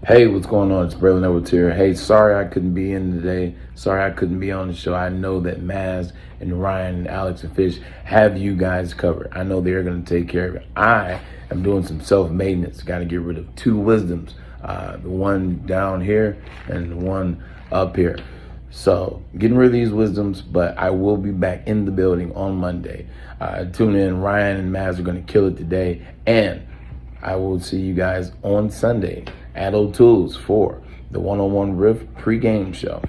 Hey, what's going on? It's Braylon Edwards here. Hey, sorry I couldn't be in today. Sorry I couldn't be on the show. I know that Maz and Ryan and Alex and Fish have you guys covered. I know they're going to take care of it. I am doing some self-maintenance. Got to get rid of two wisdoms. The one down here and the one up here. So, getting rid of these wisdoms, but I will be back in the building on Monday. Tune in. Ryan and Maz are going to kill it today. And I will see you guys on Sunday at O'Toole's for the One-on-One Riff pregame show.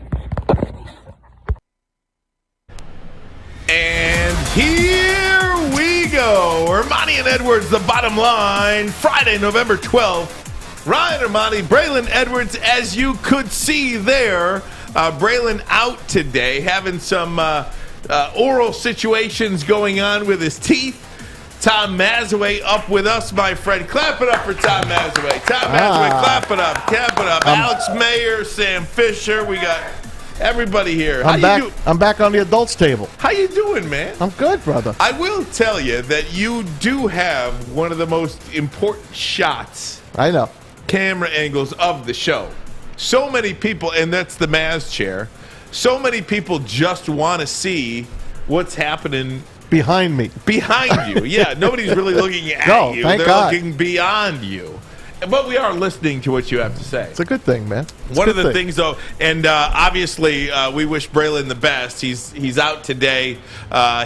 And here we go. Armani and Edwards, the bottom line. Friday, November 12th. Ryan Armani, Braylon Edwards, as you could see there. Braylon out today, having some oral situations going on with his teeth. Tom Mazaway up with us, my friend. Clap it up for Tom Mazaway. Tom Mazaway, clap it up. Clap it up. Alex Mayer, Sam Fisher. We got everybody here. I'm back on the adults table. How you doing, man? I'm good, brother. I will tell you that you do have one of the most important shots. I know. Camera angles of the show. So many people, and that's the Maz chair, so many people just want to see what's happening behind me. Behind you. Yeah, nobody's really looking at you. Thank They're God. looking beyond you. But we are listening to what you have to say. It's a good thing, man. One of the things, though, and obviously we wish Braylon the best. He's out today.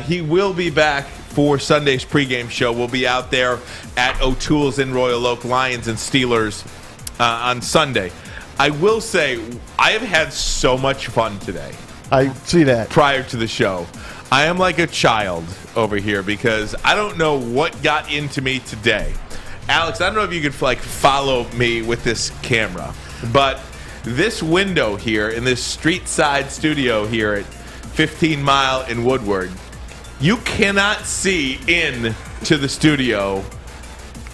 He will be back for Sunday's pregame show. We'll be out there at O'Toole's in Royal Oak, Lions and Steelers on Sunday. I will say, I have had so much fun today. I see that. Prior to the show. I am like a child over here because I don't know what got into me today. Alex, I don't know if you could follow me with this camera, but this window here in this street side studio here at 15 Mile in Woodward, you cannot see in to the studio.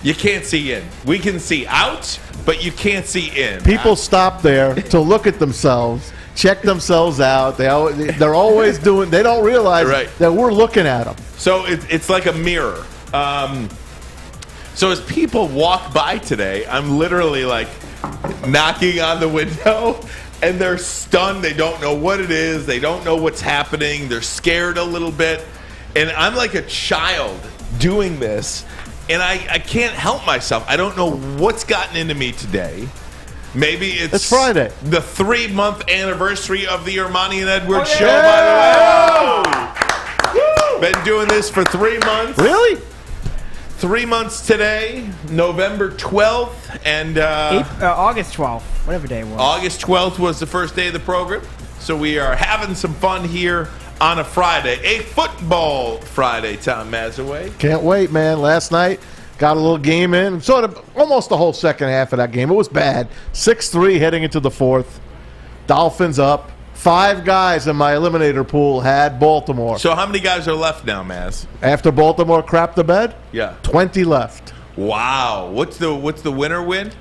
You can't see in. We can see out, but you can't see in. People stop there to look at themselves, check themselves out. They're always doing. They don't realize that we're looking at them. So it's like a mirror. So as people walk by today, I'm literally like knocking on the window, and they're stunned. They don't know what it is. They don't know what's happening. They're scared a little bit, and I'm like a child doing this. And I can't help myself. I don't know what's gotten into me today. Maybe it's Friday. The 3-month anniversary of the Armani and Edwards show, by the way. Woo! Been doing this for 3 months. Really? 3 months today, November 12th. And August 12th, whatever day it was. August 12th was the first day of the program. So we are having some fun here on a Friday, a football Friday, Tom Mazaway. Can't wait, man. Last night, got a little game in. Sort of almost the whole second half of that game. It was bad. 6-3 heading into the fourth. Dolphins up. 5 guys in my eliminator pool had Baltimore. So how many guys are left now, Maz? After Baltimore crapped the bed? Yeah. 20 left. Wow. What's the winner win?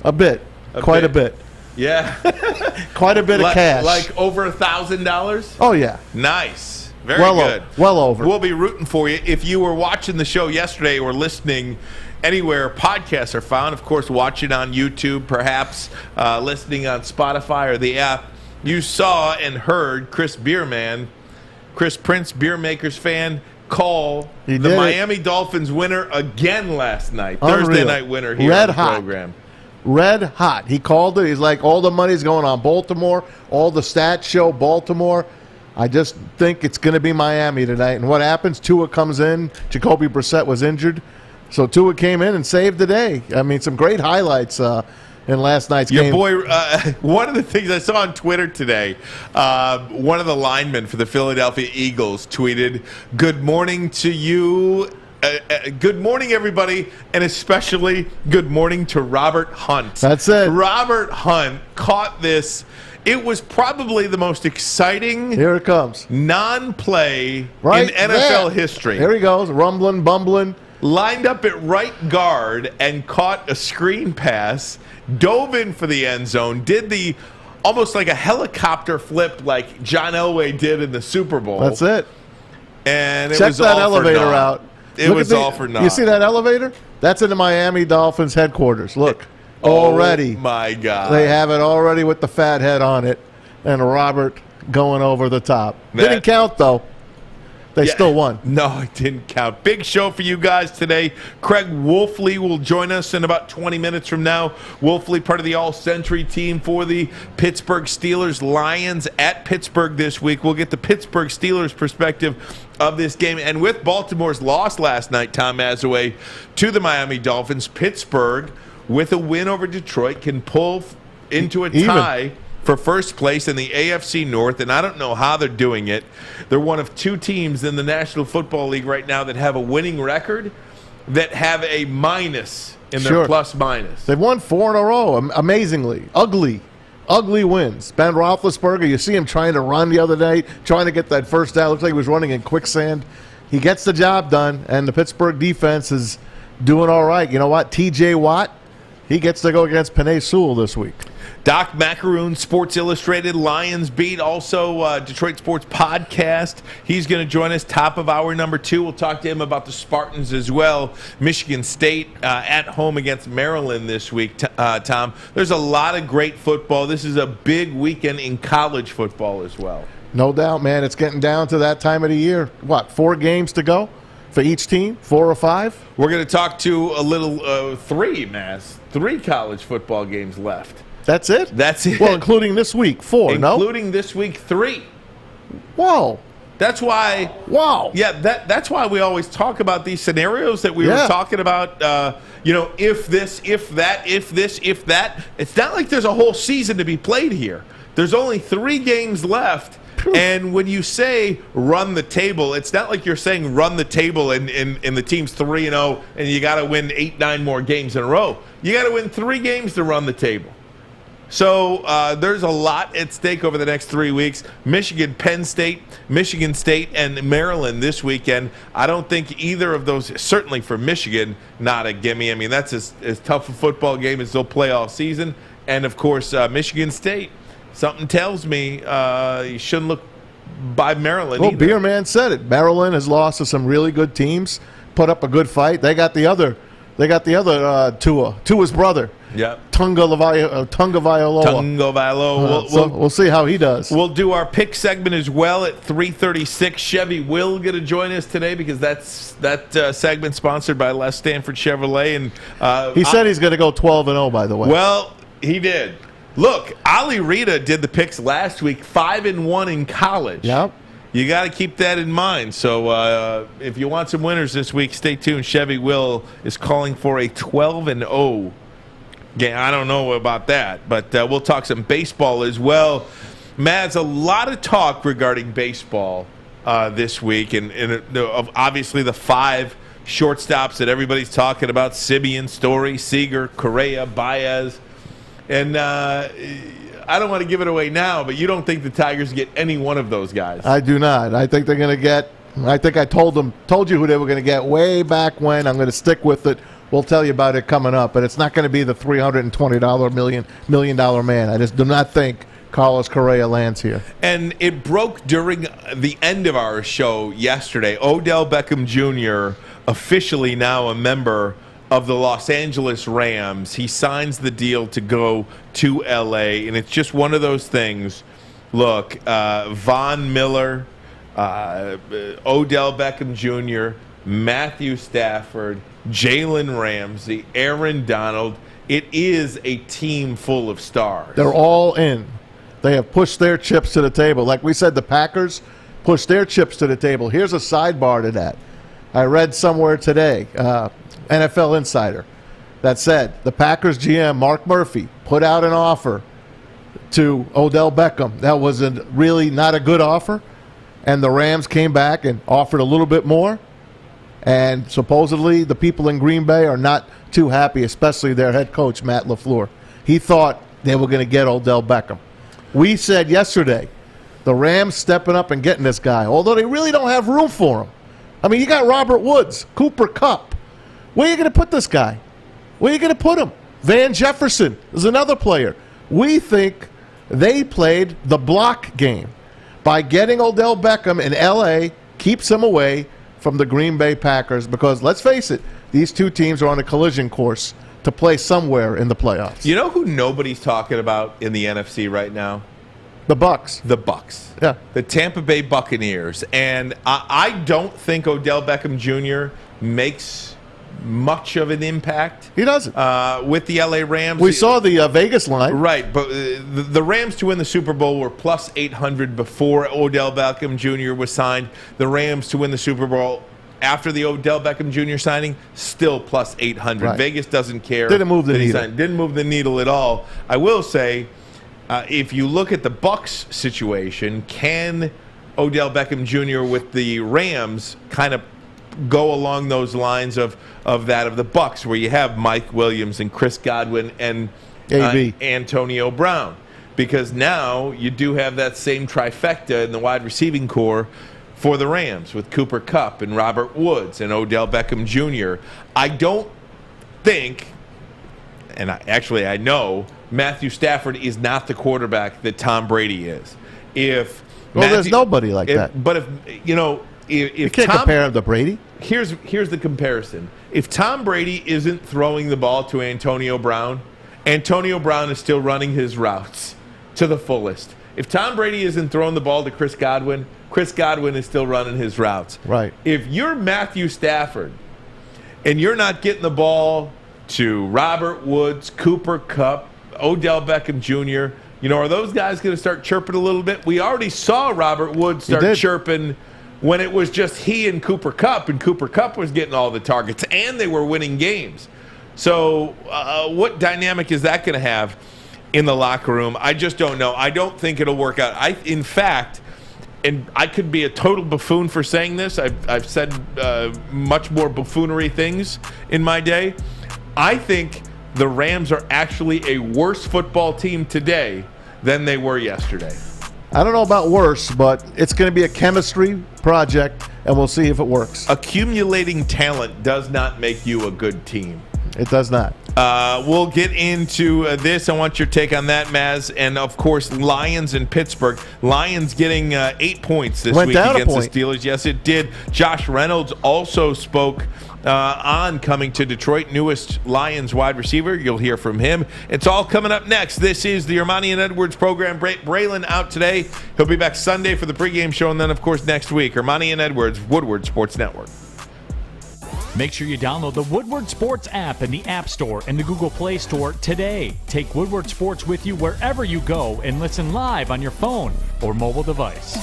A bit. Quite a bit. Yeah. Quite a bit of cash. Like over $1,000? Oh, yeah. Nice. Very good. Well over. We'll be rooting for you. If you were watching the show yesterday or listening anywhere podcasts are found, of course, watching on YouTube, perhaps listening on Spotify or the app, you saw and heard Chris Prince, Beer Makers fan, call the Miami Dolphins winner again last night. Unreal. Thursday night winner here on the program. Red hot. He called it. He's like, all the money's going on Baltimore. All the stats show Baltimore. I just think it's going to be Miami tonight. And what happens? Tua comes in. Jacoby Brissett was injured. So Tua came in and saved the day. I mean, some great highlights in last night's game. Your boy, one of the things I saw on Twitter today, one of the linemen for the Philadelphia Eagles tweeted, "Good morning to you. Good morning, everybody, and especially good morning to Robert Hunt." That's it. Robert Hunt caught this. It was probably the most exciting Here it comes. non-play in NFL history. Here he goes, rumbling, bumbling. Lined up at right guard and caught a screen pass, dove in for the end zone, did the almost like a helicopter flip like John Elway did in the Super Bowl. That's it. And it Check was that all elevator for naught. out. It was all for naught. You see that elevator? That's in the Miami Dolphins headquarters. Look. already. Oh, my God. They have it already with the fat head on it, and Robert going over the top. Didn't count, though. They still won. No, it didn't count. Big show for you guys today. Craig Wolfley will join us in about 20 minutes from now. Wolfley, part of the All-Century team for the Pittsburgh Steelers. Lions at Pittsburgh this week. We'll get the Pittsburgh Steelers perspective of this game. And with Baltimore's loss last night, Tom Mazaway, to the Miami Dolphins, Pittsburgh, with a win over Detroit, can pull into a tie for first place in the AFC North, and I don't know how they're doing it. They're one of two teams in the National Football League right now that have a winning record that have a minus in their plus-minus. They've won 4 in a row, amazingly. Ugly wins. Ben Roethlisberger, you see him trying to run the other day, trying to get that first down. Looks like he was running in quicksand. He gets the job done, and the Pittsburgh defense is doing all right. You know what? T.J. Watt, he gets to go against Penei Sewell this week. Doc Macaroon, Sports Illustrated, Lions Beat, also Detroit Sports Podcast. He's going to join us top of hour number 2. We'll talk to him about the Spartans as well. Michigan State at home against Maryland this week, Tom. There's a lot of great football. This is a big weekend in college football as well. No doubt, man. It's getting down to that time of the year. What, 4 games to go for each team? 4 or 5? We're going to talk to a little 3 college football games left. That's it? That's it. Well, including this week, 4, including this week, 3. Whoa. That's why. Wow. Yeah, that's why we always talk about these scenarios that we were talking about. If this, if that, if this, if that. It's not like there's a whole season to be played here. There's only 3 games left. And when you say run the table, it's not like you're saying run the table and the team's 3-0 and you got to win 8-9 more games in a row. You got to win 3 games to run the table. So there's a lot at stake over the next 3 weeks. Michigan, Penn State, Michigan State, and Maryland this weekend. I don't think either of those, certainly for Michigan, not a gimme. I mean, that's as tough a football game as they'll play all season. And, of course, Michigan State, something tells me you shouldn't look by Maryland either. Beer Man said it. Maryland has lost to some really good teams, put up a good fight. They got the other Tua's brother. Yeah, Tunga Vailoa. We'll see how he does. We'll do our pick segment as well at 3:36. Chevy will get to join us today because that segment sponsored by Les Stanford Chevrolet, and he said he's going to go 12-0. By the way, well, he did. Look, Ali Rita did the picks last week, 5-1 in college. Yep. You got to keep that in mind. So if you want some winners this week, stay tuned. Chevy Will is calling for a 12-0 game. I don't know about that, but we'll talk some baseball as well. Mads, a lot of talk regarding baseball this week, and obviously the 5 shortstops that everybody's talking about: Simeon, Story, Seager, Correa, Baez. And I don't want to give it away now, but you don't think the Tigers get any one of those guys? I do not. I think they're going to get – I think I told you who they were going to get way back when. I'm going to stick with it. We'll tell you about it coming up, but it's not going to be the $320 million man. I just do not think Carlos Correa lands here. And it broke during the end of our show yesterday. Odell Beckham Jr. officially now a member of the Los Angeles Rams. He signs the deal to go to L.A., and it's just one of those things. Look, Von Miller, Odell Beckham Jr., Matthew Stafford, Jalen Ramsey, Aaron Donald. It is a team full of stars. They're all in. They have pushed their chips to the table. Like we said, the Packers pushed their chips to the table. Here's a sidebar to that. I read somewhere today, NFL Insider, that said the Packers GM, Mark Murphy, put out an offer to Odell Beckham. That was really not a good offer, and the Rams came back and offered a little bit more, and supposedly the people in Green Bay are not too happy, especially their head coach, Matt LaFleur. He thought they were going to get Odell Beckham. We said yesterday, the Rams stepping up and getting this guy, although they really don't have room for him. I mean, you got Robert Woods, Cooper Kupp. Where are you going to put this guy? Where are you going to put him? Van Jefferson is another player. We think they played the block game by getting Odell Beckham in L.A., keeps him away from the Green Bay Packers because, let's face it, these two teams are on a collision course to play somewhere in the playoffs. You know who nobody's talking about in the NFC right now? The Bucks. The Bucks. Yeah. The Tampa Bay Buccaneers. And I don't think Odell Beckham Jr. makes much of an impact. He doesn't. With the LA Rams. We saw the Vegas line. Right, but the Rams to win the Super Bowl were plus 800 before Odell Beckham Jr. was signed. The Rams to win the Super Bowl after the Odell Beckham Jr. signing, still plus 800. Right. Vegas doesn't care. Didn't move the needle. Didn't move the needle at all. I will say, if you look at the Bucs situation, can Odell Beckham Jr. with the Rams kind of go along those lines of that of the Bucs, where you have Mike Williams and Chris Godwin and Antonio Brown? Because now you do have that same trifecta in the wide receiving core for the Rams with Cooper Kupp and Robert Woods and Odell Beckham Jr. I don't think, and I know, Matthew Stafford is not the quarterback that Tom Brady is. There's nobody like that. But if you can't compare him to Brady. Here's the comparison. If Tom Brady isn't throwing the ball to Antonio Brown is still running his routes to the fullest. If Tom Brady isn't throwing the ball to Chris Godwin is still running his routes. Right. If you're Matthew Stafford and you're not getting the ball to Robert Woods, Cooper Kupp, Odell Beckham Jr., are those guys going to start chirping a little bit? We already saw Robert Woods start chirping when it was just he and Cooper Kupp was getting all the targets, and they were winning games. So what dynamic is that going to have in the locker room? I just don't know. I don't think it'll work out. In fact, and I could be a total buffoon for saying this. I've said much more buffoonery things in my day. I think the Rams are actually a worse football team today than they were yesterday. I don't know about worse, but it's going to be a chemistry project, and we'll see if it works. Accumulating talent does not make you a good team. It does not. We'll get into this. I want your take on that, Maz. And, of course, Lions in Pittsburgh. Lions getting 8 points this week against the Steelers. Yes, it did. Josh Reynolds also spoke on coming to Detroit, newest Lions wide receiver. You'll hear from him. It's all coming up next. This is the Armani and Edwards program. Braylon out today. He'll be back Sunday for the pregame show, and then, of course, next week. Armani and Edwards, Woodward Sports Network. Make sure you download the Woodward Sports app in the App Store and the Google Play Store today. Take Woodward Sports with you wherever you go and listen live on your phone or mobile device.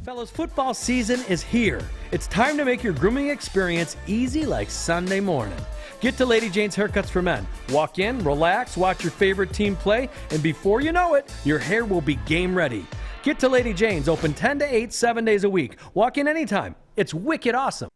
Fellas, football season is here. It's time to make your grooming experience easy like Sunday morning. Get to Lady Jane's Haircuts for Men. Walk in, relax, watch your favorite team play, and before you know it, your hair will be game ready. Get to Lady Jane's, open 10 to 8, 7 days a week. Walk in anytime. It's wicked awesome.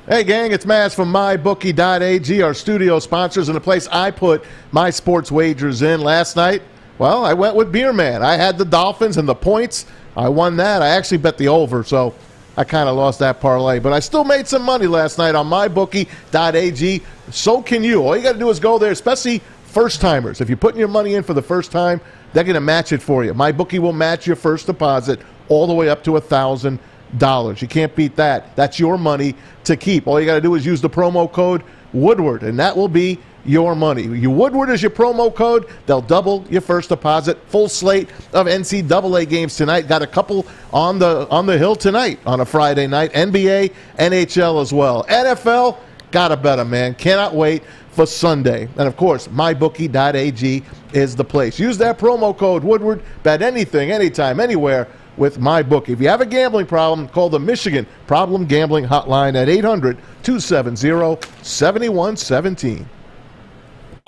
Hey, gang, it's Maz from MyBookie.ag, our studio sponsors, and the place I put my sports wagers in last night. Well, I went with Beer Man. I had the Dolphins and the points. I won that. I actually bet the over, so I kind of lost that parlay. But I still made some money last night on MyBookie.ag. So can you. All you got to do is go there, especially first-timers. If you're putting your money in for the first time, they're going to match it for you. MyBookie will match your first deposit all the way up to $1,000. You can't beat that. That's your money to keep. All you got to do is use the promo code Woodward, and that will be your money. You Woodward is your promo code. They'll double your first deposit. Full slate of NCAA games tonight. Got a couple on the hill tonight on a Friday night. NBA, NHL as well. NFL, gotta bet 'em, man. Cannot wait for Sunday. And, of course, MyBookie.ag is the place. Use that promo code Woodward. Bet anything, anytime, anywhere with MyBookie. If you have a gambling problem, call the Michigan Problem Gambling Hotline at 800-270-7117.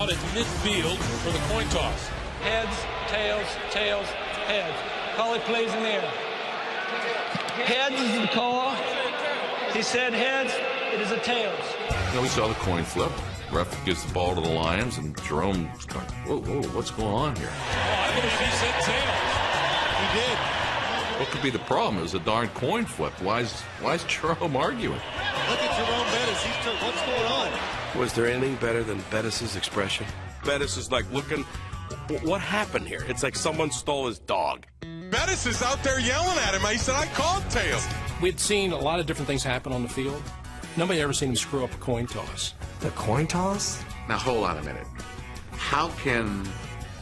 Out at midfield for the coin toss. Heads, tails, tails, heads. Call it plays in the air. Heads is the call. He said heads. It is a tails. We saw the coin flip. Ref gives the ball to the Lions, and Jerome's going, whoa, what's going on here? Oh, I believe he said tails. He did. What could be the problem? It was a darn coin flip. Why is Jerome arguing? Look at Jerome Bettis. What's going on? Was there anything better than Bettis' expression? Bettis is like looking, what happened here? It's like someone stole his dog. Bettis is out there yelling at him. He said, I called tails. We'd seen a lot of different things happen on the field. Nobody ever seen him screw up a coin toss. The coin toss? Now, hold on a minute. How can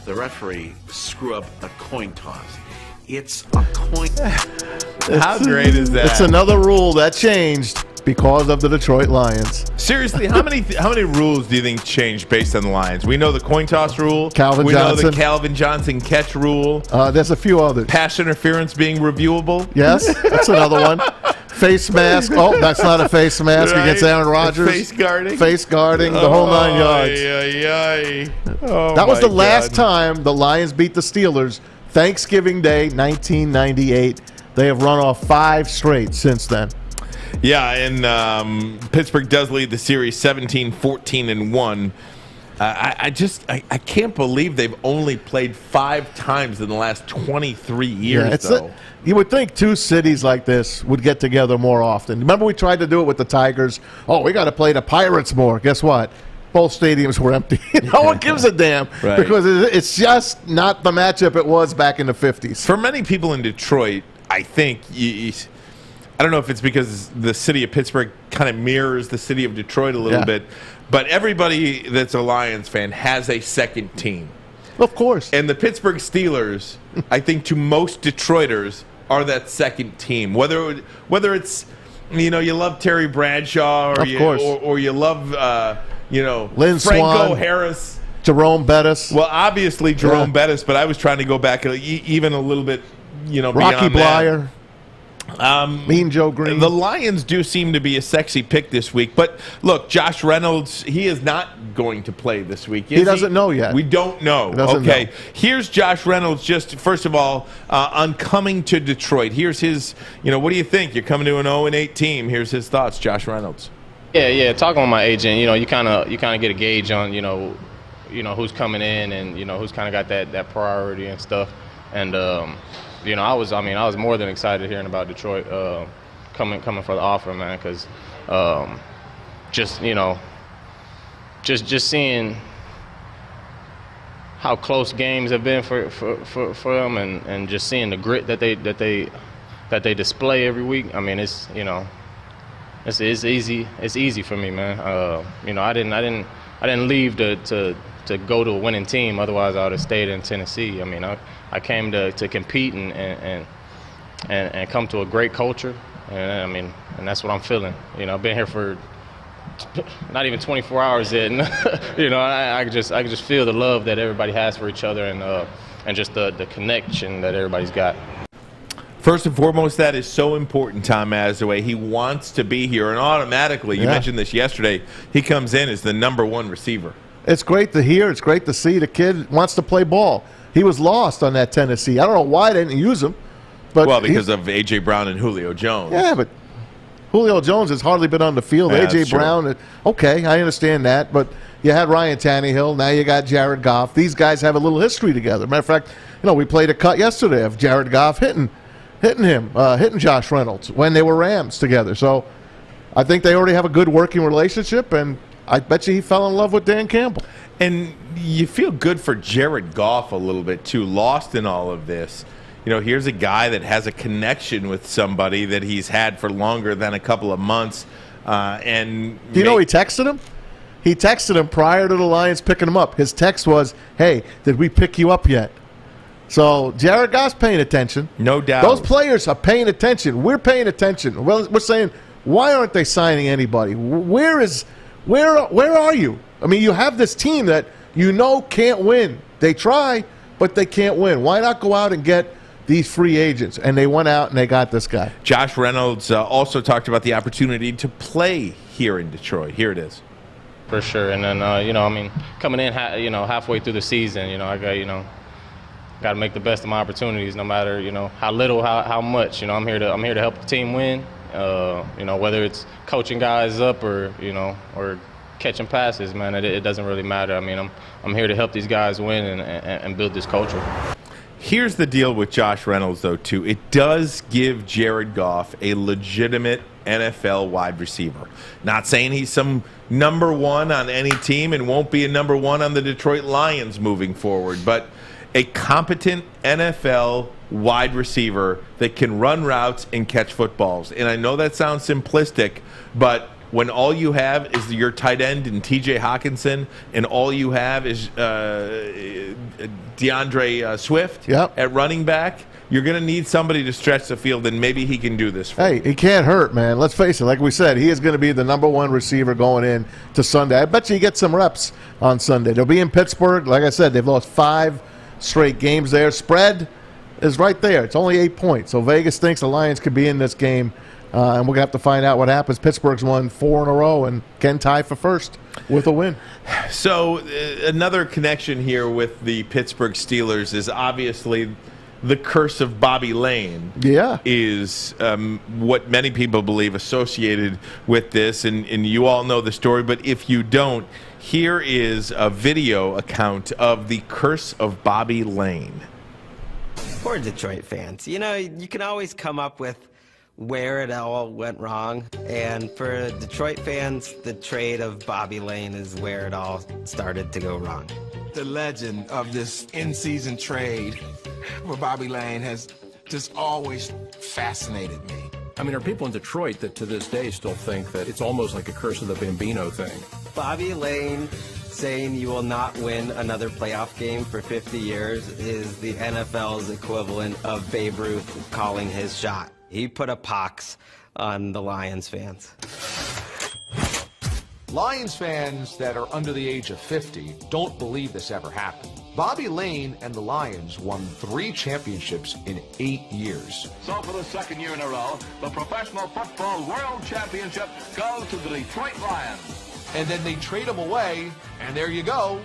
the referee screw up a coin toss? It's a coin. How great is that? It's another rule that changed because of the Detroit Lions. Seriously, how many rules do you think changed based on the Lions? We know the coin toss rule. We know the Calvin Johnson catch rule. There's a few others. Pass interference being reviewable. Yes, that's another one. Face mask. Oh, that's not a face mask against Aaron Rodgers. Face guarding. Face guarding, the whole 9 yards. That was the last time the Lions beat the Steelers, Thanksgiving Day, 1998. They have run off 5 straight since then. Yeah, and Pittsburgh does lead the series 17-14-1. I can't believe they've only played 5 times in the last 23 years, though. You would think 2 cities like this would get together more often. Remember we tried to do it with the Tigers? Oh, we got to play the Pirates more. Guess what? Both stadiums were empty. No one gives a damn because it's just not the matchup it was back in the 50s. For many people in Detroit, I think I don't know if it's because the city of Pittsburgh kind of mirrors the city of Detroit a little bit, but everybody that's a Lions fan has a second team. Of course. And the Pittsburgh Steelers, I think to most Detroiters, are that second team. Whether it's, you love Terry Bradshaw or you love, Lynn Franco Swan, Harris. Jerome Bettis. Well, obviously Jerome Bettis, but I was trying to go back even a little bit, Rocky beyond Blyer. Mean Joe Green. The Lions do seem to be a sexy pick this week. But, look, Josh Reynolds, he is not going to play this week, is he? Doesn't know yet. We don't know. Okay. Here's Josh Reynolds just, first of all, on coming to Detroit. Here's his, what do you think? You're coming to an 0-8 team. Here's his thoughts, Josh Reynolds. Yeah. Talking with my agent, you kind of get a gauge on, who's coming in and, who's kind of got that priority and stuff. And, I was more than excited hearing about Detroit coming for the offer, man, because just seeing how close games have been for them, and just seeing the grit that they display every week. I mean, it's easy. It's easy for me, man. I didn't leave to go to a winning team. Otherwise, I would have stayed in Tennessee. I mean, I came to compete and come to a great culture, and that's what I'm feeling. I've been here for not even 24 hours yet, and I just feel the love that everybody has for each other, and just the connection that everybody's got. First and foremost, that is so important, Tom Mazaway. He wants to be here, and automatically, you mentioned this yesterday, he comes in as the #1 receiver. It's great to hear. It's great to see the kid wants to play ball. He was lost on that Tennessee. I don't know why they didn't use him. But because of A.J. Brown and Julio Jones. Yeah, but Julio Jones has hardly been on the field. Yeah, A.J. Brown, okay, I understand that. But you had Ryan Tannehill. Now you got Jared Goff. These guys have a little history together. Matter of fact, we played a cut yesterday of Jared Goff hitting Josh Reynolds when they were Rams together. So I think they already have a good working relationship, and I bet you he fell in love with Dan Campbell. And you feel good for Jared Goff a little bit, too, lost in all of this. Here's a guy that has a connection with somebody that he's had for longer than a couple of months. Do you know he texted him? He texted him prior to the Lions picking him up. His text was, hey, did we pick you up yet? So Jared Goff's paying attention. No doubt. Those players are paying attention. We're paying attention. Well, we're saying, why aren't they signing anybody? Where are you? I mean, you have this team that can't win. They try, but they can't win. Why not go out and get these free agents? And they went out and they got this guy. Josh Reynolds also talked about the opportunity to play here in Detroit. Here it is. For sure. And then, coming in, halfway through the season, I got to make the best of my opportunities, no matter, how little, how much. I'm here to help the team win. Whether it's coaching guys up or catching passes, man, it doesn't really matter. I'm here to help these guys win and build this culture. Here's the deal with Josh Reynolds, though, too. It does give Jared Goff a legitimate NFL wide receiver. Not saying he's some #1 on any team and won't be a #1 on the Detroit Lions moving forward, but a competent NFL wide receiver that can run routes and catch footballs. And I know that sounds simplistic, but when all you have is your tight end and T.J. Hawkinson, and all you have is DeAndre Swift at running back, you're going to need somebody to stretch the field, and maybe he can do this for you. He can't hurt, man. Let's face it. Like we said, he is going to be the number one receiver going in to Sunday. I bet you he gets some reps on Sunday. They'll be in Pittsburgh. Like I said, they've lost 5 straight games there. Spread is right there. It's only 8 points. So Vegas thinks the Lions could be in this game, and we're going to have to find out what happens. Pittsburgh's won 4 in a row and can tie for first with a win. So another connection here with the Pittsburgh Steelers is obviously the curse of Bobby Layne is what many people believe associated with this, and you all know the story, but if you don't, here is a video account of the curse of Bobby Layne. Poor Detroit fans. You know, you can always come up with where it all went wrong, and for Detroit fans, the trade of Bobby Layne is where it all started to go wrong. The legend of this in-season trade for Bobby Layne has just always fascinated me. I mean, there are people in Detroit that to this day still think that it's almost like a curse of the Bambino thing. Bobby Layne saying you will not win another playoff game for 50 years is the NFL's equivalent of Babe Ruth calling his shot. He put a pox on the Lions fans. Lions fans that are under the age of 50 don't believe this ever happened. Bobby Layne and the Lions won 3 championships in 8 years. So for the second year in a row, the Professional Football World Championship goes to the Detroit Lions. And then they trade him away, and there you go.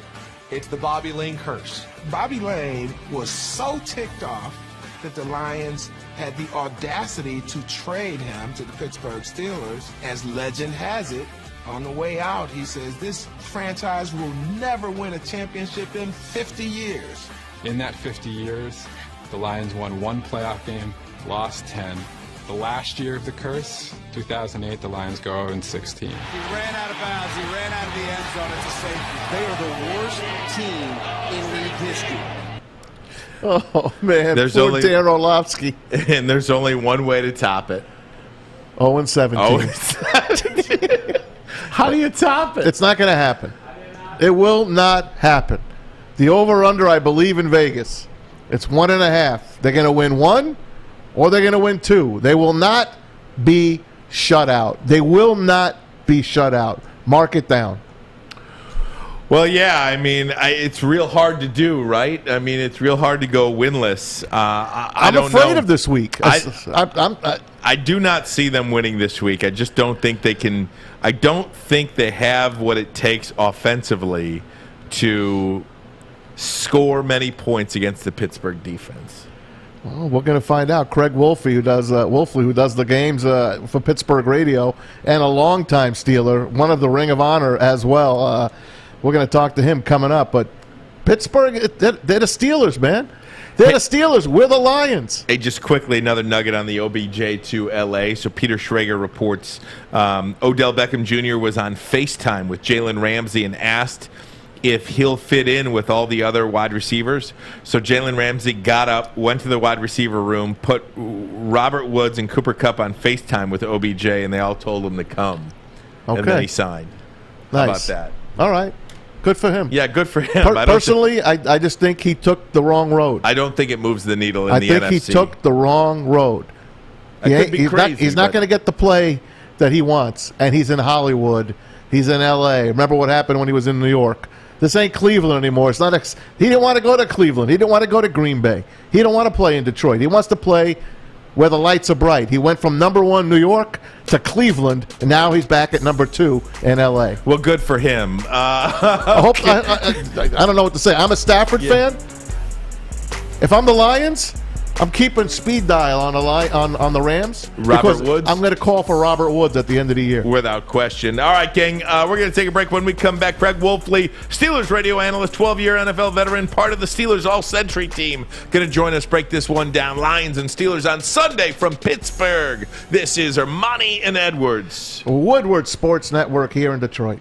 It's the Bobby Layne curse. Bobby Layne was so ticked off that the Lions had the audacity to trade him to the Pittsburgh Steelers. As legend has it, on the way out, he says, this franchise will never win a championship in 50 years. In that 50 years, the Lions won 1 playoff game, lost 10. The last year of the curse, 2008, the Lions go 0-16. He ran out of bounds. He ran out of the end zone. It's a safety. They are the worst team in league history. Oh, man. There's poor only Dan Orlovsky. And there's only one way to top it. 0-17. 0-17. How do you top it? It's not going to happen. It will not happen. The over-under, I believe, in Vegas, it's 1.5. They're going to win 1 or they're going to win 2. They will not be shut out. They will not be shut out. Mark it down. Well, yeah, I mean, it's real hard to do, right? I mean, it's real hard to go winless. I don't know. I'm afraid of this week. I do not see them winning this week. I just don't think they can. I don't think they have what it takes offensively to score many points against the Pittsburgh defense. Well, we're going to find out. Craig Wolfley, who does the games for Pittsburgh Radio, and a longtime Steeler, one of the Ring of Honor as well. We're going to talk to him coming up. But Pittsburgh, they're the Steelers, man. They're the Steelers. We're the Lions. Hey, just quickly, another nugget on the OBJ to L.A. So Peter Schrager reports Odell Beckham Jr. was on FaceTime with Jalen Ramsey and asked if he'll fit in with all the other wide receivers. So Jalen Ramsey got up, went to the wide receiver room, put Robert Woods and Cooper Kupp on FaceTime with OBJ, and they all told him to come. Okay. And then he signed. Nice. How about that? All right. Good for him. Yeah, good for him. Personally, I just think he took the wrong road. I don't think it moves the needle in the NFC. I think he took the wrong road. He's not going to get the play that he wants, and he's in Hollywood. He's in L.A. Remember what happened when he was in New York. This ain't Cleveland anymore. It's not. He didn't want to go to Cleveland. He didn't want to go to Green Bay. He didn't want to play in Detroit. He wants to play where the lights are bright. He went from number 1 New York to Cleveland, and now he's back at number 2 in L.A. Well, good for him. I don't know what to say. I'm a Stafford fan. If I'm the Lions, I'm keeping speed dial on the Rams. Robert Woods? I'm going to call for Robert Woods at the end of the year. Without question. All right, gang, we're going to take a break. When we come back, Craig Wolfley, Steelers radio analyst, 12-year NFL veteran, part of the Steelers All-Century team, going to join us, break this one down. Lions and Steelers on Sunday from Pittsburgh. This is Armani and Edwards. Woodward Sports Network here in Detroit.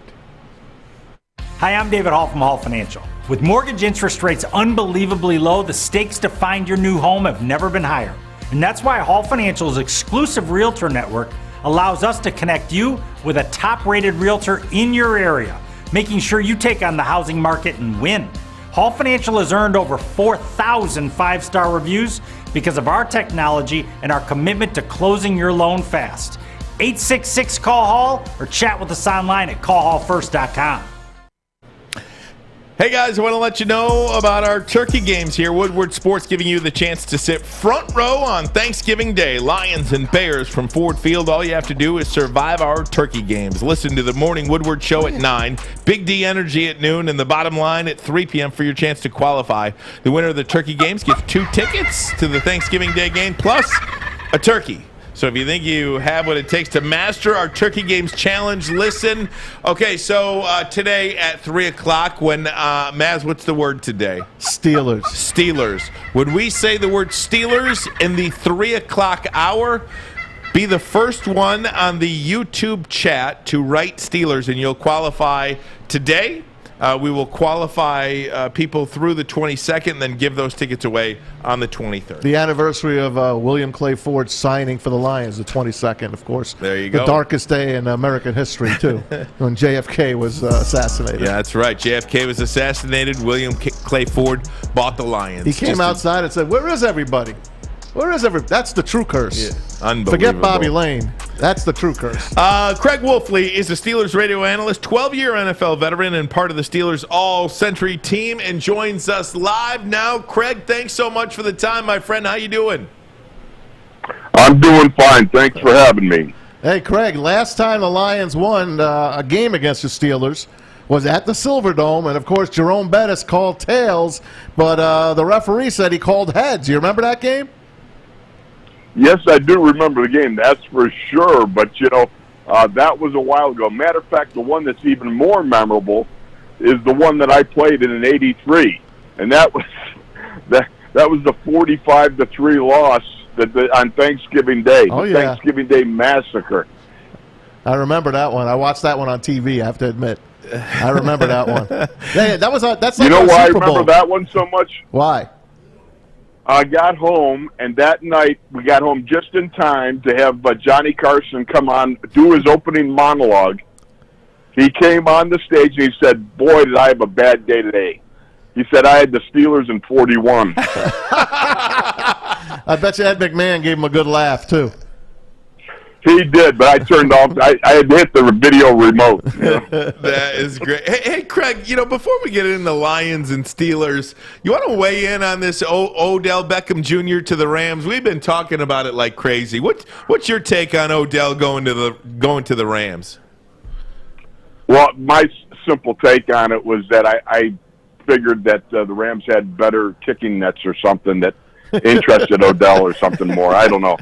Hi, I'm David Hall from Hall Financial. With mortgage interest rates unbelievably low, the stakes to find your new home have never been higher. And that's why Hall Financial's exclusive realtor network allows us to connect you with a top-rated realtor in your area, making sure you take on the housing market and win. Hall Financial has earned over 4,000 five-star reviews because of our technology and our commitment to closing your loan fast. 866-CALL-HALL or chat with us online at callhallfirst.com. Hey guys, I want to let you know about our turkey games here. Woodward Sports giving you the chance to sit front row on Thanksgiving Day. Lions and Bears from Ford Field. All you have to do is survive our turkey games. Listen to the Morning Woodward Show at 9, Big D Energy at noon, and the Bottom Line at 3 p.m. for your chance to qualify. The winner of the turkey games gets 2 tickets to the Thanksgiving Day game, plus a turkey. So if you think you have what it takes to master our Turkey Games Challenge, listen. Okay, so today at 3 o'clock, when, Maz, what's the word today? Steelers. Steelers. When we say the word Steelers in the 3 o'clock hour, be the first one on the YouTube chat to write Steelers, and you'll qualify today. We will qualify people through the 22nd and then give those tickets away on the 23rd. The anniversary of William Clay Ford signing for the Lions, the 22nd, of course. There you go. The darkest day in American history, too, when JFK was assassinated. Yeah, that's right. JFK was assassinated. William Clay Ford bought the Lions. He came outside and said, "Where is everybody? Where is everybody?" That's the true curse. Yeah, unbelievable. Forget Bobby Layne. That's the true curse. Craig Wolfley is a Steelers radio analyst, 12-year NFL veteran, and part of the Steelers All-Century team, and joins us live now. Craig, thanks so much for the time, my friend. How you doing? I'm doing fine. Thanks for having me. Hey, Craig, last time the Lions won a game against the Steelers was at the Silverdome, and, of course, Jerome Bettis called tails, but the referee said he called heads. You remember that game? Yes, I do remember the game, that's for sure, but, that was a while ago. Matter of fact, the one that's even more memorable is the one that I played in '83, and that was the 45-3 loss on Thanksgiving Day, the Thanksgiving Day massacre. I remember that one. I watched that one on TV, I have to admit. I remember that one. That's like why I Super Bowl. remember that one so much? Why? I got home, and that night we got home just in time to have Johnny Carson come on, do his opening monologue. He came on the stage, and he said, "Boy, did I have a bad day today." He said, "I had the Steelers in 41. I bet you Ed McMahon gave him a good laugh, too. He did, but I turned off. I had to hit the video remote. That is great. Hey, Craig, before we get into Lions and Steelers, you want to weigh in on this Odell Beckham Jr. to the Rams? We've been talking about it like crazy. What's your take on Odell going to the Rams? Well, my simple take on it was that I figured that the Rams had better kicking nets or something that interested Odell or something more. I don't know.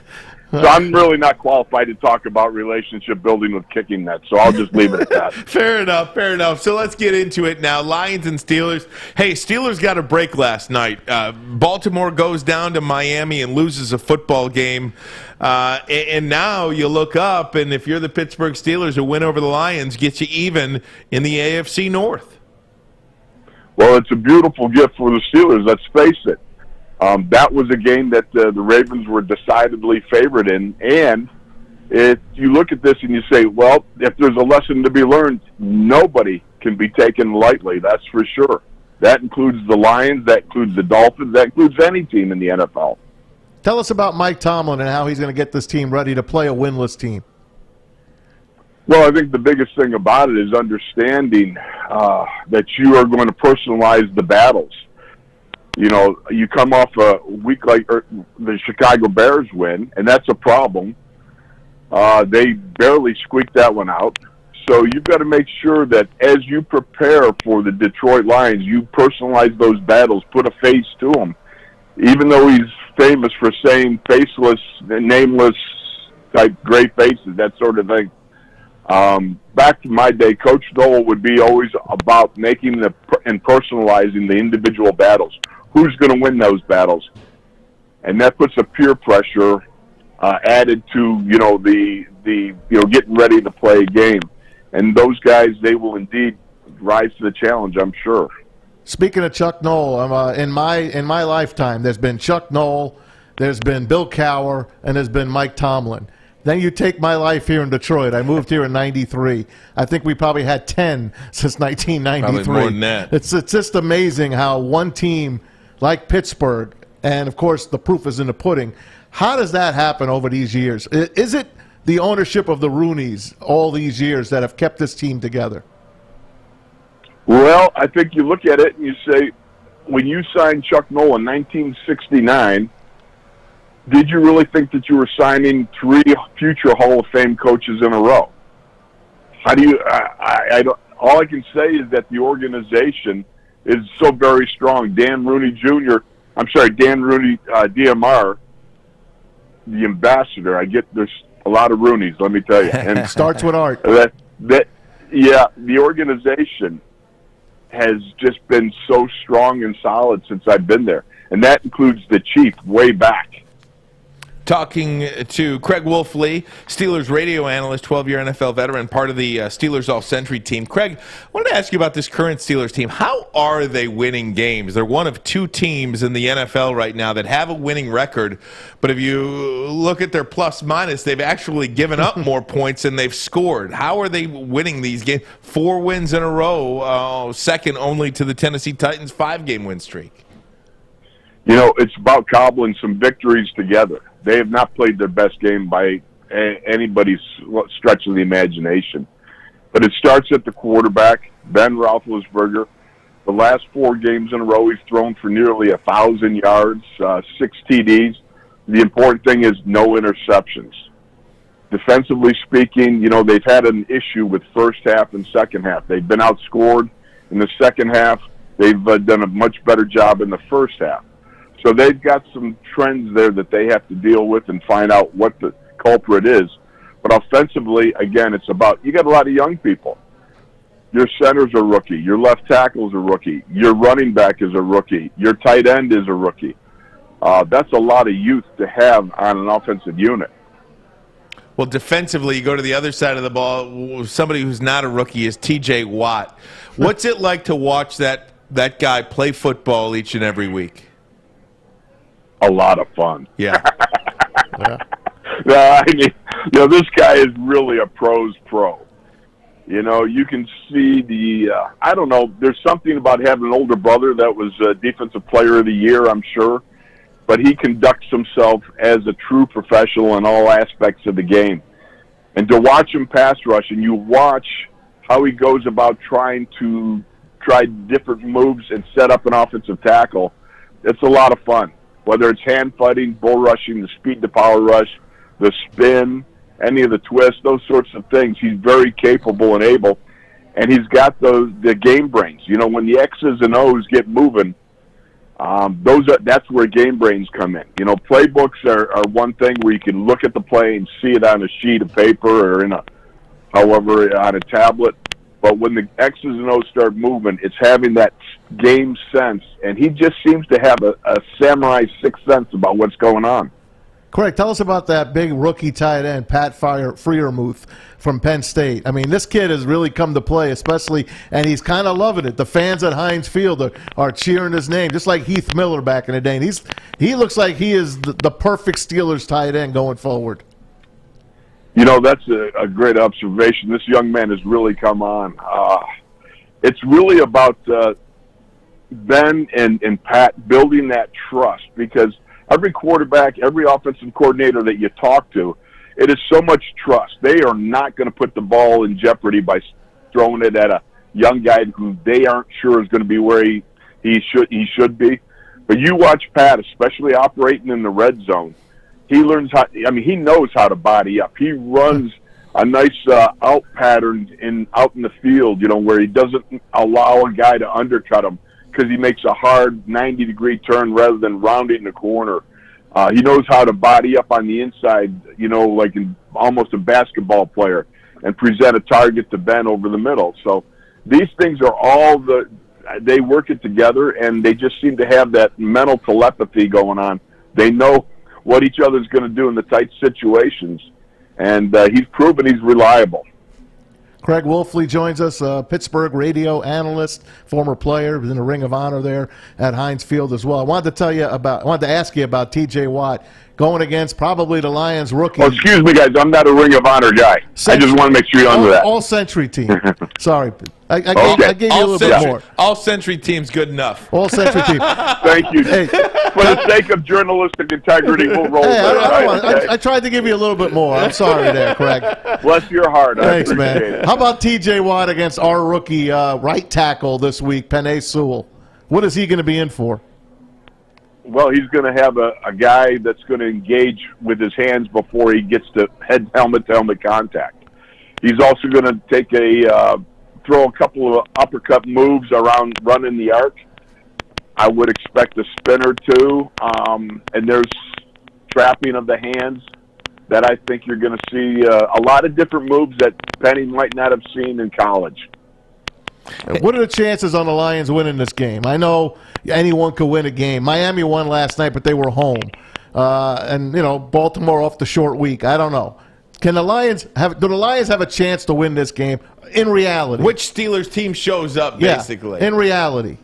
So I'm really not qualified to talk about relationship building with kicking nets, so I'll just leave it at that. Fair enough. So let's get into it now. Lions and Steelers. Hey, Steelers got a break last night. Baltimore goes down to Miami and loses a football game. And now you look up, and if you're the Pittsburgh Steelers, a win over the Lions gets you even in the AFC North. Well, it's a beautiful gift for the Steelers, let's face it. That was a game that the Ravens were decidedly favored in, and if you look at this and you say, well, if there's a lesson to be learned, nobody can be taken lightly, that's for sure. That includes the Lions, that includes the Dolphins, that includes any team in the NFL. Tell us about Mike Tomlin and how he's going to get this team ready to play a winless team. Well, I think the biggest thing about it is understanding that you are going to personalize the battles. You come off a week like the Chicago Bears win, and that's a problem. They barely squeaked that one out. So you've got to make sure that as you prepare for the Detroit Lions, you personalize those battles, put a face to them. Even though he's famous for saying faceless, nameless, type great faces, that sort of thing. Back to my day, Coach Dole would be always about making and personalizing the individual battles. Who's going to win those battles? And that puts a peer pressure added to the getting ready to play a game. And those guys, they will indeed rise to the challenge, I'm sure. Speaking of Chuck Noll, in my lifetime, there's been Chuck Noll, there's been Bill Cowher, and there's been Mike Tomlin. Then you take my life here in Detroit. I moved here in 93. I think we probably had 10 since 1993. Probably more than that. It's just amazing how one team like Pittsburgh, and, of course, the proof is in the pudding. How does that happen over these years? Is it the ownership of the Rooneys all these years that have kept this team together? Well, I think you look at it and you say, when you signed Chuck Noll in 1969, did you really think that you were signing 3 future Hall of Fame coaches in a row? How do you? I don't. All I can say is that the organization is so very strong. Dan Rooney, DMR, the ambassador. There's a lot of Rooneys. Let me tell you. And starts with Art. The organization has just been so strong and solid since I've been there, and that includes the chief way back. Talking to Craig Wolfley, Steelers radio analyst, 12-year NFL veteran, part of the Steelers All-Century team. Craig, I wanted to ask you about this current Steelers team. How are they winning games? They're one of 2 teams in the NFL right now that have a winning record, but if you look at their plus-minus, they've actually given up more points than they've scored. How are they winning these games? 4 wins in a row, second only to the Tennessee Titans' 5-game win streak. You know, it's about cobbling some victories together. They have not played their best game by anybody's stretch of the imagination. But it starts at the quarterback, Ben Roethlisberger. The last 4 games in a row, he's thrown for nearly 1,000 yards, 6 TDs. The important thing is no interceptions. Defensively speaking, you know, they've had an issue with first half and second half. They've been outscored in the second half. They've done a much better job in the first half. So they've got some trends there that they have to deal with and find out what the culprit is. But offensively, again, it's about, you got a lot of young people. Your center's a rookie. Your left tackle's a rookie. Your running back is a rookie. Your tight end is a rookie. That's a lot of youth to have on an offensive unit. Well, defensively, you go to the other side of the ball. Somebody who's not a rookie is T.J. Watt. What's it like to watch that guy play football each and every week? A lot of fun. Yeah. I mean, you know, this guy is really a pro's pro. You know, you can see I don't know, there's something about having an older brother that was a defensive player of the year, I'm sure. But he conducts himself as a true professional in all aspects of the game. And to watch him pass rush, and you watch how he goes about trying to try different moves and set up an offensive tackle, it's a lot of fun. Whether it's hand fighting, bull rushing, the speed to power rush, the spin, any of the twists, those sorts of things, he's very capable and able. And he's got the game brains. You know, when the X's and O's get moving, that's where game brains come in. You know, playbooks are one thing where you can look at the play and see it on a sheet of paper or on a tablet. But when the X's and O's start moving, it's having that game sense, and he just seems to have a samurai sixth sense about what's going on. Craig, tell us about that big rookie tight end, Pat Freiermuth from Penn State. I mean, this kid has really come to play, especially, and he's kind of loving it. The fans at Heinz Field are cheering his name, just like Heath Miller back in the day. And he looks like he is the perfect Steelers tight end going forward. You know, that's a great observation. This young man has really come on. It's really about Ben and Pat building that trust, because every quarterback, every offensive coordinator that you talk to, it is so much trust. They are not going to put the ball in jeopardy by throwing it at a young guy who they aren't sure is going to be where he should be. But you watch Pat, especially operating in the red zone. He learns he knows how to body up. He runs a nice out pattern out in the field, you know, where he doesn't allow a guy to undercut him because he makes a hard 90-degree turn rather than rounding the corner. He knows how to body up on the inside, you know, like almost a basketball player, and present a target to Ben over the middle. So these things are all they work it together, and they just seem to have that mental telepathy going on. They know what each other's going to do in the tight situations, and he's proven he's reliable. Craig Wolfley joins us, Pittsburgh radio analyst, former player, was in the Ring of Honor there at Heinz Field as well. I wanted to ask you about T.J. Watt going against probably the Lions rookie. Oh, excuse me, guys. I'm not a Ring of Honor guy. I just want to make sure you're under that. All-Century team. Sorry. I gave you a little bit more. All-Century team's good enough. All-Century team. Thank you. Hey, for the sake of journalistic integrity, we'll roll with it. I tried to give you a little bit more. I'm sorry there, Craig. Bless your heart. Thanks, man. It. How about T.J. Watt against our rookie right tackle this week, Penei Sewell? What is he going to be in for? Well, he's going to have a guy that's going to engage with his hands before he gets to helmet-to-helmet contact. He's also going to take throw a couple of uppercut moves around running the arc. I would expect a spin or two, and there's trapping of the hands that I think you're going to see a lot of different moves that Penny might not have seen in college. What are the chances on the Lions winning this game? I know anyone could win a game. Miami won last night, but they were home. And, Baltimore off the short week. I don't know. Do the Lions have a chance to win this game in reality? Which Steelers team shows up, basically? Yeah, in reality.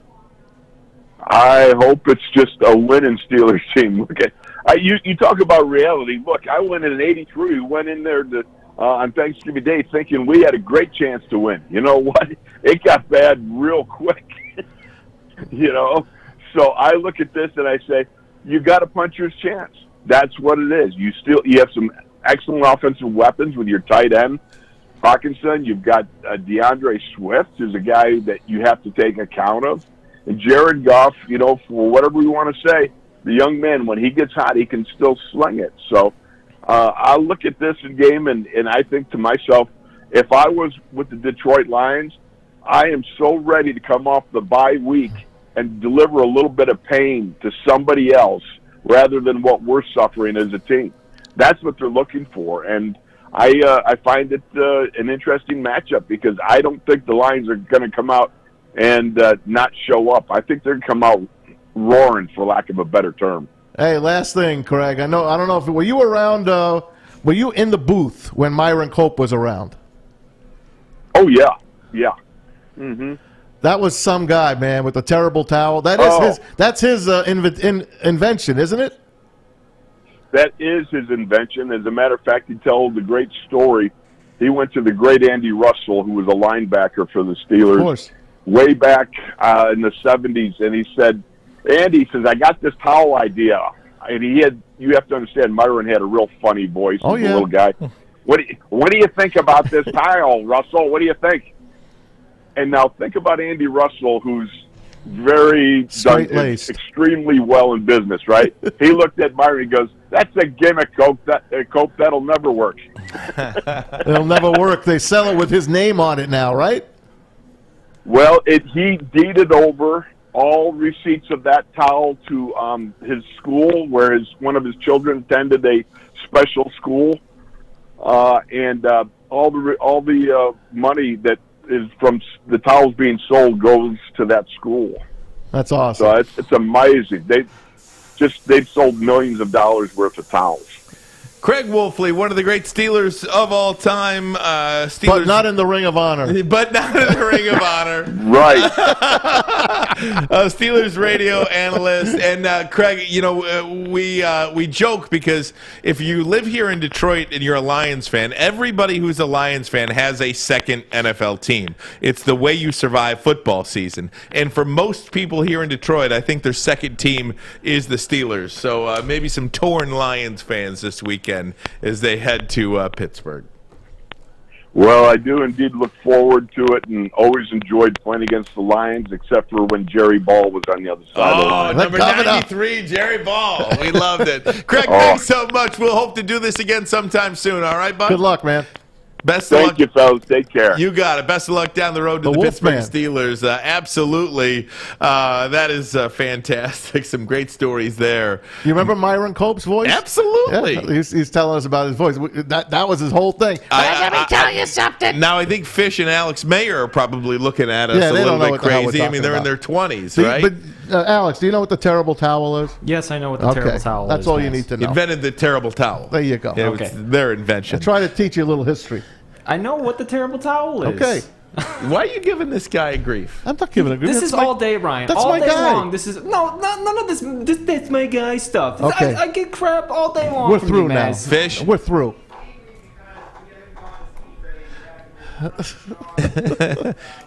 I hope it's just a winning Steelers team. Okay. You talk about reality. Look, I went in '83. We went in there on Thanksgiving Day thinking we had a great chance to win. You know what? It got bad real quick. So I look at this and I say, you got a puncher's chance. That's what it is. You have some excellent offensive weapons with your tight end, Hawkinson. You've got DeAndre Swift, who's a guy that you have to take account of. And Jared Goff, for whatever you want to say, the young man, when he gets hot, he can still sling it. So I look at this game, and I think to myself, if I was with the Detroit Lions, I am so ready to come off the bye week and deliver a little bit of pain to somebody else rather than what we're suffering as a team. That's what they're looking for, and I find it an interesting matchup because I don't think the Lions are going to come out and not show up. I think they're going to come out roaring, for lack of a better term. Hey, last thing, Craig. I don't know if were you around? Were you in the booth when Myron Cope was around? Oh yeah. Mm-hmm. That was some guy, man, with a terrible towel. That's his invention, isn't it? That is his invention. As a matter of fact, he tells a great story. He went to the great Andy Russell, who was a linebacker for the Steelers, of course, way back in the 70s, and he said, Andy says, I got this towel idea. And you have to understand, Myron had a real funny voice. Oh, He's yeah. a little guy. What do you think about this towel, Russell? What do you think? And now think about Andy Russell, who's very straight-laced, extremely well in business, right? He looked at Myron and he goes, that's a gimmick, Cope. Cope, that'll never work. It'll never work. They sell it with his name on it now, right? Well, he deeded over all receipts of that towel to his school, where one of his children attended a special school, and all the money that is from the towels being sold goes to that school. That's awesome. So it's amazing. They've sold millions of dollars worth of towels. Craig Wolfley, one of the great Steelers of all time. But not in the Ring of Honor. But not in the Ring of Honor. Right. Steelers radio analyst. And, Craig, we joke because if you live here in Detroit and you're a Lions fan, everybody who's a Lions fan has a second NFL team. It's the way you survive football season. And for most people here in Detroit, I think their second team is the Steelers. So maybe some torn Lions fans this weekend as they head to Pittsburgh. Well, I do indeed look forward to it and always enjoyed playing against the Lions, except for when Jerry Ball was on the other side of the line. Number 93, Jerry Ball. We loved it. Craig, thanks so much. We'll hope to do this again sometime soon. All right, bud? Good luck, man. Best of luck. Thank you, fellas. Take care. You got it. Best of luck down the road to the Pittsburgh Steelers. Absolutely. That is fantastic. Some great stories there. You remember Myron Cope's voice? Absolutely. Yeah, he's telling us about his voice. That was his whole thing. Let me tell you something. Now, I think Fish and Alex Mayer are probably looking at us a little bit crazy. I mean, they're in their 20s, right? But, Alex, do you know what the terrible towel is? Yes, I know what the terrible towel is. That's all you need to know. Invented the terrible towel. There you go. It was their invention. I try to teach you a little history. I know what the terrible towel is. Okay. Why are you giving this guy grief? I'm not giving a grief. This is all day, Ryan. That's all my day guy. long. This is none of this. That's my guy stuff. Okay. I get crap all day long. We're from through you, now. Maz. Fish. We're through.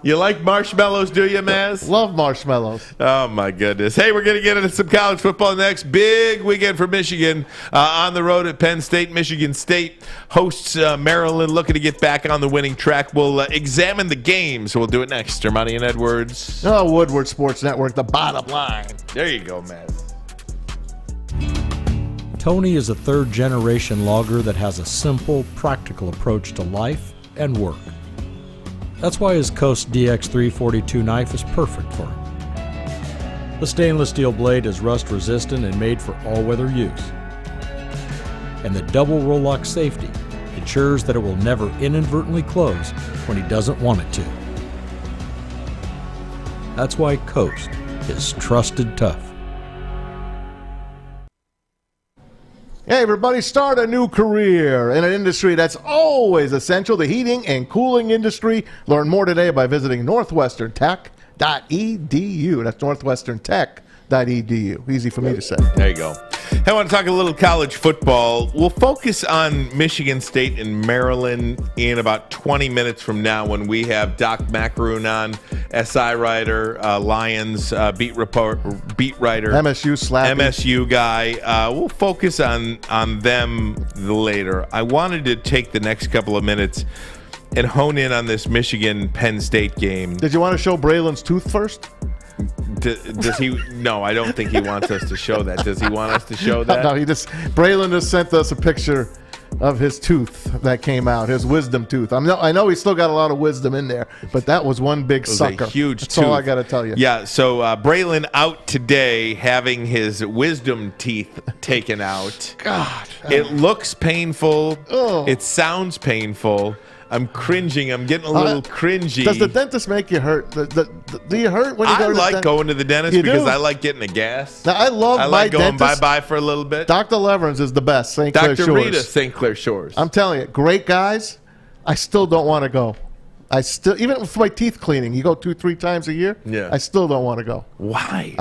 You like marshmallows, do you, Maz? Love marshmallows. Oh, my goodness. Hey, we're going to get into some college football next. Big weekend for Michigan on the road at Penn State. Michigan State hosts Maryland, looking to get back on the winning track. We'll examine the game, so we'll do it next. Armani and Edwards. Oh, Woodward Sports Network, the bottom line. There you go, Maz. Tony is a third-generation logger that has a simple, practical approach to life and work. That's why his Coast DX342 knife is perfect for him. The stainless steel blade is rust-resistant and made for all-weather use. And the double roll-lock safety ensures that it will never inadvertently close when he doesn't want it to. That's why Coast is trusted tough. Hey, everybody, start a new career in an industry that's always essential, the heating and cooling industry. Learn more today by visiting northwesterntech.edu. That's northwesterntech.edu. Easy for me to say. There you go. Hey, I want to talk a little college football. We'll focus on Michigan State and Maryland in about 20 minutes from now when we have Doc Macaroon on, SI writer, Lions beat writer, MSU guy. We'll focus on them later. I wanted to take the next couple of minutes and hone in on this Michigan-Penn State game. Did you want to show Braylon's tooth first? Does he? No, I don't think he wants us to show that. Does he want us to show that? No, Braylon just sent us a picture of his tooth that came out, his wisdom tooth. I know he's still got a lot of wisdom in there, but that was one big sucker. A huge That's tooth. all I got to tell you. Yeah, so Braylon out today having his wisdom teeth taken out. God. It looks painful. Oh. It sounds painful. I'm cringing. I'm getting a little cringy. Does the dentist make you hurt? Do you hurt when you go to the dentist? I like going to the dentist because I like getting a gas. Now, I like going bye-bye for a little bit. Dr. Leverins is the best. St. Clair Shores. Dr. Rita, St. Clair Shores. I'm telling you, great guys. I still don't want to go. Even with my teeth cleaning, you go 2-3 times a year. Yeah. I still don't want to go. Why?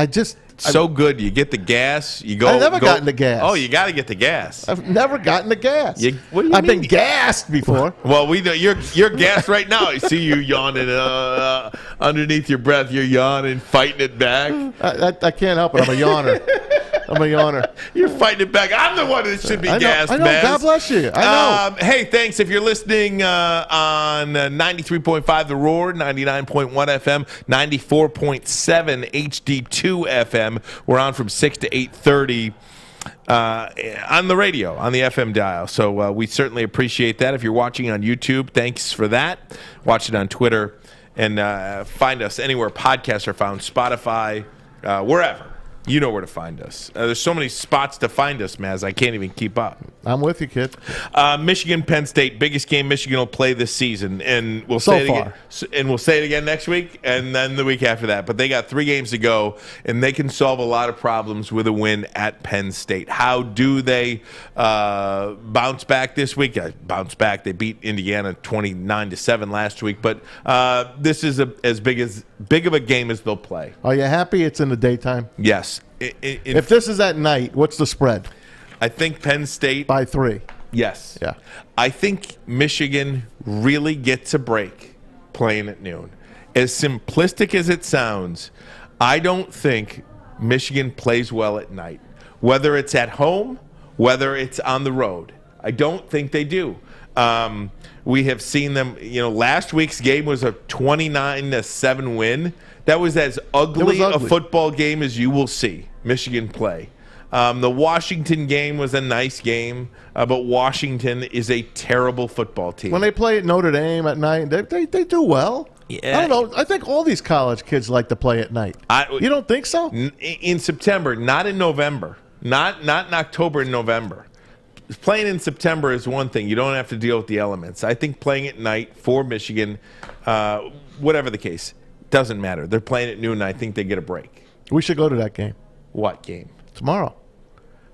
So good. You get the gas. You go. I've never gotten the gas. Oh, you got to get the gas. I've never gotten the gas. What do you I've mean? been gassed before. Well, we know you're gassed right now. I see you yawning underneath your breath. You're yawning, fighting it back. I can't help it. I'm a yawner. You're fighting it back. I'm the one that should be gassed, I know. man. God bless you. I know. Hey, thanks. If you're listening on 93.5 The Roar, 99.1 FM, 94.7 HD2 FM, we're on from 6 to 8:30 on the radio, on the FM dial. So we certainly appreciate that. If you're watching on YouTube, thanks for that. Watch it on Twitter and find us anywhere podcasts are found, Spotify, wherever. You know where to find us. There's so many spots to find us, Maz. I can't even keep up. I'm with you, kid. Michigan, Penn State, biggest game Michigan will play this season, and we'll say it again. And we'll say it again next week, and then the week after that. But they got 3 games to go, and they can solve a lot of problems with a win at Penn State. How do they bounce back this week? Bounce back. They beat Indiana 29-7 last week, but this is as big of a game as they'll play. Are you happy it's in the daytime? Yes. If this is at night, what's the spread? I think Penn State by 3. Yes. Yeah. I think Michigan really gets a break playing at noon. As simplistic as it sounds, I don't think Michigan plays well at night. Whether it's at home, whether it's on the road. I don't think they do. We have seen them, last week's game was a 29-7 win. That was as ugly a football game as you will see Michigan play. The Washington game was a nice game, but Washington is a terrible football team. When they play at Notre Dame at night, they do well. Yeah. I don't know. I think all these college kids like to play at night. You don't think so? In September, not in November. Not in October and November. Playing in September is one thing. You don't have to deal with the elements. I think playing at night for Michigan, whatever the case, doesn't matter. They're playing at noon, and I think they get a break. We should go to that game. What game? Tomorrow.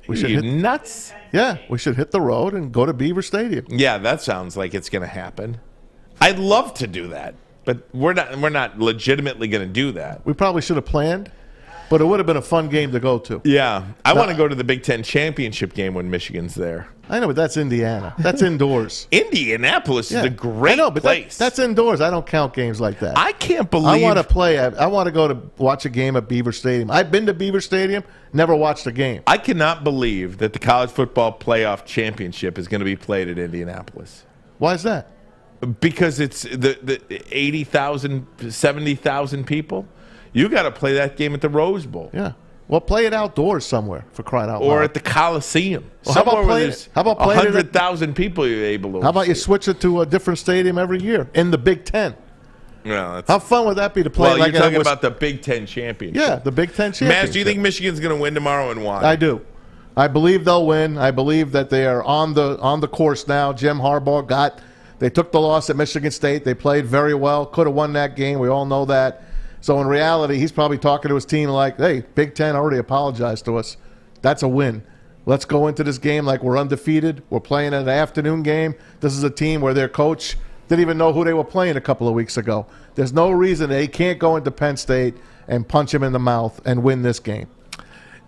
Are you nuts? Yeah, we should hit the road and go to Beaver Stadium. Yeah, that sounds like it's going to happen. I'd love to do that, but we're not legitimately going to do that. We probably should have planned, but it would have been a fun game to go to. Yeah. I want to go to the Big Ten championship game when Michigan's there. I know, but that's Indiana. That's indoors. Indianapolis is a great place. That's indoors. I don't count games like that. I can't believe. I want to play. I want to go to watch a game at Beaver Stadium. I've been to Beaver Stadium, never watched a game. I cannot believe that the college football playoff championship is going to be played at Indianapolis. Why is that? Because it's the 80,000, 70,000 people. You got to play that game at the Rose Bowl. Yeah. Well, play it outdoors somewhere, for crying out loud. Or at the Coliseum. Well, how about playing 100,000 people you're able to How about you switch it to a different stadium every year in the Big Ten? Well, how fun would that be to play? Well, like you're talking about the Big Ten championship. Yeah, the Big Ten championship. Maz, do you think Michigan's going to win tomorrow, and why? I do. I believe they'll win. I believe that they are on the course now. Jim Harbaugh they took the loss at Michigan State. They played very well. Could have won that game. We all know that. So in reality, he's probably talking to his team like, hey, Big Ten already apologized to us. That's a win. Let's go into this game like we're undefeated. We're playing an afternoon game. This is a team where their coach didn't even know who they were playing a couple of weeks ago. There's no reason they can't go into Penn State and punch him in the mouth and win this game.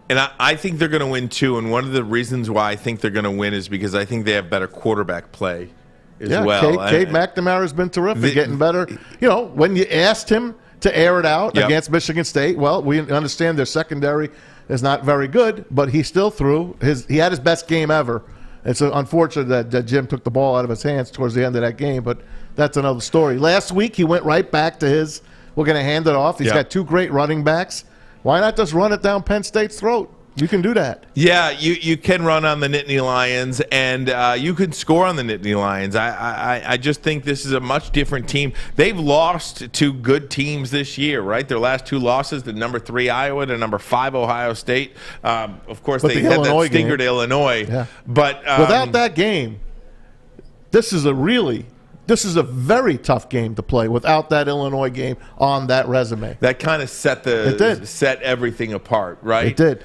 And I think they're going to win, too. And one of the reasons why I think they're going to win is because I think they have better quarterback play as well. Cade McNamara's been terrific, getting better. You know, when you asked him to air it out against Michigan State, well, we understand their secondary is not very good, but he still threw. He had his best game ever. It's unfortunate that Jim took the ball out of his hands towards the end of that game, but that's another story. Last week, he went right back to we're going to hand it off. He's got two great running backs. Why not just run it down Penn State's throat? You can do that. Yeah, you can run on the Nittany Lions, and you can score on the Nittany Lions. I just think this is a much different team. They've lost to good teams this year, right? Their last two losses, the number 3 Iowa to number 5 Ohio State. Of course, they had that stinker to Illinois. Yeah. But without that game, this is a very tough game to play without that Illinois game on that resume. That kind of set everything apart, right? It did.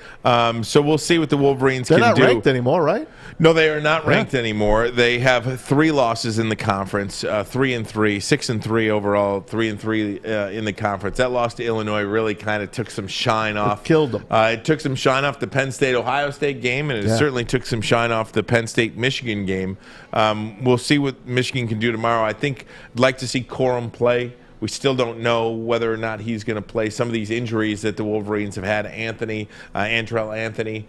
So we'll see what the Wolverines can do. They're not ranked anymore, right? No, they are not ranked anymore. They have 3 losses in the conference, 3-3, 6-3 overall, 3-3 in the conference. That loss to Illinois really kind of took some shine off. It killed them. It took some shine off the Penn State-Ohio State game, and it certainly took some shine off the Penn State-Michigan game. We'll see what Michigan can do tomorrow. I think I'd like to see Corum play. We still don't know whether or not he's going to play. Some of these injuries that the Wolverines have had, Antrell Anthony,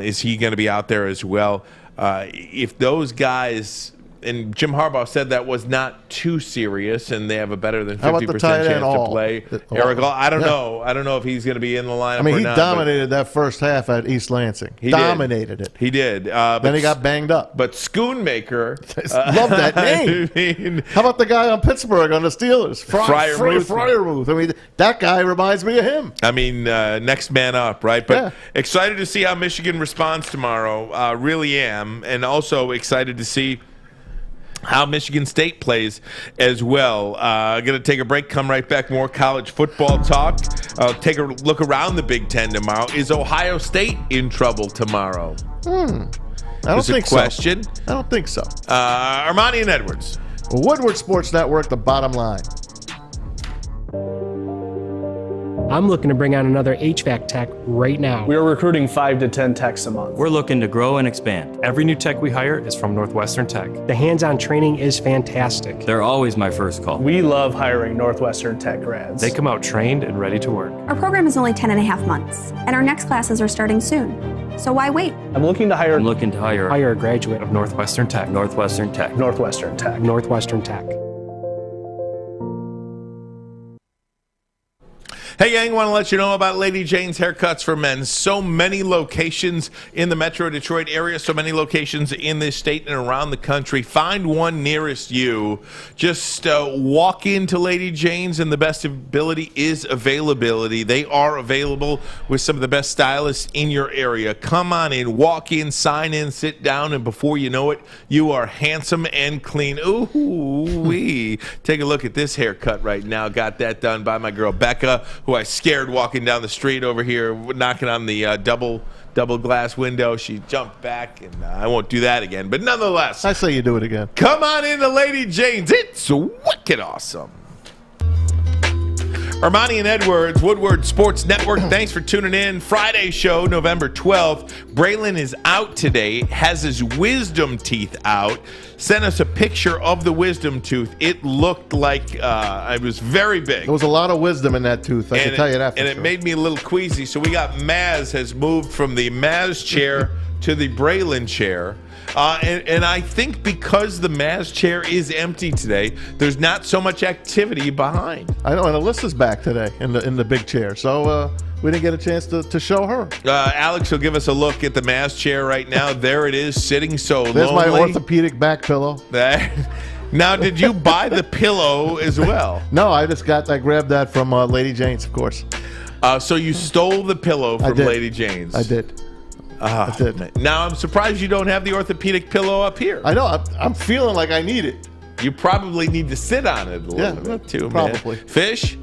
is he going to be out there as well? If those guys, and Jim Harbaugh said that was not too serious, and they have a better than 50% chance to play. Eric, I don't know. I don't know if he's going to be in the lineup. I mean, or he not, dominated that first half at East Lansing. He dominated it. He did. Then he got banged up. But Schoonmaker, love that name. I mean, how about the guy on Pittsburgh on the Steelers, Freiermuth? I mean, that guy reminds me of him. I mean, next man up, right? But excited to see how Michigan responds tomorrow. Really am, and also excited to see how Michigan State plays as well. Going to take a break, come right back. More college football talk. Take a look around the Big Ten tomorrow. Is Ohio State in trouble tomorrow? I don't think so. Question. I don't think so. Armani and Edwards. Woodward Sports Network, the bottom line. I'm looking to bring on another HVAC tech right now. We are recruiting 5 to 10 techs a month. We're looking to grow and expand. Every new tech we hire is from Northwestern Tech. The hands-on training is fantastic. They're always my first call. We love hiring Northwestern Tech grads. They come out trained and ready to work. Our program is only 10.5 months, and our next classes are starting soon. So why wait? I'm looking to hire a graduate of Northwestern Tech. Northwestern Tech. Northwestern Tech. Northwestern Tech. Hey, gang, want to let you know about Lady Jane's Haircuts for Men. So many locations in the Metro Detroit area, so many locations in this state and around the country. Find one nearest you. Just walk into Lady Jane's, and the best ability is availability. They are available with some of the best stylists in your area. Come on in, walk in, sign in, sit down, and before you know it, you are handsome and clean. Ooh-wee. Take a look at this haircut right now. Got that done by my girl Becca, who I scared walking down the street over here, knocking on the double double glass window. She jumped back, and I won't do that again. But nonetheless, I say you do it again. Come on into Lady Jane's. It's wicked awesome. Armani and Edwards, Woodward Sports Network. Thanks for tuning in. Friday show, November 12th. Braylon is out today, has his wisdom teeth out. Sent us a picture of the wisdom tooth. It looked like it was very big. There was a lot of wisdom in that tooth, I can tell you that for And sure. it made me a little queasy. So we got Maz has moved from the Maz chair to the Braylon chair. And I think because the Maz chair is empty today, there's not so much activity behind. I know, and Alyssa's back today in the big chair, so we didn't get a chance to show her. Alex will give us a look at the Maz chair right now. There it is, sitting so There's lonely. my orthopedic back pillow. Now, did you buy the pillow as well? No, I grabbed that from Lady Jane's, of course. So you stole the pillow from Lady Jane's. I did. I did. Now I'm surprised you don't have the orthopedic pillow up here. I know. I'm feeling like I need it. You probably need to sit on it a little bit too, probably. man. Fish?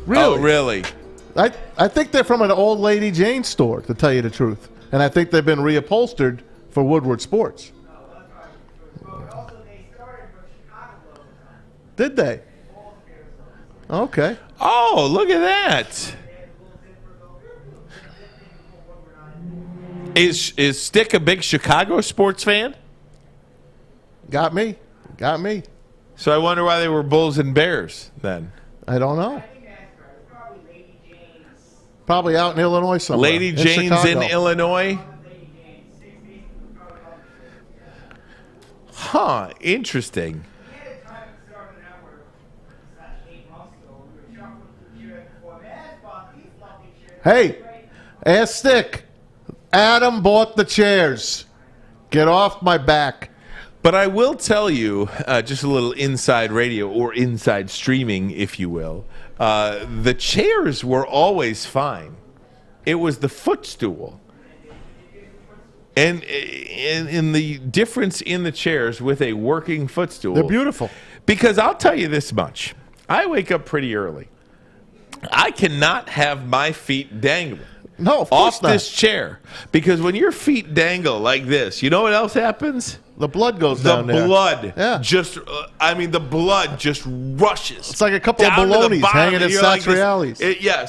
Really? Oh, really? I think they're from an old Lady Jane store, to tell you the truth. And I think they've been reupholstered for Woodward Sports. Did they? Okay. Oh, look at that. Is Stick a big Chicago sports fan? Got me. So I wonder why they were Bulls and Bears then. I don't know. Probably out in Illinois somewhere. Lady Jane's in Illinois? Huh, interesting. Hey, ask Stick. Adam bought the chairs. Get off my back. But I will tell you, just a little inside radio or inside streaming, if you will, the chairs were always fine. It was the footstool. And in the difference in the chairs with a working footstool. They're beautiful. Because I'll tell you this much. I wake up pretty early. I cannot have my feet dangling. No, of course off not. this chair. Because when your feet dangle like this, you know what else happens? The blood goes down there. The blood Yeah. the blood just rushes. It's like a couple of down to the balonies bottom, hanging and at you're like this- Satriali's.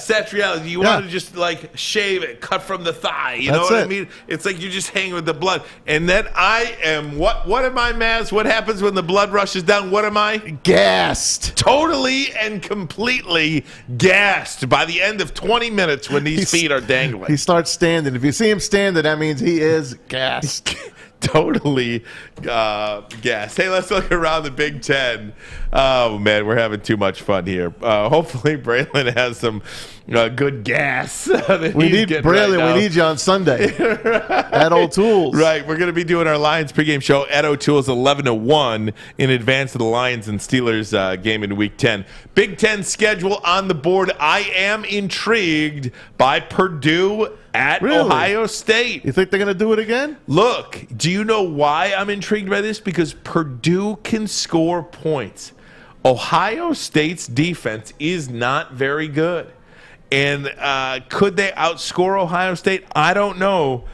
Satriali's. You want to just like shave it, cut from the thigh. You know That's what I it. mean? It's like you're just hanging with the blood. And then I am, what am I, Maz? What happens when the blood rushes down? What am I? Gassed. Totally and completely gassed by the end of 20 minutes when these feet are dangling. He starts standing. If you see him standing, that means he is gassed. Totally gassed. Hey, let's look around the Big Ten. Oh, man, we're having too much fun here. Hopefully, Braylon has some good gas. We need Braylon. We need you on Sunday at O'Toole's. Right. We're going to be doing our Lions pregame show at O'Toole's 11-1 in advance of the Lions and Steelers game in Week 10. Big Ten schedule on the board. I am intrigued by Purdue at Ohio State. You think they're going to do it again? Look, do you know why I'm intrigued by this? Because Purdue can score points. Ohio State's defense is not very good. And could they outscore Ohio State? I don't know.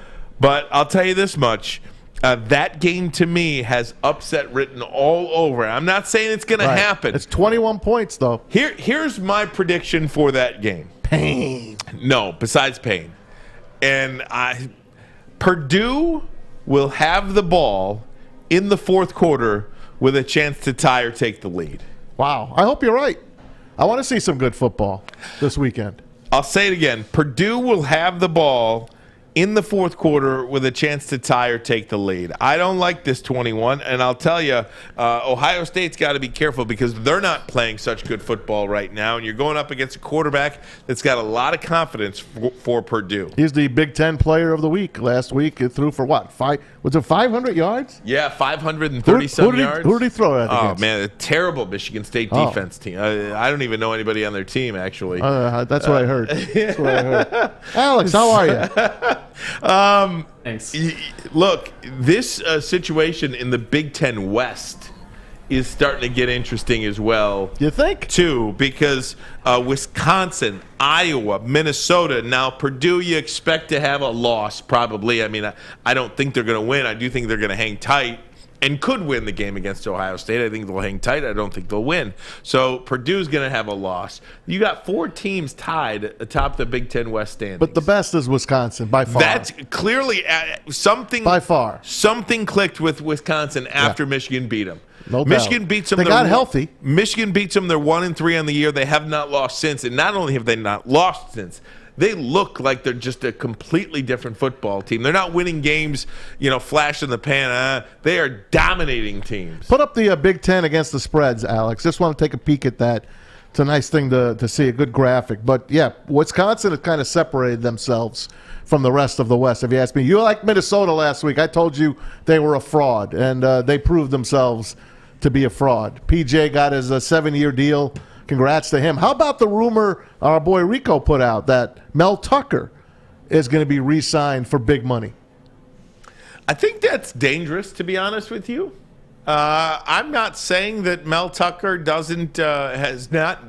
But I'll tell you this much. That game, to me, has upset written all over. I'm not saying it's going to happen. It's 21 points, though. Here's my prediction for that game. Pain. No, besides pain. And Purdue will have the ball in the fourth quarter with a chance to tie or take the lead. Wow. I hope you're right. I want to see some good football this weekend. I'll say it again. Purdue will have the ball in the fourth quarter with a chance to tie or take the lead. I don't like this 21, and I'll tell you, Ohio State's got to be careful because they're not playing such good football right now, and you're going up against a quarterback that's got a lot of confidence for Purdue. He's the Big Ten Player of the Week. Last week, he threw for what? Was it 500 yards? Yeah, 530-some yards. Who did he throw at Oh, against? man, a terrible Michigan State defense team. I don't even know anybody on their team, actually. That's what I heard. That's what I heard. Alex, how are you? Thanks. Look, this situation in the Big Ten West is starting to get interesting as well. You think? Too, because Wisconsin, Iowa, Minnesota, now Purdue you expect to have a loss probably. I mean, I don't think they're going to win. I do think they're going to hang tight and could win the game against Ohio State. I think they'll hang tight. I don't think they'll win. So Purdue's going to have a loss. You got 4 teams tied atop the Big Ten West standings. But the best is Wisconsin by far. That's clearly something. By far. Something clicked with Wisconsin after Michigan beat them. No Michigan doubt. beats them. They got healthy. Michigan beats them. They're 1-3 on the year. They have not lost since. And not only have they not lost since, they look like they're just a completely different football team. They're not winning games, flash in the pan. They are dominating teams. Put up the Big Ten against the spreads, Alex. Just want to take a peek at that. It's a nice thing to see, a good graphic. But, yeah, Wisconsin has kind of separated themselves from the rest of the West, if you ask me. You liked Minnesota last week. I told you they were a fraud, and they proved themselves to be a fraud. PJ got his 7-year deal. Congrats to him. How about the rumor our boy Rico put out that Mel Tucker is going to be re-signed for big money? I think that's dangerous, to be honest with you. I'm not saying that Mel Tucker has not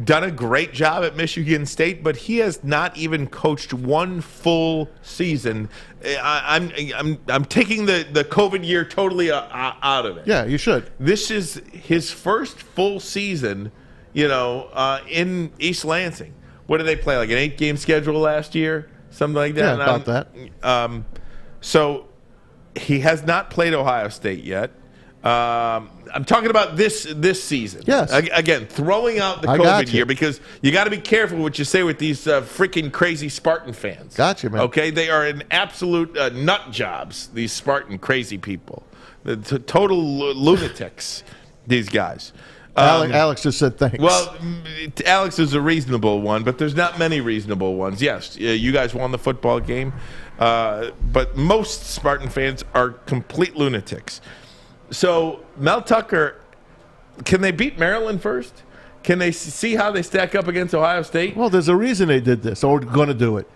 done a great job at Michigan State, but he has not even coached one full season. I'm taking the COVID year totally out of it. Yeah, you should. This is his first full season, in East Lansing. What did they play? Like an 8-game schedule last year? Something like that? Yeah, about that. So he has not played Ohio State yet. I'm talking about this season. Yes. Again, throwing out the COVID year because you got to be careful what you say with these freaking crazy Spartan fans. Gotcha, man. Okay, they are an absolute nut jobs. These Spartan crazy people, the total lunatics. These guys. Alex just said thanks. Well, Alex is a reasonable one, but there's not many reasonable ones. Yes, you guys won the football game, but most Spartan fans are complete lunatics. So Mel Tucker, can they beat Maryland first? Can they see how they stack up against Ohio State? Well, there's a reason they did this or going to do it.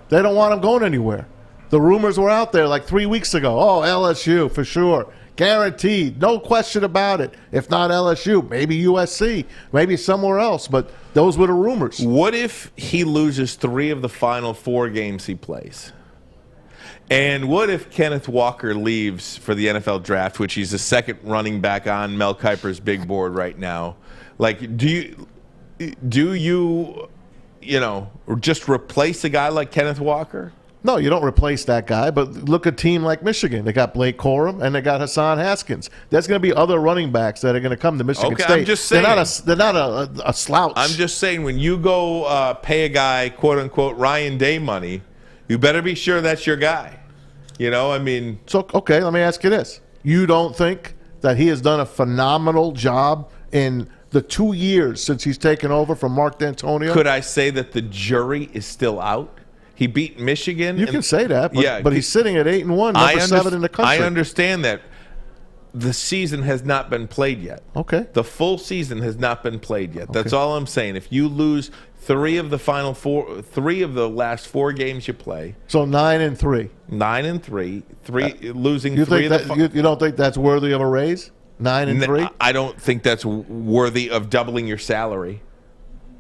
They don't want him going anywhere. The rumors were out there like 3 weeks ago. Oh, LSU for sure. Guaranteed. No question about it. If not LSU, maybe USC, maybe somewhere else. But those were the rumors. What if he loses 3 of the final 4 games he plays? And what if Kenneth Walker leaves for the NFL draft, which he's the second running back on Mel Kiper's big board right now? Like, do you just replace a guy like Kenneth Walker? No, you don't replace that guy, but look at a team like Michigan. They got Blake Corum and they got Hassan Haskins. There's going to be other running backs that are going to come to Michigan State. I'm just saying, they're not a slouch. I'm just saying when you go pay a guy, quote-unquote, Ryan Day money, you better be sure that's your guy. So, okay, let me ask you this. You don't think that he has done a phenomenal job in the 2 years since he's taken over from Mark D'Antonio? Could I say that the jury is still out? He beat Michigan. You can say that, but he's sitting at 8-1, number 7 in the country. I understand that. The season has not been played yet. Okay. The full season has not been played yet. That's all I'm saying. If you lose 3 of the last 4 games you play. So 9-3. 9-3. Losing you 3 think you don't think that's worthy of a raise? 9-3? I don't think that's worthy of doubling your salary.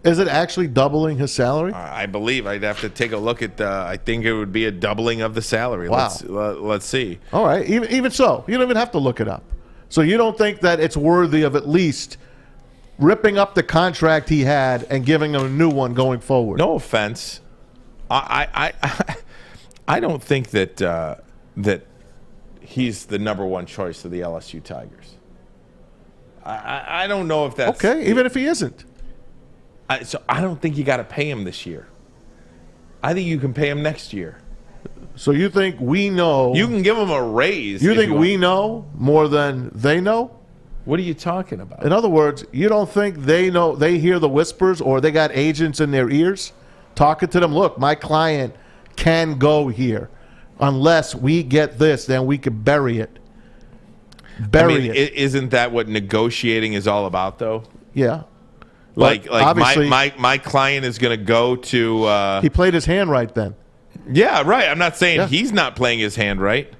Is it actually doubling his salary? I believe I'd have to take a look at. I think it would be a doubling of the salary. Wow. Let's see. All right. Even so, you don't even have to look it up. So you don't think that it's worthy of at least ripping up the contract he had and giving him a new one going forward? No offense, I don't think that he's the number 1 choice of the LSU Tigers. I don't know if that's okay. Even if he isn't. So I don't think you got to pay him this year. I think you can pay him next year. So you think we know? You can give him a raise. You think we know more than they know? What are you talking about? In other words, you don't think they know? They hear the whispers, or they got agents in their ears talking to them. Look, my client can go here unless we get this. Then we can bury it. Isn't that what negotiating is all about, though? Yeah. Like my client is going to go to. He played his hand right then. Yeah, right. I'm not saying he's not playing his hand right.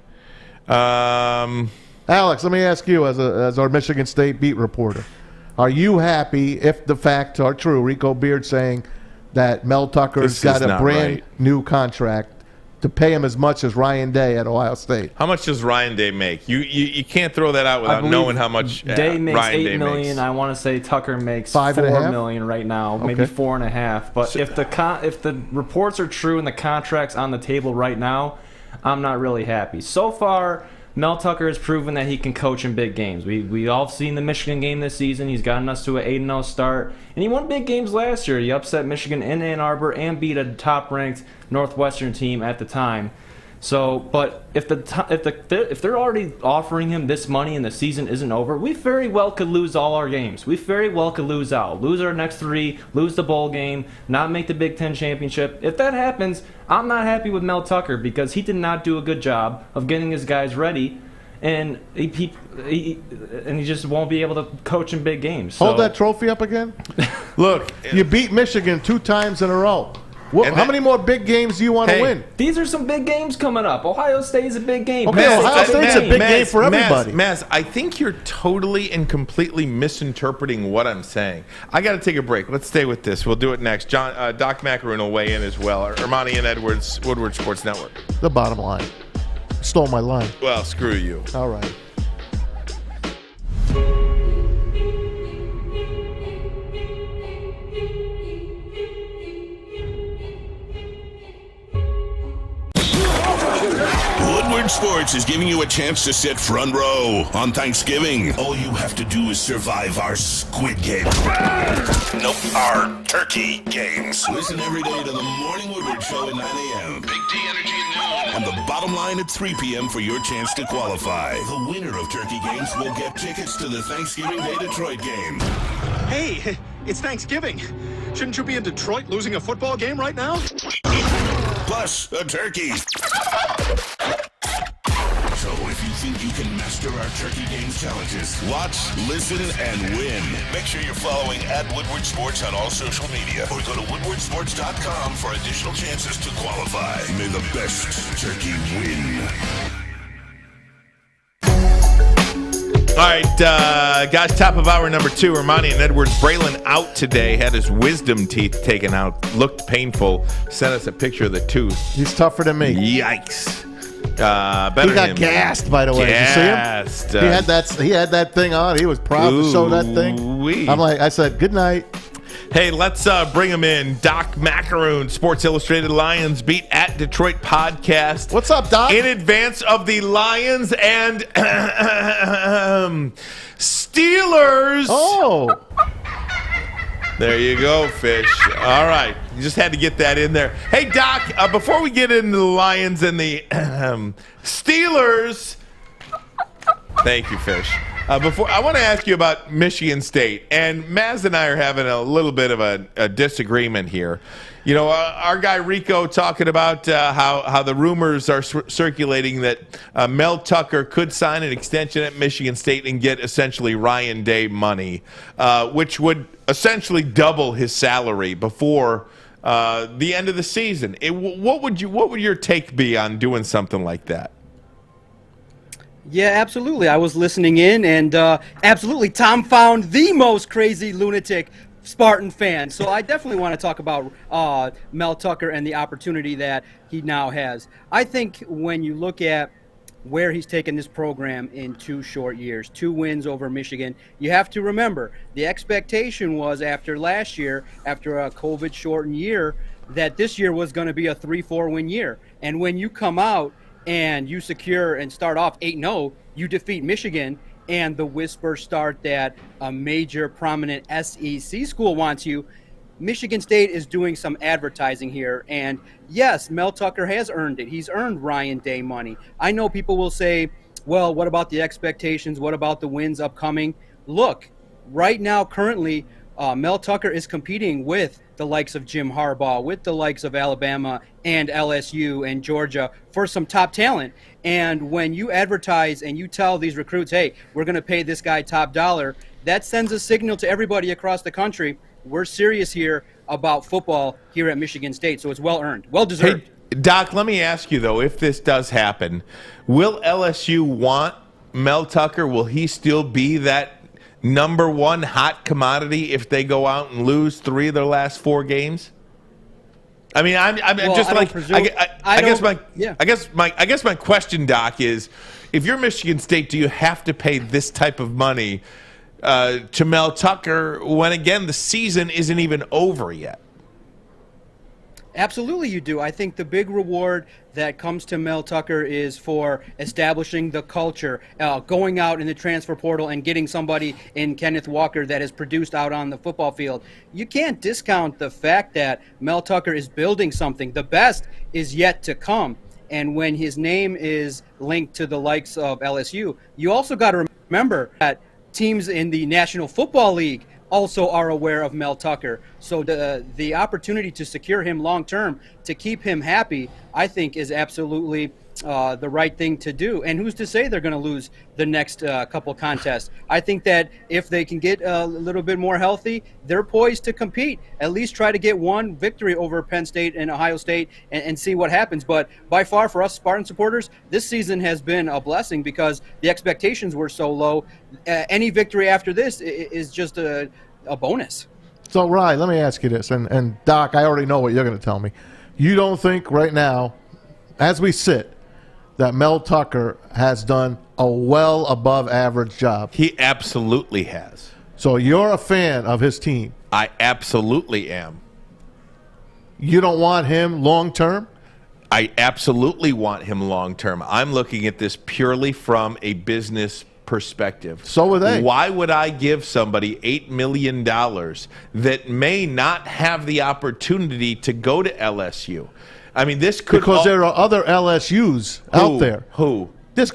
Alex, let me ask you as our Michigan State beat reporter. Are you happy if the facts are true? Rico Beard saying that Mel Tucker's got a brand new contract to pay him as much as Ryan Day at Ohio State. How much does Ryan Day make? You can't throw that out without knowing how much Day makes Ryan $8 Day million. makes. I want to say Tucker makes $5.5 million right now, Okay. maybe $4.5. But if the reports are true and the contract's on the table right now, I'm not really happy. So far, Mel Tucker has proven that he can coach in big games. We all seen the Michigan game this season. He's gotten us to an 8-0 start, and he won big games last year. He upset Michigan in Ann Arbor and beat a top-ranked Northwestern team at the time. So, but if they're already offering him this money and the season isn't over, we very well could lose all our games. We very well could lose out, lose our next 3, lose the bowl game, not make the Big Ten championship. If that happens, I'm not happy with Mel Tucker because he did not do a good job of getting his guys ready, and he just won't be able to coach in big games. So. Hold that trophy up again. Look, you beat Michigan 2 times in a row. How many more big games do you want to win? These are some big games coming up. Ohio State is a big game. Okay, Ohio State's a big game for everybody. Maz, I think you're totally and completely misinterpreting what I'm saying. I got to take a break. Let's stay with this. We'll do it next. Doc Macaroon will weigh in as well. Armani and Edwards, Woodward Sports Network. The bottom line. Stole my line. Well, screw you. All right. Woodward Sports is giving you a chance to sit front row on Thanksgiving. All you have to do is survive our squid game. Nope, our turkey games. Listen every day to the Morning Woodward Show at 9 a.m. Big D Energy at noon. And the bottom line at 3 p.m. for your chance to qualify. The winner of turkey games will get tickets to the Thanksgiving Day Detroit game. Hey, it's Thanksgiving. Shouldn't you be in Detroit losing a football game right now? Plus a turkey. So if you think you can master our turkey games challenges, watch, listen, and win. Make sure you're following @Woodward Sports on all social media or go to woodwardsports.com for additional chances to qualify. May the best turkey win. All right, guys, top of hour number 2. Armani and Edwards. Braylon out today. Had his wisdom teeth taken out. Looked painful. Sent us a picture of the tooth. He's tougher than me. Yikes. Better he got gassed, by the way. Gassed. Did you see him? He had that thing on. He was proud to show that thing. I said, good night. Hey, let's bring him in. Doc Macaroon, Sports Illustrated Lions Beat at Detroit podcast. What's up, Doc? In advance of the Lions and Steelers. Oh. There you go, Fish. All right. You just had to get that in there. Hey, Doc, before we get into the Lions and the Steelers. Thank you, Fish. Before I want to ask you about Michigan State, and Maz and I are having a little bit of a disagreement here. You know, our guy Rico talking about how the rumors are circulating that Mel Tucker could sign an extension at Michigan State and get essentially Ryan Day money, which would essentially double his salary before the end of the season. What would your take be on doing something like that? Yeah, absolutely. I was listening in, and absolutely, Tom found the most crazy lunatic Spartan fan. So I definitely want to talk about Mel Tucker and the opportunity that he now has. I think when you look at where he's taken this program in 2 short years, 2 wins over Michigan, you have to remember the expectation was after last year, after a COVID-shortened year, that this year was going to be a 3-4 win year. And when you come out and you secure and start off 8-0, you defeat Michigan, and the whispers start that a major prominent SEC school wants you. Michigan State is doing some advertising here, and yes, Mel Tucker has earned it. He's earned Ryan Day money. I know people will say, well, what about the expectations? What about the wins upcoming? Look, right now, currently, Mel Tucker is competing with the likes of Jim Harbaugh, with the likes of Alabama and LSU and Georgia for some top talent. And when you advertise and you tell these recruits, hey, we're going to pay this guy top dollar, that sends a signal to everybody across the country. We're serious here about football here at Michigan State, so it's well-earned, well-deserved. Hey, Doc, let me ask you, though, if this does happen, will LSU want Mel Tucker, will he still be that number one hot commodity if they go out and lose 3 of their last 4 games? I mean, I guess my question, Doc, is if you're Michigan State, do you have to pay this type of money to Mel Tucker when, again, the season isn't even over yet? Absolutely you do. I think the big reward that comes to Mel Tucker is for establishing the culture, going out in the transfer portal and getting somebody in Kenneth Walker that has produced out on the football field. You can't discount the fact that Mel Tucker is building something. The best is yet to come. And when his name is linked to the likes of LSU, you also got to remember that teams in the National Football League also are aware of Mel Tucker. So the opportunity to secure him long term, to keep him happy, I think is absolutely the right thing to do. And who's to say they're going to lose the next couple contests? I think that if they can get a little bit more healthy, they're poised to compete. At least try to get one victory over Penn State and Ohio State and see what happens. But by far, for us Spartan supporters, this season has been a blessing because the expectations were so low. Any victory after this is just a bonus. So, Ryan, let me ask you this, and Doc, I already know what you're going to tell me. You don't think right now, as we sit, that Mel Tucker has done a well above average job? He absolutely has. So you're a fan of his team? I absolutely am. You don't want him long term? I absolutely want him long term. I'm looking at this purely from a business perspective. So are they. Why would I give somebody $8 million that may not have the opportunity to go to LSU? I mean, this could... Because there are other LSUs out there. Who? The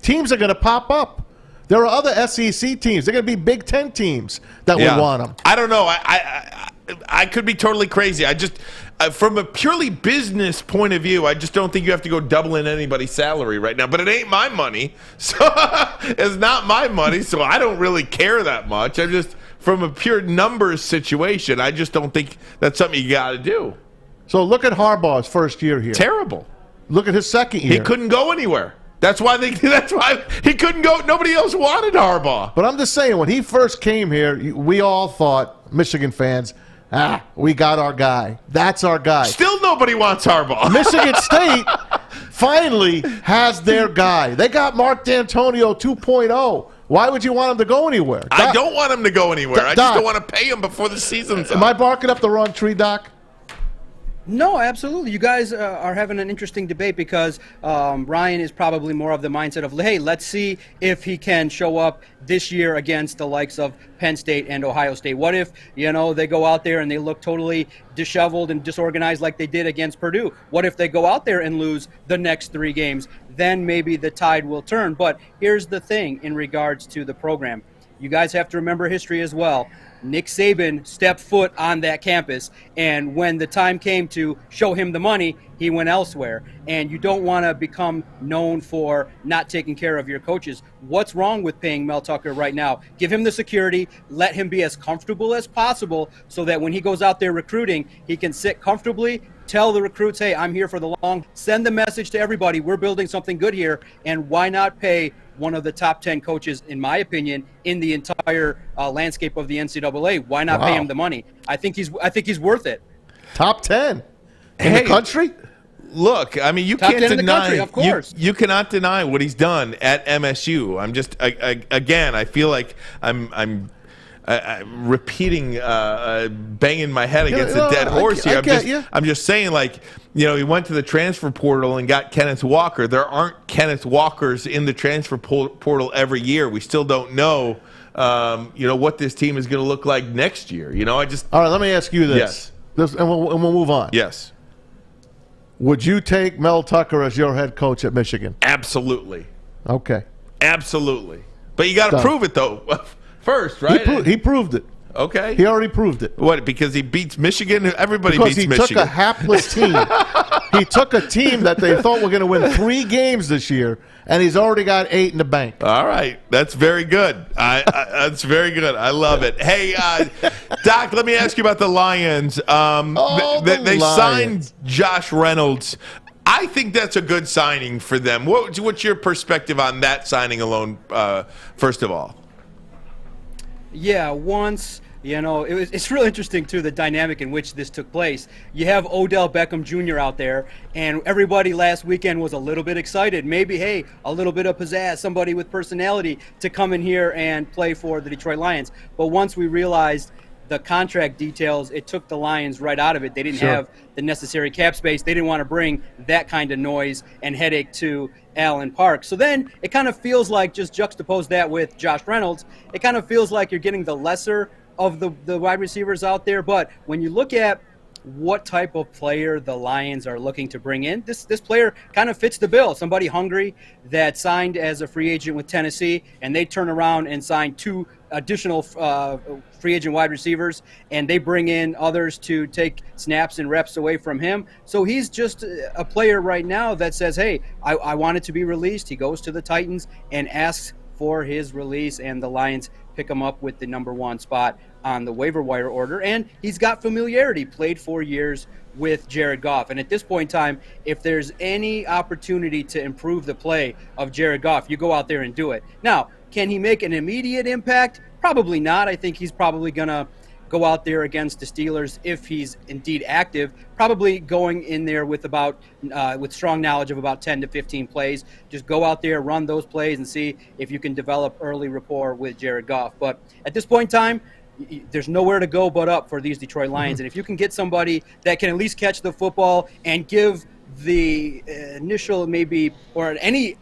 teams are going to pop up. There are other SEC teams. They're going to be Big Ten teams that would want them. I don't know. I could be totally crazy. I just... from a purely business point of view, I just don't think you have to go doubling anybody's salary right now. But it ain't my money. So it's not my money, so I don't really care that much. I'm just... From a pure numbers situation, I just don't think that's something you got to do. So look at Harbaugh's first year here. Terrible. Look at his second year. He couldn't go anywhere. That's why he couldn't go. Nobody else wanted Harbaugh. But I'm just saying, when he first came here, we all thought, Michigan fans, we got our guy. That's our guy. Still nobody wants Harbaugh. Michigan State finally has their guy. They got Mark D'Antonio 2.0. Why would you want him to go anywhere? I don't want him to go anywhere. I just don't want to pay him before the season's up. Am I barking up the wrong tree, Doc? No, absolutely. You guys are having an interesting debate because Ryan is probably more of the mindset of, hey, let's see if he can show up this year against the likes of Penn State and Ohio State. What if, they go out there and they look totally disheveled and disorganized like they did against Purdue? What if they go out there and lose the next 3 games? Then maybe the tide will turn. But here's the thing in regards to the program. You guys have to remember history as well. Nick Saban stepped foot on that campus, and when the time came to show him the money, he went elsewhere. And you don't want to become known for not taking care of your coaches. What's wrong with paying Mel Tucker right now? Give him the security, let him be as comfortable as possible so that when he goes out there recruiting, he can sit comfortably, tell the recruits, hey, I'm here for the long, send the message to everybody, we're building something good here, and why not pay one of the top 10 coaches, in my opinion, in the entire landscape of the NCAA? Why not pay him the money? I think he's worth it. Top 10 in the country? Look, I mean, you Top can't 10 in the deny. country, of course. You cannot deny what he's done at MSU. I'm just again, I feel like I'm repeating, banging my head against a dead horse here. I'm just saying, like, he went to the transfer portal and got Kenneth Walker. There aren't Kenneth Walkers in the transfer portal every year. We still don't know, what this team is going to look like next year. All right, let me ask you this. Yes. And we'll move on. Yes. Would you take Mel Tucker as your head coach at Michigan? Absolutely. Okay. Absolutely. But you got to prove it, though, first, right? He proved it. Okay. He already proved it. What, because he beats Michigan? Everybody beats Michigan. Because he took a hapless team. He took a team that they thought were going to win 3 games this year, and he's already got 8 in the bank. All right. That's very good. That's very good. I love it. Hey, Doc, let me ask you about the Lions. They signed Josh Reynolds. I I think that's a good signing for them. What's your perspective on that signing alone, first of all? Yeah, it's really interesting, too, the dynamic in which this took place. You have Odell Beckham Jr. out there, and everybody last weekend was a little bit excited. Maybe, hey, a little bit of pizzazz, somebody with personality to come in here and play for the Detroit Lions. But once we realized the contract details, it took the Lions right out of it. They didn't have the necessary cap space. They didn't want to bring that kind of noise and headache to Allen Park. So then it kind of feels like, just juxtapose that with Josh Reynolds, it kind of feels like you're getting the lesser of the wide receivers out there. But when you look at what type of player the Lions are looking to bring in, this player kind of fits the bill. Somebody hungry that signed as a free agent with Tennessee, and they turn around and sign 2 additional free agent wide receivers, and they bring in others to take snaps and reps away from him. So he's just a player right now that says, hey, I want it to be released. He goes to the Titans and asks for his release, and the Lions pick him up with the number 1 spot on the waiver wire order. And he's got familiarity, played 4 years with Jared Goff. And at this point in time, if there's any opportunity to improve the play of Jared Goff, you go out there and do it. Now, can he make an immediate impact? Probably not. I think he's probably going to go out there against the Steelers if he's indeed active, probably going in there with with strong knowledge of about 10 to 15 plays. Just go out there, run those plays, and see if you can develop early rapport with Jared Goff. But at this point in time, there's nowhere to go but up for these Detroit Lions. And if you can get somebody that can at least catch the football and give the initial maybe or any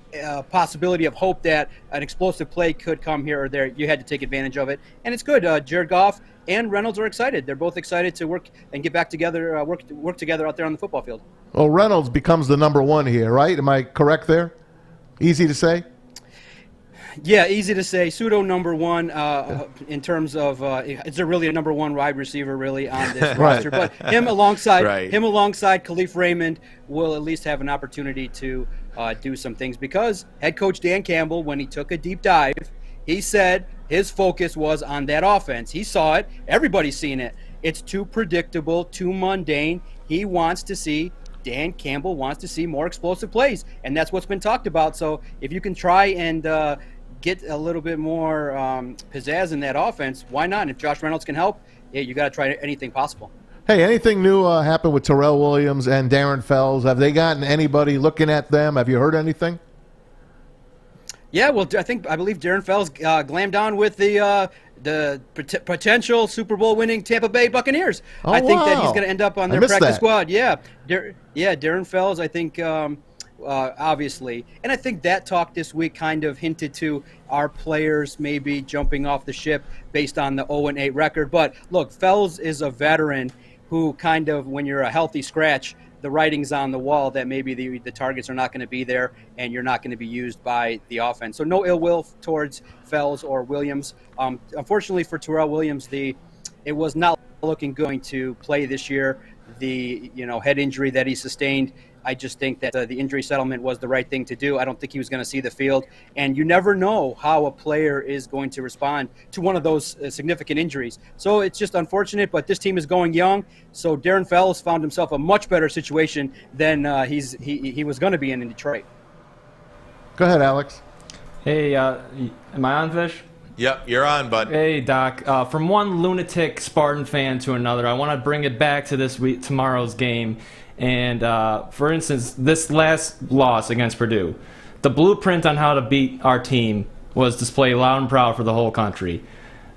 possibility of hope that an explosive play could come here or there, you had to take advantage of it. And it's good. Jared Goff and Reynolds are excited. They're both excited to work and get back together, work together out there on the football field. Well, Reynolds becomes the number 1 here, right? Am I correct there? Easy to say? Yeah, easy to say. Pseudo number 1 in terms of is there really a number 1 wide receiver really on this roster? But him alongside Khalif Raymond will at least have an opportunity to do some things, because head coach Dan Campbell, when he took a deep dive, he said his focus was on that offense. He saw it. Everybody's seen it. It's too predictable, too mundane. Dan Campbell wants to see more explosive plays, and that's what's been talked about. So if you can try and get a little bit more pizzazz in that offense, why not? And if Josh Reynolds can help, yeah, you got to try anything possible. Hey, anything new happened with Terrell Williams and Darren Fells? Have they gotten anybody looking at them? Have you heard anything? Yeah, well, I believe Darren Fells glammed down with the potential Super Bowl winning Tampa Bay Buccaneers. Oh, I think that he's going to end up on their practice squad. Yeah, Darren Fells, I think, obviously. And I think that talk this week kind of hinted to our players maybe jumping off the ship based on the 0-8 record. But look, Fells is a veteran who kind of, when you're a healthy scratch, the writing's on the wall that maybe the targets are not going to be there and you're not going to be used by the offense. So no ill will towards Fells or Williams. Unfortunately for Terrell Williams, it was not looking going to play this year. The head injury that he sustained, I just think that the injury settlement was the right thing to do. I don't think he was going to see the field. And you never know how a player is going to respond to one of those significant injuries. So it's just unfortunate, but this team is going young. So Darren Fells found himself a much better situation than he was going to be in Detroit. Go ahead, Alex. Hey, am I on, Fish? Yep, you're on, bud. Hey, Doc. From one lunatic Spartan fan to another, I want to bring it back to tomorrow's game. And, for instance, this last loss against Purdue, the blueprint on how to beat our team was displayed loud and proud for the whole country.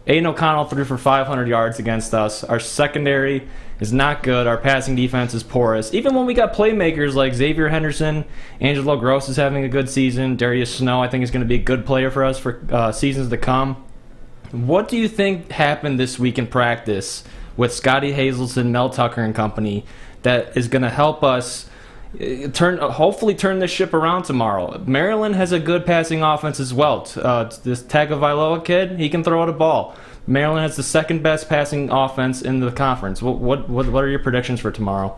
Aiden O'Connell threw for 500 yards against us. Our secondary is not good. Our passing defense is porous. Even when we got playmakers like Xavier Henderson, Angelo Gross is having a good season. Darius Snow, I think, is going to be a good player for us for seasons to come. What do you think happened this week in practice with Scotty Hazelton, Mel Tucker, and company that is going to help us hopefully turn this ship around tomorrow? Maryland has a good passing offense as well. This Tagovailoa kid, he can throw out a ball. Maryland has the second best passing offense in the conference. What are your predictions for tomorrow?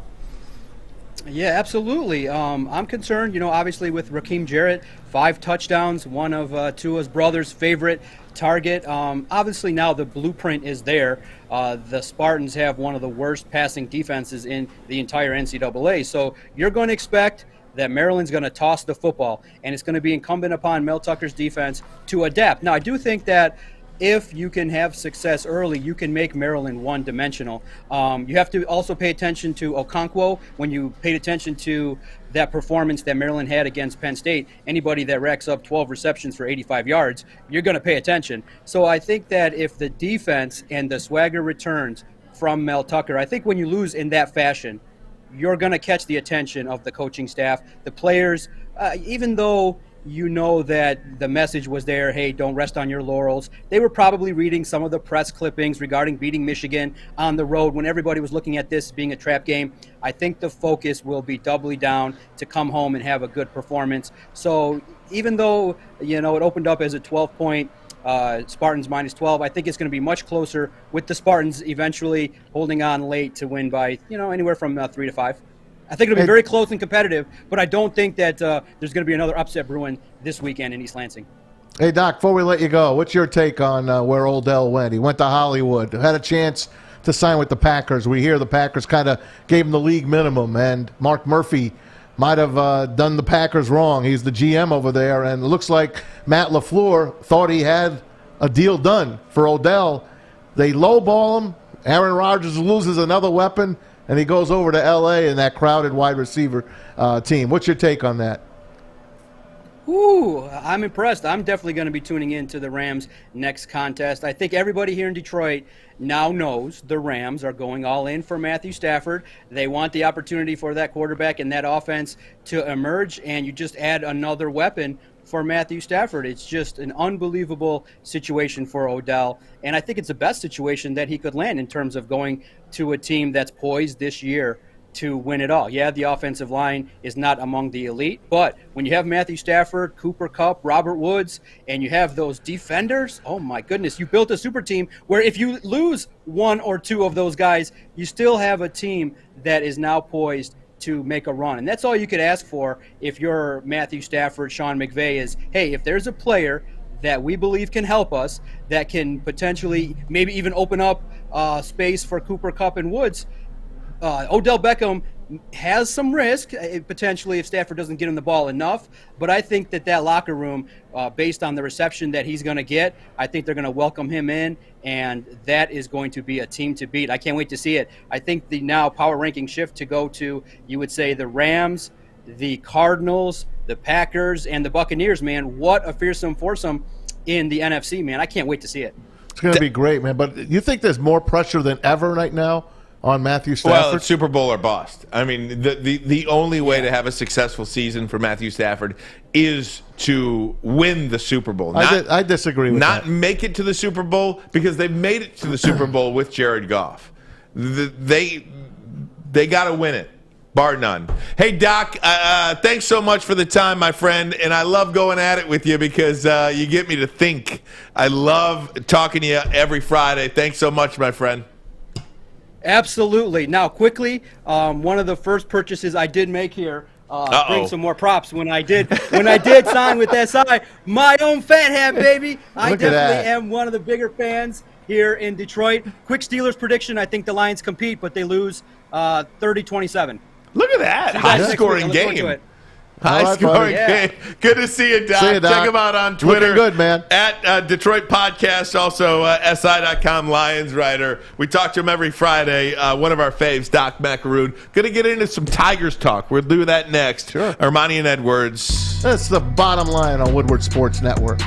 Yeah, absolutely. I'm concerned, obviously with Raheem Jarrett, 5 touchdowns, one of Tua's brother's favorite target. Obviously now the blueprint is there. The Spartans have one of the worst passing defenses in the entire NCAA. So you're going to expect that Maryland's going to toss the football, and it's going to be incumbent upon Mel Tucker's defense to adapt. Now, I do think that if you can have success early, you can make Maryland one-dimensional. You have to also pay attention to Okonkwo. When you paid attention to that performance that Maryland had against Penn State, anybody that racks up 12 receptions for 85 yards, you're going to pay attention. So I think that if the defense and the swagger returns from Mel Tucker, I think when you lose in that fashion, you're going to catch the attention of the coaching staff, the players, even though you know that the message was there, hey, don't rest on your laurels. They were probably reading some of the press clippings regarding beating Michigan on the road when everybody was looking at this being a trap game. I think the focus will be doubly down to come home and have a good performance. So even though, it opened up as a 12-point Spartans minus 12, I think it's going to be much closer with the Spartans eventually holding on late to win by, anywhere from 3 to 5. I think it'll be very close and competitive, but I don't think that there's going to be another upset brewing this weekend in East Lansing. Hey, Doc, before we let you go, what's your take on where Odell went? He went to Hollywood, had a chance to sign with the Packers. We hear the Packers kind of gave him the league minimum, and Mark Murphy might have done the Packers wrong. He's the GM over there, and it looks like Matt LaFleur thought he had a deal done for Odell. They lowball him. Aaron Rodgers loses another weapon, and he goes over to L.A. in that crowded wide receiver team. What's your take on that? Ooh, I'm impressed. I'm definitely going to be tuning in to the Rams' next contest. I think everybody here in Detroit now knows the Rams are going all in for Matthew Stafford. They want the opportunity for that quarterback and that offense to emerge, and you just add another weapon for Matthew Stafford. It's just an unbelievable situation for Odell, and I think it's the best situation that he could land in terms of going to a team that's poised this year to win it all. Yeah, the offensive line is not among the elite, but when you have Matthew Stafford, Cooper Kupp, Robert Woods, and you have those defenders, oh my goodness, you built a super team where if you lose one or two of those guys, you still have a team that is now poised to make a run. And that's all you could ask for if you're Matthew Stafford, Sean McVay, is, hey, if there's a player that we believe can help us, that can potentially maybe even open up space for Cooper Kupp and Woods, Odell Beckham has some risk, potentially, if Stafford doesn't get him the ball enough. But I think that locker room, based on the reception that he's going to get, I think they're going to welcome him in, and that is going to be a team to beat. I can't wait to see it. I think the now power ranking shift to go to, you would say, the Rams, the Cardinals, the Packers, and the Buccaneers, man. What a fearsome foursome in the NFC, man. I can't wait to see it. It's going to be great, man. But you think there's more pressure than ever right now on Matthew Stafford? Well, it's Super Bowl or bust. I mean, the only way to have a successful season for Matthew Stafford is to win the Super Bowl. I disagree with that. Not make it to the Super Bowl, because they made it to the Super Bowl with Jared Goff. They got to win it, bar none. Hey, Doc, thanks so much for the time, my friend, and I love going at it with you because you get me to think. I love talking to you every Friday. Thanks so much, my friend. Absolutely. Now, quickly, one of the first purchases I did make here, bring some more props when I did sign with SI, my own fat hat, baby. I definitely am one of the bigger fans here in Detroit. Quick Steelers prediction, I think the Lions compete, but they lose 30-27. Look at that. High-scoring game. High-scoring game. Good to see you, Doc. See you, Doc. Check him out on Twitter. Looking good, man. At Detroit Podcast, also SI.com Lions writer. We talk to him every Friday. One of our faves, Doc Macaroon. Going to get into some Tigers talk. We'll do that next. Sure. Armani and Edwards. That's the bottom line on Woodward Sports Network.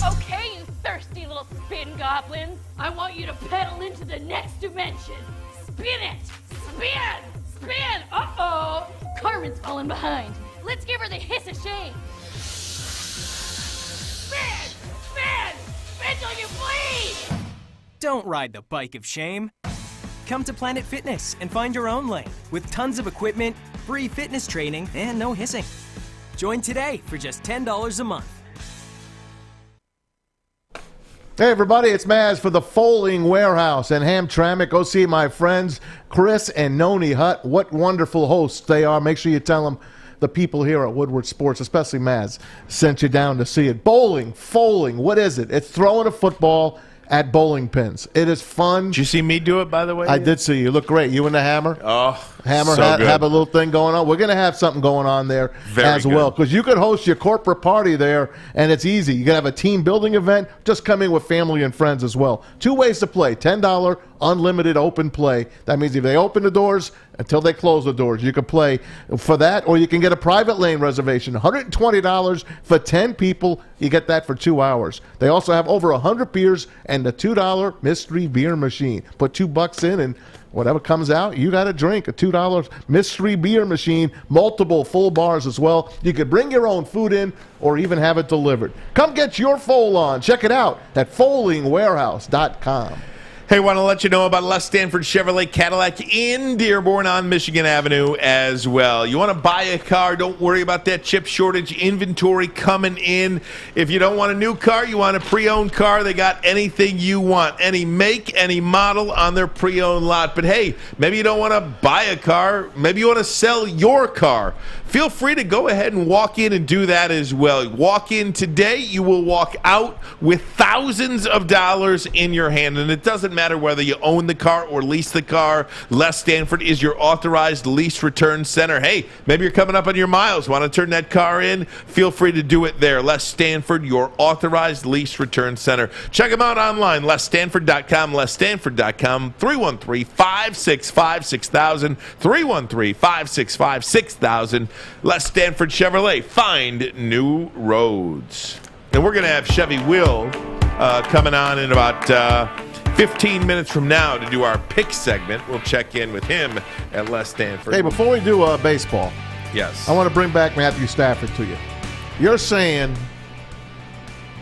Okay, you thirsty little spin goblins. I want you to pedal into the next dimension. Spin it. Spin. Spin. Uh-oh. Carmen's falling behind. Let's give her the hiss of shame. Spin! Spin! Spin till you bleed! Don't ride the bike of shame. Come to Planet Fitness and find your own lane with tons of equipment, free fitness training, and no hissing. Join today for just $10 a month. Hey, everybody, it's Maz for the Foaling Warehouse and Hamtramck. Go see my friends Chris and Noni Hutt. What wonderful hosts they are. Make sure you tell them the people here at Woodward Sports, especially Maz, sent you down to see it. Bowling, foaling, what is it? It's throwing a football at bowling pins. It is fun. Did you see me do it, by the way? I did see you. You look great. You and the Hammer. Oh, Hammer so good. have a little thing going on. We're going to have something going on there Very as good. well, because you could host your corporate party there, and it's easy. You can have a team building event. Just come in with family and friends as well. 2 ways to play: $10 unlimited open play. That means if they open the doors until they close the doors, you can play for that, or you can get a private lane reservation. $120 for 10 people. You get that for 2 hours. They also have over 100 beers and the $2 mystery beer machine. Put $2 in, and whatever comes out, you got to drink. A $2 mystery beer machine, multiple full bars as well. You could bring your own food in or even have it delivered. Come get your foal on. Check it out at foalingwarehouse.com. Hey, want to let you know about Les Stanford Chevrolet Cadillac in Dearborn on Michigan Avenue as well. You want to buy a car, don't worry about that chip shortage inventory coming in. If you don't want a new car, you want a pre-owned car, they got anything you want. Any make, any model on their pre-owned lot. But hey, maybe you don't want to buy a car. Maybe you want to sell your car. Feel free to go ahead and walk in and do that as well. Walk in today, you will walk out with thousands of dollars in your hand. And it doesn't matter whether you own the car or lease the car. Les Stanford is your authorized lease return center. Hey, maybe you're coming up on your miles, want to turn that car in? Feel free to do it there. Les Stanford, your authorized lease return center. Check them out online, lesstanford.com, lesstanford.com, 313-565-6000, 313-565-6000. Les Stanford Chevrolet, find new roads. And we're going to have Chevy Will coming on in about 15 minutes from now to do our pick segment. We'll check in with him at Les Stanford. Hey, before we do baseball, yes, I want to bring back Matthew Stafford to you. You're saying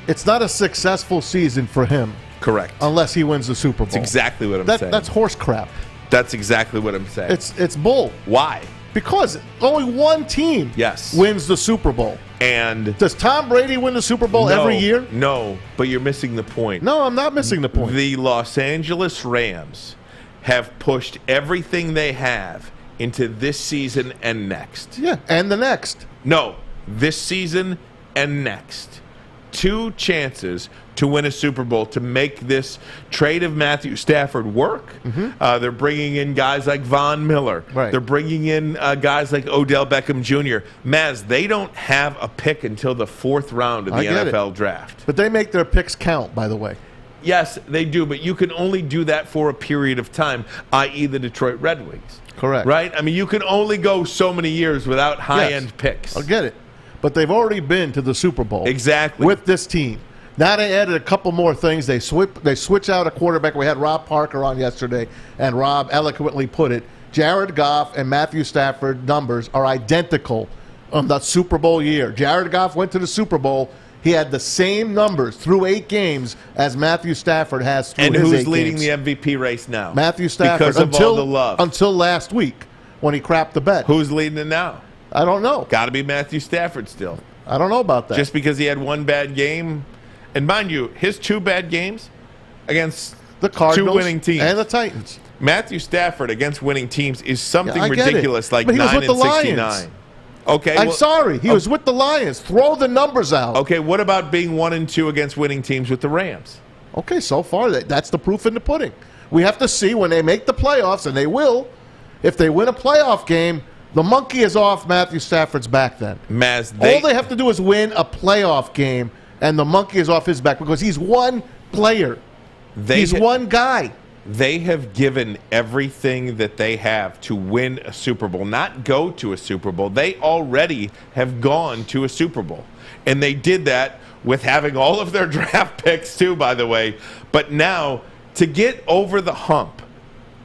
it's not a successful season for him. Correct. Unless he wins the Super Bowl. That's exactly what I'm saying. That's horse crap. That's exactly what I'm saying. It's bull. Why? Because only one team wins the Super Bowl. And does Tom Brady win the Super Bowl every year? No, but you're missing the point. No, I'm not missing the point. The Los Angeles Rams have pushed everything they have into this season and next. Yeah, and the next. No, this season and next. 2 chances to win a Super Bowl, to make this trade of Matthew Stafford work. They're bringing in guys like Von Miller. Right. They're bringing in guys like Odell Beckham Jr. Maz, they don't have a pick until the 4th round of the NFL draft. But they make their picks count, by the way. Yes, they do, but you can only do that for a period of time, i.e. the Detroit Red Wings. Correct. Right? I mean, you can only go so many years without high-end picks. I get it. But they've already been to the Super Bowl. Exactly. With this team. Now they added a couple more things. They switch out a quarterback. We had Rob Parker on yesterday, and Rob eloquently put it, Jared Goff and Matthew Stafford numbers are identical on the Super Bowl year. Jared Goff went to the Super Bowl. He had the same numbers through 8 games as Matthew Stafford has through his 8 games. And who's leading the MVP race now? Matthew Stafford. Because of all the love. Until last week when he crapped the bet. Who's leading it now? I don't know. Got to be Matthew Stafford still. I don't know about that. Just because he had 1 bad game. And mind you, his 2 bad games against the Cardinals 2 winning teams. And the Titans. Matthew Stafford against winning teams is something ridiculous, ridiculous, like but he was 9 with the and 69. Lions. Okay, I'm sorry. He was with the Lions. Throw the numbers out. Okay, what about being 1 and 2 against winning teams with the Rams? Okay, so far that's the proof in the pudding. We have to see when they make the playoffs, and they will. If they win a playoff game, the monkey is off Matthew Stafford's back then. Maz, all they have to do is win a playoff game, and the monkey is off his back because he's one player. He's one guy. They have given everything that they have to win a Super Bowl, not go to a Super Bowl. They already have gone to a Super Bowl. And they did that with having all of their draft picks too, by the way. But now, to get over the hump,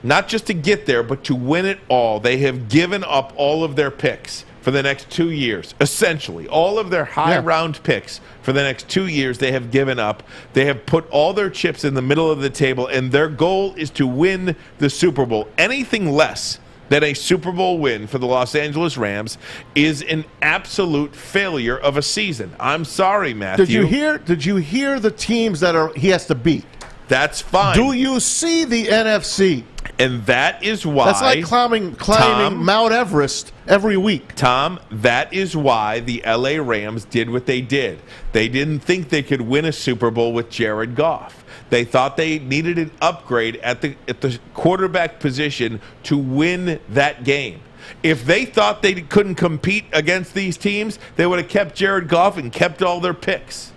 not just to get there, but to win it all, they have given up all of their picks for the next 2 years. Essentially, all of their high-round picks for the next 2 years they have given up. They have put all their chips in the middle of the table, and their goal is to win the Super Bowl. Anything less than a Super Bowl win for the Los Angeles Rams is an absolute failure of a season. I'm sorry, Matthew. Did you hear the teams that he has to beat? That's fine. Do you see the NFC? And that is why... That's like climbing Mount Everest every week. Tom, that is why the L.A. Rams did what they did. They didn't think they could win a Super Bowl with Jared Goff. They thought they needed an upgrade at the quarterback position to win that game. If they thought they couldn't compete against these teams, they would have kept Jared Goff and kept all their picks.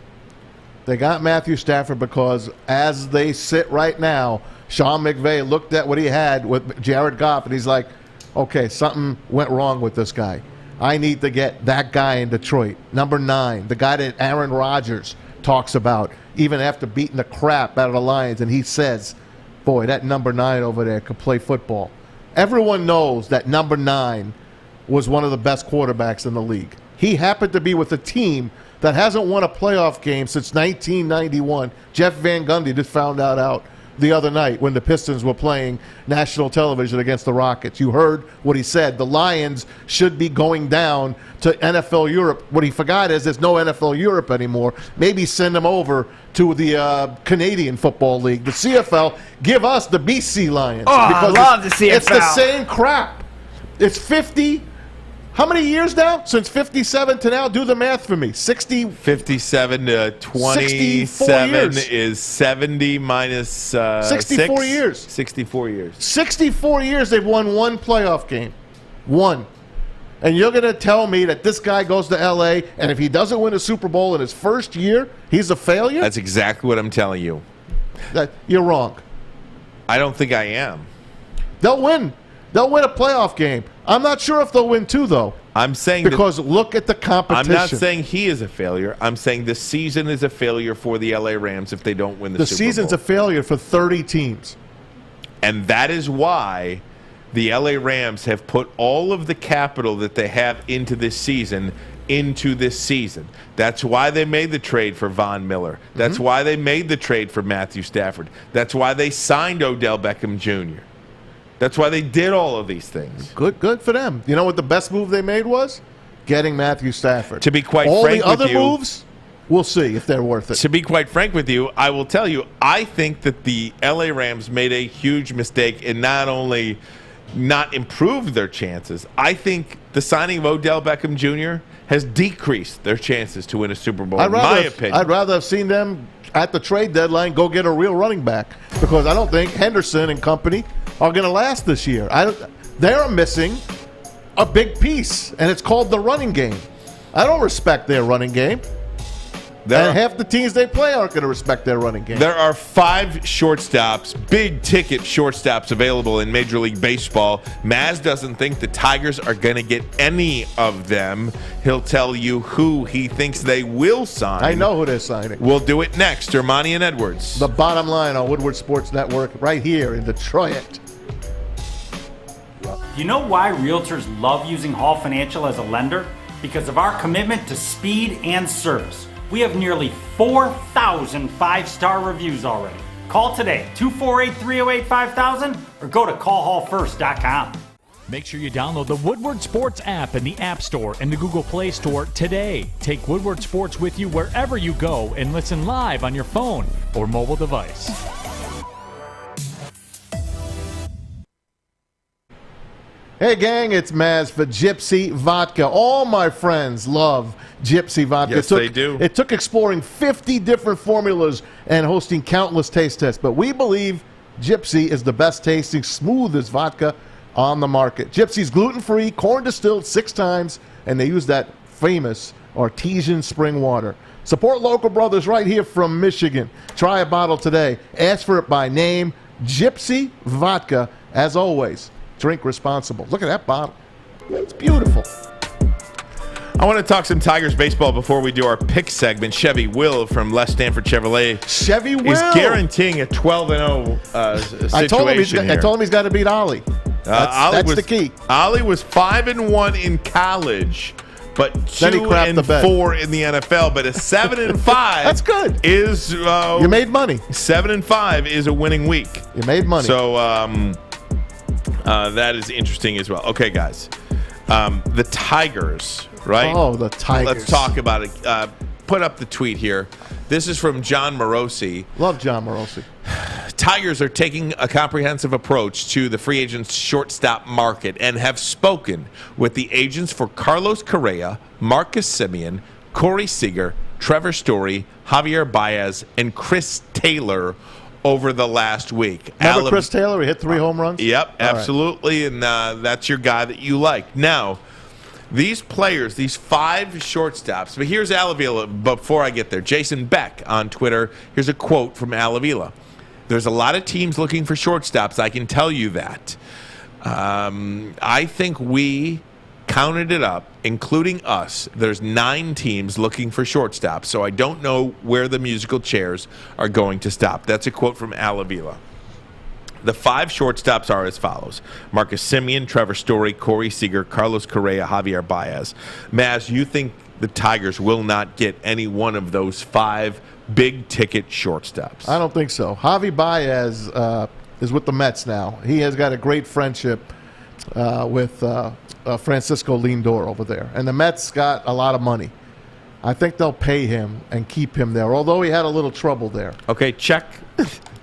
They got Matthew Stafford because as they sit right now, Sean McVay looked at what he had with Jared Goff, and he's like, okay, something went wrong with this guy. I need to get that guy in Detroit. Number 9, the guy that Aaron Rodgers talks about, even after beating the crap out of the Lions, and he says, boy, that number 9 over there could play football. Everyone knows that number 9 was one of the best quarterbacks in the league. He happened to be with a team that hasn't won a playoff game since 1991. Jeff Van Gundy just found that out the other night when the Pistons were playing national television against the Rockets. You heard what he said. The Lions should be going down to NFL Europe. What he forgot is there's no NFL Europe anymore. Maybe send them over to the Canadian Football League. The CFL, give us the BC Lions. Oh, I love the CFL. It's the same crap. It's 50. How many years now? Since 57 to now? Do the math for me. 60. 57 to 27 is 70 minus 64 6. years. 64 years. 64 years they've won one playoff game. One. And you're going to tell me that this guy goes to L.A., and if he doesn't win a Super Bowl in his first year, he's a failure? That's exactly what I'm telling you. You're wrong. I don't think I am. They'll win. They'll win a playoff game. I'm not sure if they'll win 2, though. I'm saying because look at the competition. I'm not saying he is a failure. I'm saying the season is a failure for the LA Rams if they don't win the Super Bowl. The season's a failure for 30 teams. And that is why the LA Rams have put all of the capital that they have into this season. That's why they made the trade for Von Miller. That's why they made the trade for Matthew Stafford. That's why they signed Odell Beckham Jr. That's why they did all of these things. Good for them. You know what the best move they made was? Getting Matthew Stafford. To be quite all frank the other with you, moves, we'll see if they're worth it. To be quite frank with you, I will tell you, I think that the LA Rams made a huge mistake in not only not improved their chances, I think the signing of Odell Beckham Jr. has decreased their chances to win a Super Bowl, in my opinion. I'd rather have seen them at the trade deadline go get a real running back because I don't think Henderson and company are going to last this year. They're missing a big piece, and it's called the running game. I don't respect their running game. And half the teams they play aren't going to respect their running game. There are 5 shortstops, big-ticket shortstops available in Major League Baseball. Maz doesn't think the Tigers are going to get any of them. He'll tell you who he thinks they will sign. I know who they're signing. We'll do it next. Armani and Edwards. The Bottom Line on Woodward Sports Network right here in Detroit. You know why realtors love using Hall Financial as a lender? Because of our commitment to speed and service. We have nearly 4,000 5-star reviews already. Call today, 248-308-5000, or go to callhallfirst.com. Make sure you download the Woodward Sports app in the App Store and the Google Play Store today. Take Woodward Sports with you wherever you go and listen live on your phone or mobile device. Hey, gang, it's Maz for Gypsy Vodka. All my friends love Gypsy Vodka. Yes, they do. It took exploring 50 different formulas and hosting countless taste tests, but we believe Gypsy is the best tasting, smoothest vodka on the market. Gypsy's gluten-free, corn distilled 6 times, and they use that famous artesian spring water. Support local brothers right here from Michigan. Try a bottle today. Ask for it by name. Gypsy Vodka, as always. Drink responsible. Look at that bottle. It's beautiful. I want to talk some Tigers baseball before we do our pick segment. Chevy Will from Les Stanford Chevrolet is guaranteeing a 12-0 situation I told him he's got to beat Ollie. That's the key. Ollie was 5-1 in college, but 2-4 in the NFL. But a 7-5 that's good. Is you made money. 7-5 is a winning week. You made money. So that is interesting as well. Okay, guys. The Tigers, right? Oh, the Tigers. Let's talk about it. Put up the tweet here. This is from John Morosi. Love John Morosi. Tigers are taking a comprehensive approach to the free agents shortstop market and have spoken with the agents for Carlos Correa, Marcus Semien, Corey Seager, Trevor Story, Javier Baez, and Chris Taylor over the last week. Remember Chris Taylor? He hit 3 home runs? Yep, All absolutely, and that's your guy that you like. Now, these players, these 5 shortstops, but here's Al Avila before I get there. Jason Beck on Twitter, here's a quote from Al Avila. There's a lot of teams looking for shortstops, I can tell you that. I think we counted it up, including us. There's 9 teams looking for shortstops, so I don't know where the musical chairs are going to stop. That's a quote from Al Avila. The 5 shortstops are as follows: Marcus Semien, Trevor Story, Corey Seager, Carlos Correa, Javier Baez. Maz, you think the Tigers will not get any one of those 5 big-ticket shortstops? I don't think so. Javi Baez is with the Mets now. He has got a great friendship with Francisco Lindor over there. And the Mets got a lot of money. I think they'll pay him and keep him there, although he had a little trouble there. Okay, check.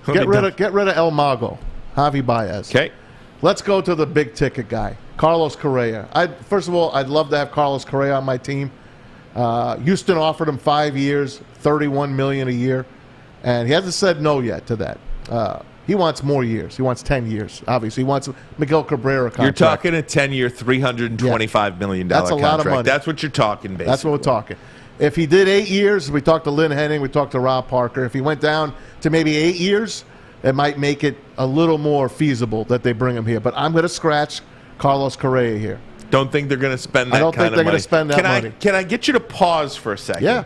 Get rid of El Mago, Javi Baez. Okay. Let's go to the big-ticket guy, Carlos Correa. First of all, I'd love to have Carlos Correa on my team. Houston offered him 5 years, $31 million a year, and he hasn't said no yet to that. He wants more years. He wants 10 years, obviously. He wants Miguel Cabrera contract. You're talking a 10-year, $325 million That's a contract. lot of money. That's what you're talking, basically. That's what we're talking. If he did 8 years, we talked to Lynn Henning, we talked to Rob Parker. If he went down to maybe 8 years, it might make it a little more feasible that they bring him here. But I'm going to scratch Carlos Correa here. Don't think they're going to spend that kind of money. I don't think they're going to spend that money. Can I get you to pause for a second? Yeah.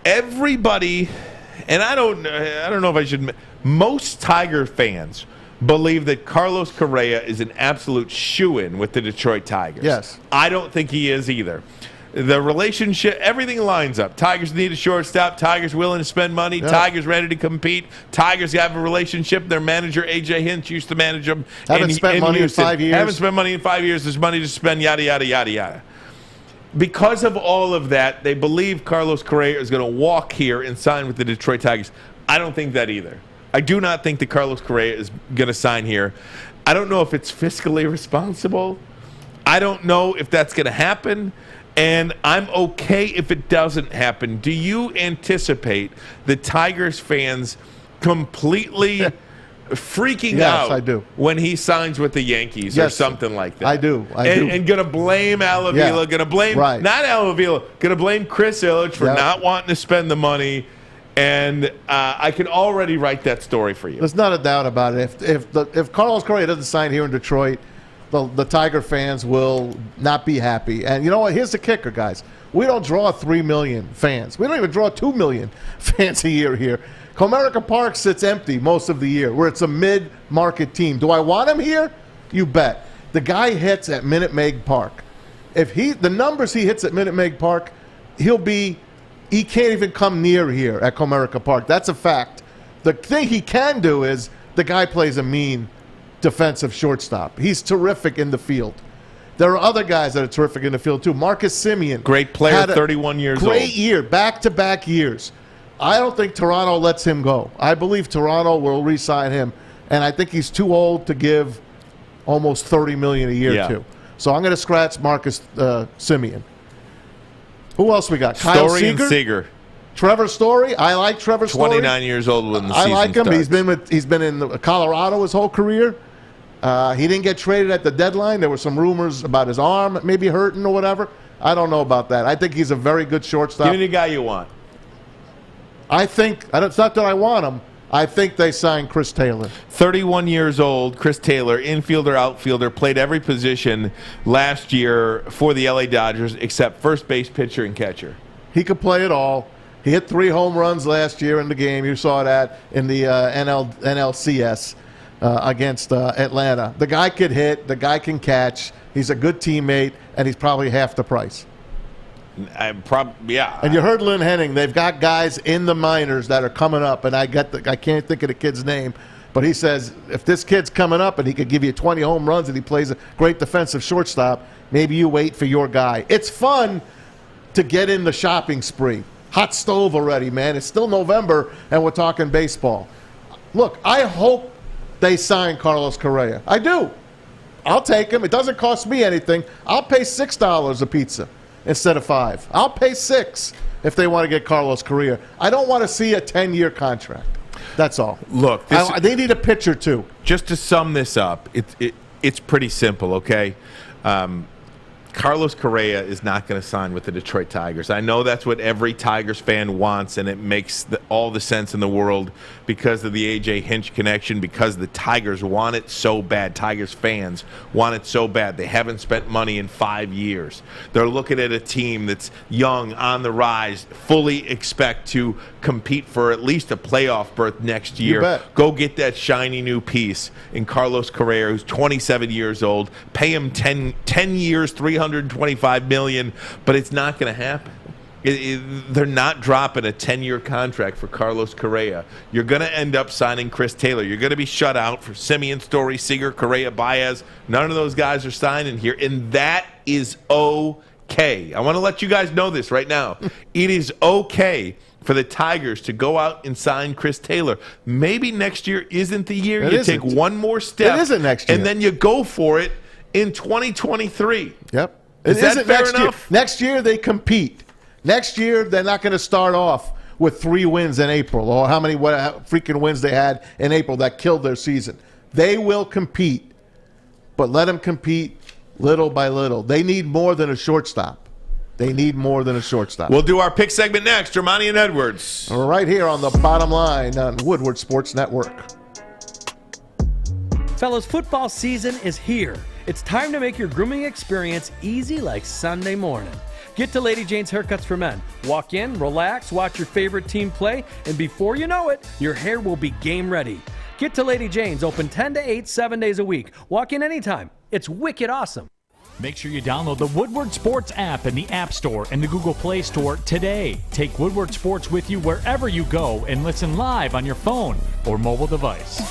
Everybody, and I don't know if I should. Most Tiger fans believe that Carlos Correa is an absolute shoo-in with the Detroit Tigers. Yes. I don't think he is either. The relationship, everything lines up. Tigers need a shortstop. Tigers willing to spend money. Yeah. Tigers ready to compete. Tigers have a relationship. Their manager, A.J. Hinch, used to manage them. Haven't spent money in 5 years. Haven't spent money in 5 years. There's money to spend, yada, yada, yada, yada. Because of all of that, they believe Carlos Correa is going to walk here and sign with the Detroit Tigers. I don't think that either. I do not think that Carlos Correa is going to sign here. I don't know if it's fiscally responsible. I don't know if that's going to happen. And I'm okay if it doesn't happen. Do you anticipate the Tigers fans completely freaking out Yes, I do. when he signs with the Yankees or Yes, something like that? I do. And going to blame Al Avila, going to blame, Right. not Al Avila, going to blame Chris Ilitch for Yep. not wanting to spend the money. And I can already write that story for you. There's not a doubt about it. If Carlos Correa doesn't sign here in Detroit, the Tiger fans will not be happy. And you know what? Here's the kicker, guys. We don't draw 3 million fans. We don't even draw 2 million fans a year here. Comerica Park sits empty most of the year, where it's a mid-market team. Do I want him here? You bet. The guy hits at Minute Maid Park. The numbers he hits at Minute Maid Park, he can't even come near here at Comerica Park. That's a fact. The thing he can do is the guy plays a mean defensive shortstop. He's terrific in the field. There are other guys that are terrific in the field too. Marcus Semien. Great player, 31 years old. Great year, back-to-back years. I don't think Toronto lets him go. I believe Toronto will re-sign him, and I think he's too old to give almost $30 million a year to. So I'm going to scratch Marcus Semien. Who else we got? Kyle Story and Seager. Trevor Story. I like Trevor Story. 29 years old when the season I like him. starts. He's been in Colorado his whole career. He didn't get traded at the deadline. There were some rumors about his arm maybe hurting or whatever. I don't know about that. I think he's a very good shortstop. Give me the guy you want. It's not that I want him. I think they signed Chris Taylor. 31 years old, Chris Taylor, infielder, outfielder, played every position last year for the LA Dodgers except first base, pitcher, and catcher. He could play it all. He hit 3 home runs last year in the game. You saw that in the NLCS against Atlanta. The guy could hit. The guy can catch. He's a good teammate, and he's probably half the price. Yeah. And you heard Lynn Henning. They've got guys in the minors that are coming up, and I can't think of the kid's name, but he says if this kid's coming up and he could give you 20 home runs and he plays a great defensive shortstop, maybe you wait for your guy. It's fun to get in the shopping spree. Hot stove already, man. It's still November, and we're talking baseball. Look, I hope they sign Carlos Correa. I do. I'll take him. It doesn't cost me anything. I'll pay $6 a pizza instead of $5. I'll pay $6 if they want to get Carlos Correa. I don't want to see a 10-year contract. That's all. Look, they need a pitcher too. Just to sum this up, it's pretty simple, okay? Carlos Correa is not going to sign with the Detroit Tigers. I know that's what every Tigers fan wants, and it makes all the sense in the world because of the A.J. Hinch connection, because the Tigers want it so bad. Tigers fans want it so bad. They haven't spent money in 5 years. They're looking at a team that's young, on the rise, fully expect to compete for at least a playoff berth next year. You bet. Go get that shiny new piece in Carlos Correa, who's 27 years old. Pay him 10 years, $325 million, but it's not going to happen. They're not dropping a 10-year contract for Carlos Correa. You're going to end up signing Chris Taylor. You're going to be shut out for Simeon, Story, Seager, Correa, Baez. None of those guys are signing here, and that is okay. I want to let you guys know this right now. It is okay for the Tigers to go out and sign Chris Taylor. Maybe next year isn't the year. You take one more step. It isn't next year. And then you go for it in 2023. Yep. Is that fair enough? Next year they compete. Next year they're not going to start off with 3 wins in April or how freaking wins they had in April that killed their season. They will compete, but let them compete little by little. They need more than a shortstop. They need more than a shortstop. We'll do our pick segment next. Armani and Edwards. Right here on the Bottom Line on Woodward Sports Network. Fellas, football season is here. It's time to make your grooming experience easy like Sunday morning. Get to Lady Jane's Haircuts for Men. Walk in, relax, watch your favorite team play, and before you know it, your hair will be game ready. Get to Lady Jane's, open 10 to 8, 7 days a week. Walk in anytime. It's wicked awesome. Make sure you download the Woodward Sports app in the App Store and the Google Play Store today. Take Woodward Sports with you wherever you go and listen live on your phone or mobile device.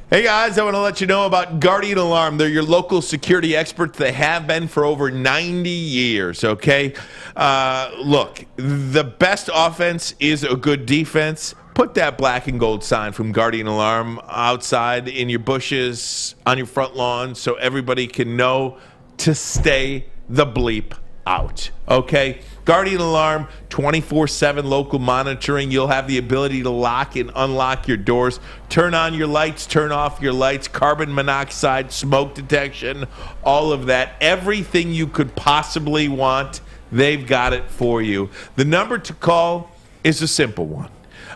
Hey guys, I want to let you know about Guardian Alarm. They're your local security experts. They have been for over 90 years, okay? Look, the best offense is a good defense. Put that black and gold sign from Guardian Alarm outside in your bushes, on your front lawn, so everybody can know to stay the bleep out, okay? Guardian Alarm, 24/7 local monitoring. You'll have the ability to lock and unlock your doors, turn on your lights, turn off your lights, carbon monoxide, smoke detection, all of that. Everything you could possibly want, they've got it for you. The number to call is a simple one.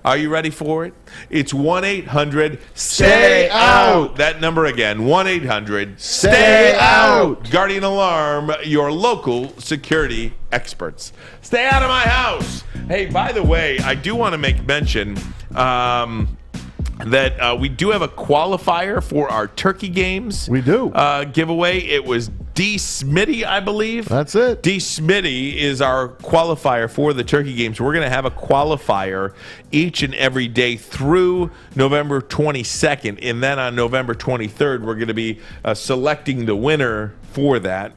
Are you ready for it? It's 1-800-STAY-OUT. That number again, 1-800-STAY-OUT. Guardian Alarm, your local security experts. Stay out of my house. Hey, by the way, I do want to make mention that we do have a qualifier for our Turkey Games. We do. Giveaway. It was D. Smitty, I believe. That's it. D. Smitty is our qualifier for the Turkey Games. We're going to have a qualifier each and every day through November 22nd. And then on November 23rd, we're going to be selecting the winner for that.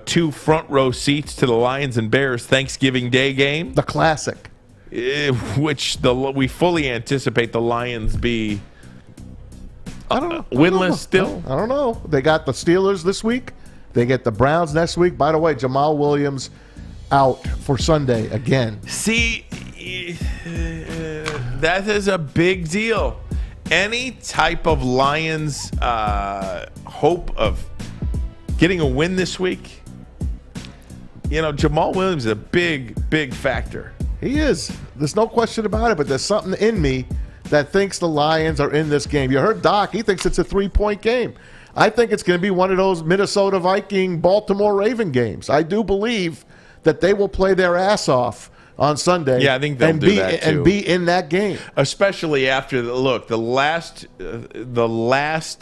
2 front row seats to the Lions and Bears Thanksgiving Day game. The classic. Which we fully anticipate the Lions be winless still. I don't know. They got the Steelers this week. They get the Browns next week. By the way, Jamal Williams out for Sunday again. See, that is a big deal. Any type of Lions hope of getting a win this week, Jamal Williams is a big, big factor. He is. There's no question about it, but there's something in me that thinks the Lions are in this game. You heard Doc. He thinks it's a 3-point game. I think it's going to be one of those Minnesota Viking, Baltimore Raven games. I do believe that they will play their ass off on Sunday. Yeah, I think they'll do that too. And be in that game. Especially after the last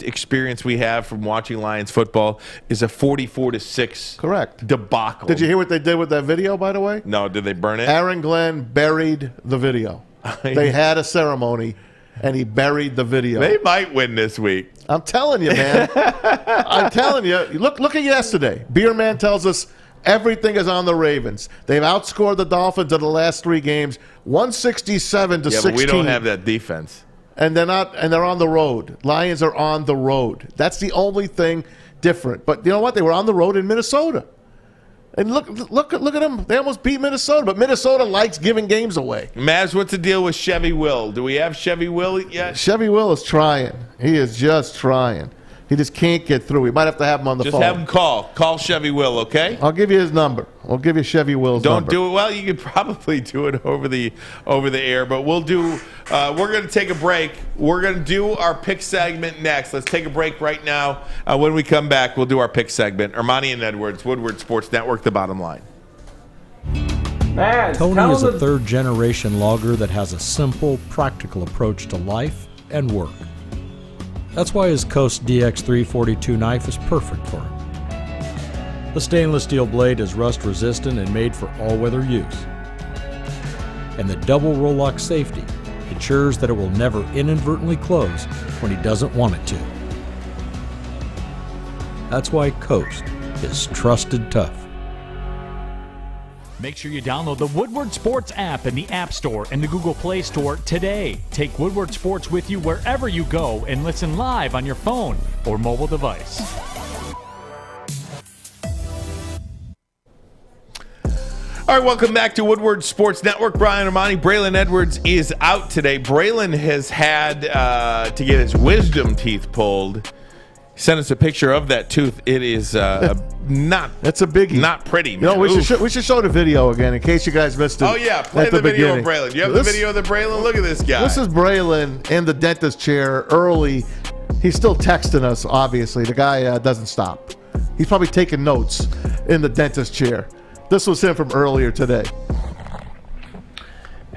experience we have from watching Lions football is a 44-6 correct debacle. Did you hear what they did with that video, by the way? No, did they burn it? Aaron Glenn buried the video. They had a ceremony, and he buried the video. They might win this week. I'm telling you, man. I'm telling you. Look at yesterday. Beer Man tells us Everything is on the Ravens. They've outscored the Dolphins in the last 3 games, 167 to 16. But we don't have that defense. And they're not, and they're on the road. Lions are on the road. That's the only thing different. But you know what? They were on the road in Minnesota. And look at them. They almost beat Minnesota, but Minnesota likes giving games away. Maz, what's the deal with Chevy Will? Do we have Chevy Will yet? Chevy Will is trying. He is just trying. He just can't get through. We might have to have him on the phone. Just have him call. Call Chevy Will, okay? I'll give you his number. I'll give you Chevy Will's number. Don't do it. Well, you could probably do it over the air, but we'll do. We're going to take a break. We're going to do our pick segment next. Let's take a break right now. When we come back, we'll do our pick segment. Armani and Edwards, Woodward Sports Network, the bottom line. Tony is a third-generation logger that has a simple, practical approach to life and work. That's why his Coast DX342 knife is perfect for him. The stainless steel blade is rust-resistant and made for all-weather use. And the double roll-lock safety ensures that it will never inadvertently close when he doesn't want it to. That's why Coast is trusted tough. Make sure you download the Woodward Sports app in the App Store and the Google Play Store today. Take Woodward Sports with you wherever you go and listen live on your phone or mobile device. All right, welcome back to Woodward Sports Network. Brian Armani, Braylon Edwards is out today. Braylon has had to get his wisdom teeth pulled. He sent us a picture of that tooth. It is not. That's a biggie. Not pretty. You know, we should show the video again in case you guys missed it. Oh yeah, play the video of Braylon. You have the video of the Braylon. Look at this guy. This is Braylon in the dentist chair early. He's still texting us. Obviously, the guy doesn't stop. He's probably taking notes in the dentist chair. This was him from earlier today.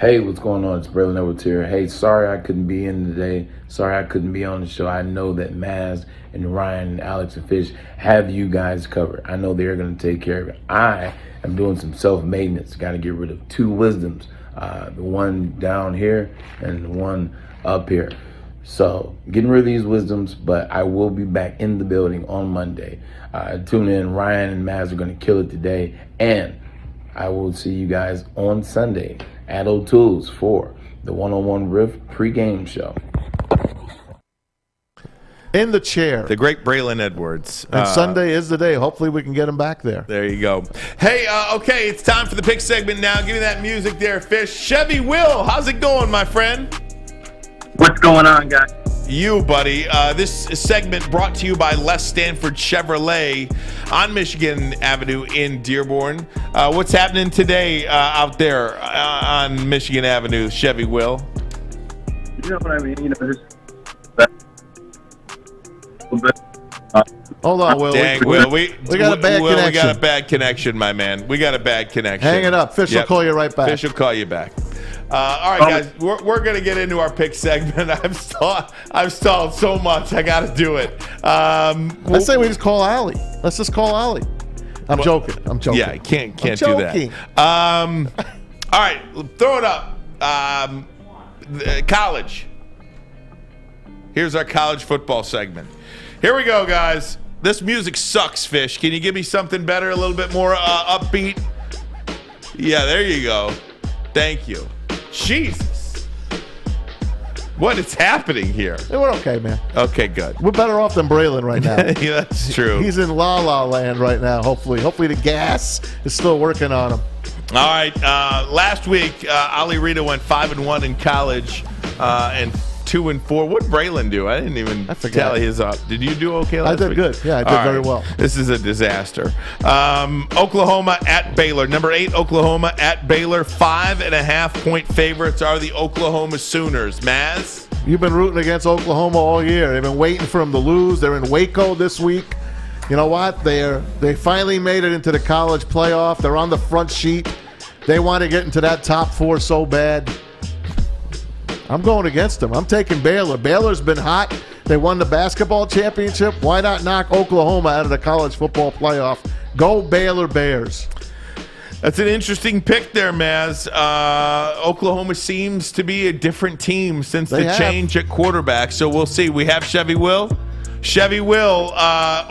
Hey, what's going on? It's Braylon Edwards here. Hey, sorry I couldn't be in today. Sorry I couldn't be on the show. I know that Maz and Ryan and Alex and Fish have you guys covered. I know they're going to take care of it. I am doing some self-maintenance. Got to get rid of 2 wisdoms. The one down here and the one up here. So, getting rid of these wisdoms, but I will be back in the building on Monday. Tune in. Ryan and Maz are going to kill it today. And I will see you guys on Sunday at O'Toole's for the One-on-One Riff pregame show. In the chair. The great Braylon Edwards. And Sunday is the day. Hopefully we can get him back there. There you go. Hey, okay, it's time for the pick segment now. Give me that music there, Fish. Chevy Will, how's it going, my friend? What's going on, guys? You, buddy. This segment brought to you by Les Stanford Chevrolet on Michigan Avenue in Dearborn. What's happening today out there on Michigan Avenue, Chevy Will? You know what I mean? You know, just hold on, Will. Dang, Will. We got a bad connection. We got a bad connection, my man. We got a bad connection. Hang it up. Fish will call you right back. Fish will call you back. All right, guys, we're going to get into our pick segment. I've stalled so much. I got to do it. I say we just call Allie. Let's just call Allie. I'm joking. Yeah, can't do that. All right, throw it up. College. Here's our college football segment. Here we go, guys. This music sucks, Fish. Can you give me something better, a little bit more upbeat? Yeah, there you go. Thank you. Jesus. What is happening here? Hey, we're okay, man. Okay, good. We're better off than Braylon right now. Yeah, that's true. He's in La La Land right now, hopefully. Hopefully the gas is still working on him. All right. Last week, Ali Rita went 5-1 in college and 2-4. What did Braylon do? I didn't even tally his up. Did you do okay last week? I did good. Yeah, I did very well. This is a disaster. Oklahoma at Baylor. Number 8, Oklahoma at Baylor. 5.5-point favorites are the Oklahoma Sooners. Maz? You've been rooting against Oklahoma all year. They've been waiting for them to lose. They're in Waco this week. You know what? They finally made it into the college playoff. They're on the front sheet. They want to get into that top 4 so bad. I'm going against them. I'm taking Baylor. Baylor's been hot. They won the basketball championship. Why not knock Oklahoma out of the college football playoff? Go Baylor Bears. That's an interesting pick there, Maz. Oklahoma seems to be a different team since the change at quarterback, so we'll see. We have Chevy Will. Chevy Will,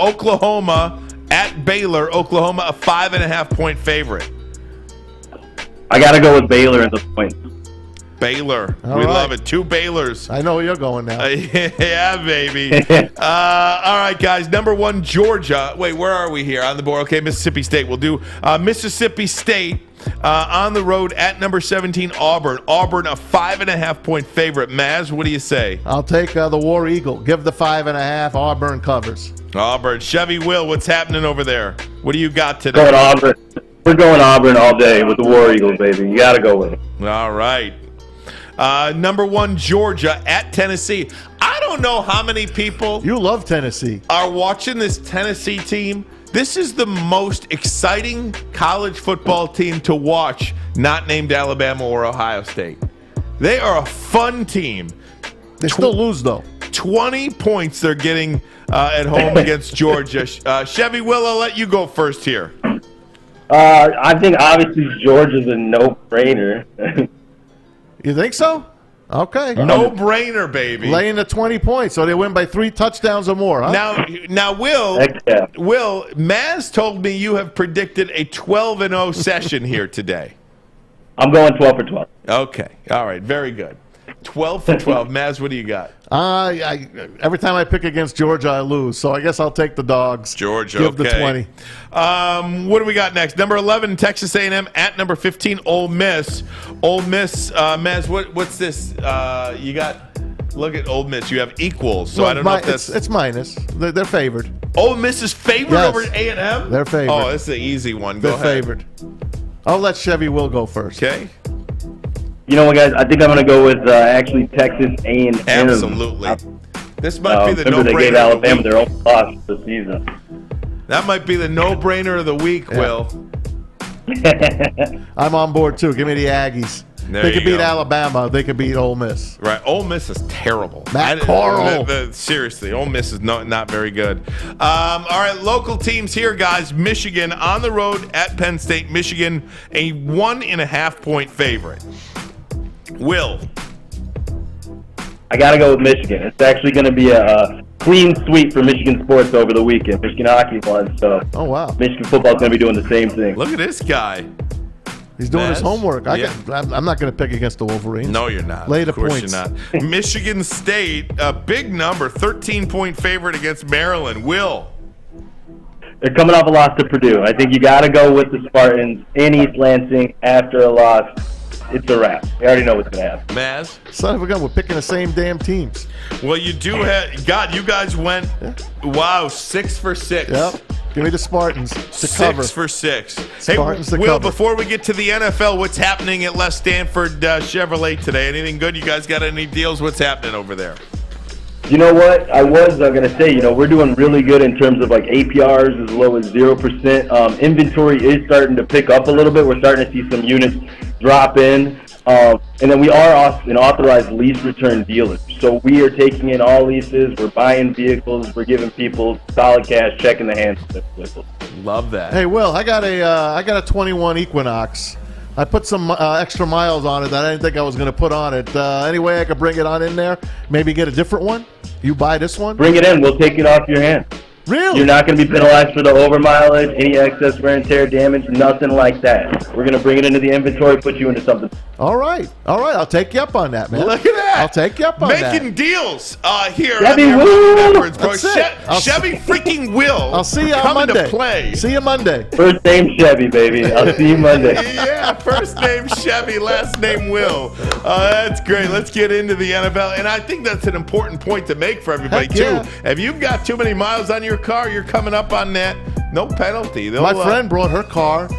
Oklahoma at Baylor. Oklahoma, a 5.5-point favorite. I got to go with Baylor in the points. Baylor. All We right. love it. 2 Baylors. I know where you're going now. Yeah, baby. All right, guys. Number 1, Georgia. Wait, where are we here on the board? Okay, Mississippi State. We'll do Mississippi State on the road at number 17, Auburn. Auburn, a 5.5-point favorite. Maz, what do you say? I'll take the War Eagle. Give the 5.5. Auburn covers. Auburn. Chevy Will, what's happening over there? What do you got today? Going Auburn. We're going Auburn all day with the War Eagles, baby. You got to go with it. All right. Number 1, Georgia at Tennessee. I don't know how many people You love Tennessee. are watching this Tennessee team. This is the most exciting college football team to watch, not named Alabama or Ohio State. They are a fun team. They still lose, though. 20 points they're getting at home against Georgia. Chevy Will, I'll let you go first here. I think obviously Georgia's a no-brainer. You think so? Okay. No-brainer, baby. Laying the 20 points, so they win by 3 touchdowns or more, huh? Now, Will, Heck yeah. Will, Maz told me you have predicted a 12-0 session here today. I'm going 12 for 12. Okay. All right. Very good. 12 for 12. Maz, what do you got? Every time I pick against Georgia, I lose, so I guess I'll take the dogs. Georgia, Give the okay. 20. What do we got next? Number 11, Texas A&M at number 15, Ole Miss. Ole Miss, Maz, what's this? You got, look at Ole Miss. You have equals, so I don't know if that's. It's minus. They're favored. Ole Miss is favored Yes. over A&M? They're favored. Oh, this is an easy one. Go They're ahead. favored. I'll let Chevy Will go first. Okay. You know what, guys? I think I'm going to go with actually Texas A&M. Absolutely. This might be the remember no-brainer they gave of the Alabama week. their own loss this season. That might be the no-brainer of the week, Yeah. Will. I'm on board, too. Give me the Aggies. There They you could beat go. Alabama. They could beat Ole Miss. Right, Ole Miss is terrible. Macaroon. Seriously, Ole Miss is not very good. All right, local teams here, guys. Michigan on the road at Penn State. Michigan, a 1.5-point favorite. Will. I got to go with Michigan. It's actually going to be a clean sweep for Michigan sports over the weekend. Michigan hockey won, so Oh, wow. Michigan football is going to be doing the same thing. Look at this guy. He's doing his Maz? homework. Yeah. I'm not going to pick against the Wolverines. No, you're not. Lay the Of course points. you're not. Michigan State, a big number, 13-point favorite against Maryland. Will. They're coming off a loss to Purdue. I think you got to go with the Spartans in East Lansing after a loss. It's a wrap. We already know what's going to happen. Maz? Son of a gun, we're picking the same damn teams. Well, you do have. God, you guys went. Wow, 6 for 6. Yep. Give me the Spartans to 6 cover. for 6. Spartans hey, to Will, cover. before we get to the NFL, what's happening at Les Stanford Chevrolet today? Anything good? You guys got any deals? What's happening over there? You know what? I was going to say, we're doing really good in terms of like APRs as low as 0%. Inventory is starting to pick up a little bit. We're starting to see some units drop in. And then we are an authorized lease return dealer. So we are taking in all leases. We're buying vehicles. We're giving people solid cash, checking the hands of the vehicles. Love that. Hey, Will, I got a 21 Equinox. I put some extra miles on it that I didn't think I was going to put on it. Any way I could bring it on in there? Maybe get a different one? You buy this one? Bring it in. We'll take it off your hands. Really? You're not going to be penalized for the over mileage, any excess wear and tear damage, nothing like that. We're going to bring it into the inventory, put you into something. All right. I'll take you up on that, man. Look at that. I'll take you up on that. Making deals here. Chevy on the Will. Edwards, bro. That's it. Chevy freaking Will. I'll see you on coming Monday. to play. See you Monday. First name Chevy, baby. I'll see you Monday. Yeah, first name Chevy, last name Will. That's great. Let's get into the NFL. And I think that's an important point to make for everybody, Heck too. yeah. If you've got too many miles on your car, you're coming up on that. No penalty. My friend brought her car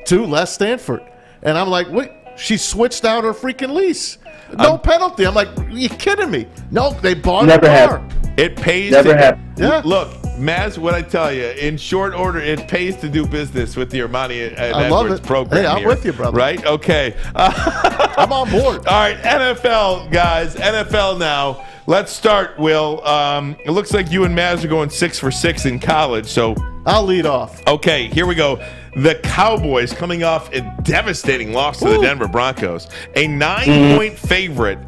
to Les Stanford. And I'm like, wait, she switched out her freaking lease. No penalty. I'm like, are you kidding me? No, they bought Never her car. happened. It pays Never to happened. Yeah. Look, Maz, what I tell you, in short order, it pays to do business with the Armani and I love Edwards it. program. Hey, I'm here. with you, brother. Right? Okay. I'm on board. All right, NFL, guys. NFL now. Let's start, Will. It looks like you and Maz are going 6 for 6 in college, so. I'll lead off. Okay, here we go. The Cowboys coming off a devastating loss to the Denver Broncos. A 9-point favorite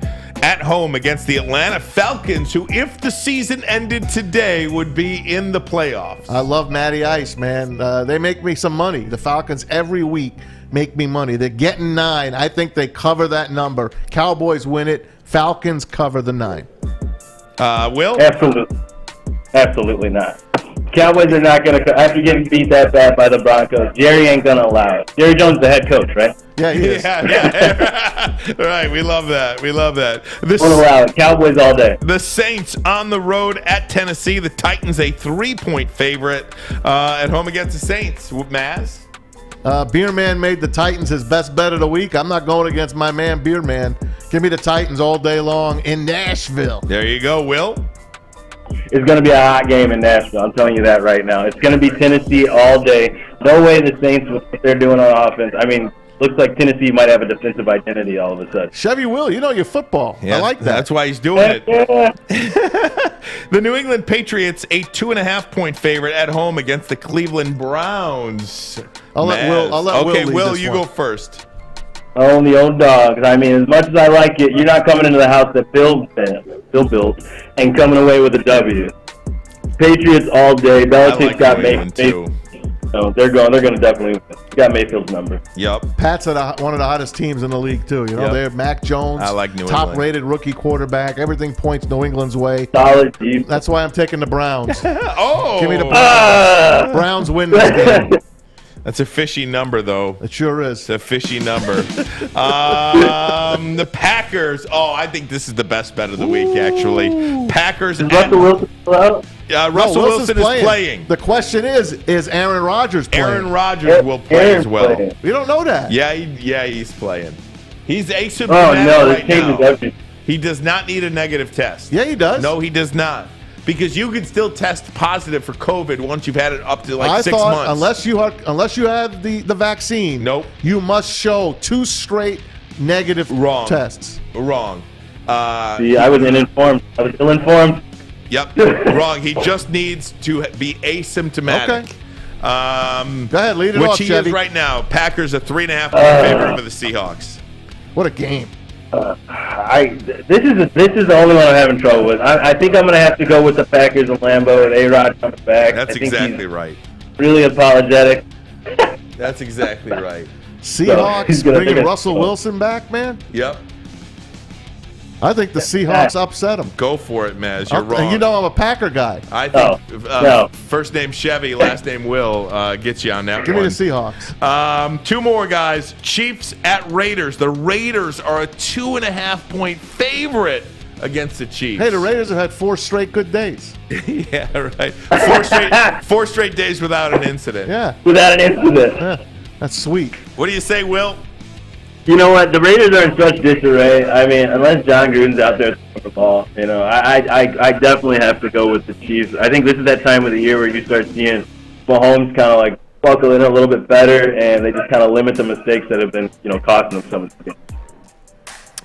at home against the Atlanta Falcons, who, if the season ended today, would be in the playoffs. I love Matty Ice, man. They make me some money. The Falcons every week make me money. They're getting 9. I think they cover that number. Cowboys win it. Falcons cover the 9. Will? Absolutely not. Cowboys are not going to, after getting beat that bad by the Broncos, Jerry ain't going to allow it. Jerry Jones is the head coach, right? Yeah, he is. Yeah. Right, we love that. Won't allow it. Cowboys all day. The Saints on the road at Tennessee. The Titans a 3-point favorite at home against the Saints. Maz? Beer Man made the Titans his best bet of the week. I'm not going against my man, Beer Man. Give me the Titans all day long in Nashville. There you go, Will. It's going to be a hot game in Nashville. I'm telling you that right now. It's going to be Tennessee all day. No way the Saints, with what they're doing on offense. I mean, looks like Tennessee might have a defensive identity all of a sudden. Chevy Will, you know your football. Yeah, I like that. That's why he's doing it. The New England Patriots, a 2.5-point favorite at home against the Cleveland Browns. I'll let Will Okay, lead Will, this you one. go first. Oh, the old dogs. I mean, as much as I like it, you're not coming into the house that Bill built and coming away with a W. Patriots all day. Belichick's got Mayfield. So they're going to definitely got Mayfield's number. Yep. Pats are one of the hottest teams in the league too. You know, Yep. they're Mac Jones. I like New top-rated rookie quarterback. Everything points New England's way. Solid team. That's why I'm taking the Browns. Oh, Give me the Browns. Browns win this game. That's a fishy number, though. It sure is. It's a fishy number. The Packers. Oh, I think this is the best bet of the week, actually. Packers. Russell Wilson out? Russell Wilson is playing. The question is Aaron Rodgers playing? Aaron Rodgers will play as well. playing. You don't know that. Yeah, he's playing. He's asymptomatic this right changes now. everything. He does not need a negative test. Yeah, he does. No, he does not. Because you can still test positive for COVID once you've had it up to like I 6 thought months. unless you have the vaccine, Nope. you must show 2 straight negative tests. Wrong. See, I was uninformed. I was ill-informed. Yep. Wrong. He just needs to be asymptomatic. Okay. Go ahead, lead it which off, he Chevy. is right now. Packers a 3.5-point favorite over the Seahawks. What a game. This is the only one I'm having trouble with. I think I'm going to have to go with the Packers and Lambeau and A-Rod coming back. That's I think exactly he's right. really apologetic. That's exactly right. Seahawks he's gonna bringing take it. Russell Wilson back, man. Yep. I think the Seahawks upset him. Go for it, Maz. You're And wrong. you know I'm a Packer guy. I think No. first name Chevy, last name Will gets you on that Give one. me the Seahawks. 2 more, guys. Chiefs at Raiders. The Raiders are a 2.5-point favorite against the Chiefs. Hey, the Raiders have had 4 straight good days. Yeah, right. 4 straight days without an incident. Yeah. Without an incident. Yeah. That's sweet. What do you say, Will? You know what? The Raiders are in such disarray. I mean, unless John Gruden's out there throwing the ball, you know, I definitely have to go with the Chiefs. I think this is that time of the year where you start seeing Mahomes kind of like buckle in a little bit better, and they just kind of limit the mistakes that have been, you know, costing them some of the games.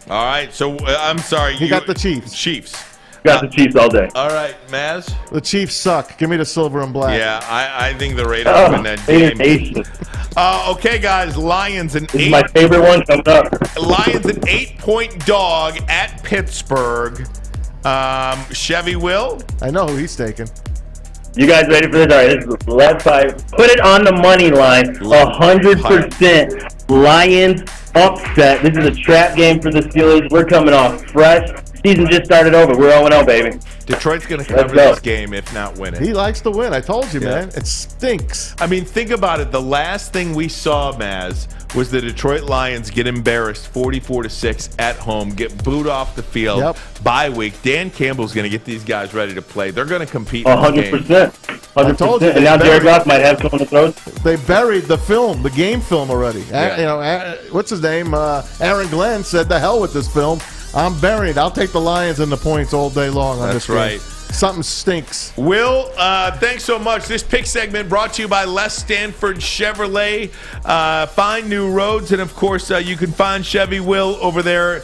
All right. So I'm sorry. You got the Chiefs. Chiefs. Got the Chiefs all day. All right, Maz. The Chiefs suck. Give me the silver and black. Yeah, I think the Raiders win that game. Okay, guys. Lions an This is my favorite one coming up. Lions an 8-point dog at Pittsburgh. Chevy Will. I know who he's taking. You guys ready for this? All right, this is left side. Put it on the money line. 100% Lions upset. This is a trap game for the Steelers. We're coming off fresh. Season just started over. We're 0-0, baby. Detroit's going to Let's cover go. this game, if not win it. He likes to win. I told you, Yeah. man. It stinks. I mean, think about it. The last thing we saw, Maz, was the Detroit Lions get embarrassed 44-6 at home, get booed off the field. Yep. Bye week. Dan Campbell's going to get these guys ready to play. They're going to compete in this game. 100%. I told you, 100%. And now Jared Goff might have someone to throw. They buried the film, the game film already. Yeah. What's his name? Aaron Glenn said, "The hell with this film. I'm buried. I'll take the Lions and the points all day long on That's this game." right. Something stinks. Will, thanks so much. This pick segment brought to you by Les Stanford Chevrolet. Find new roads, and of course, you can find Chevy Will over there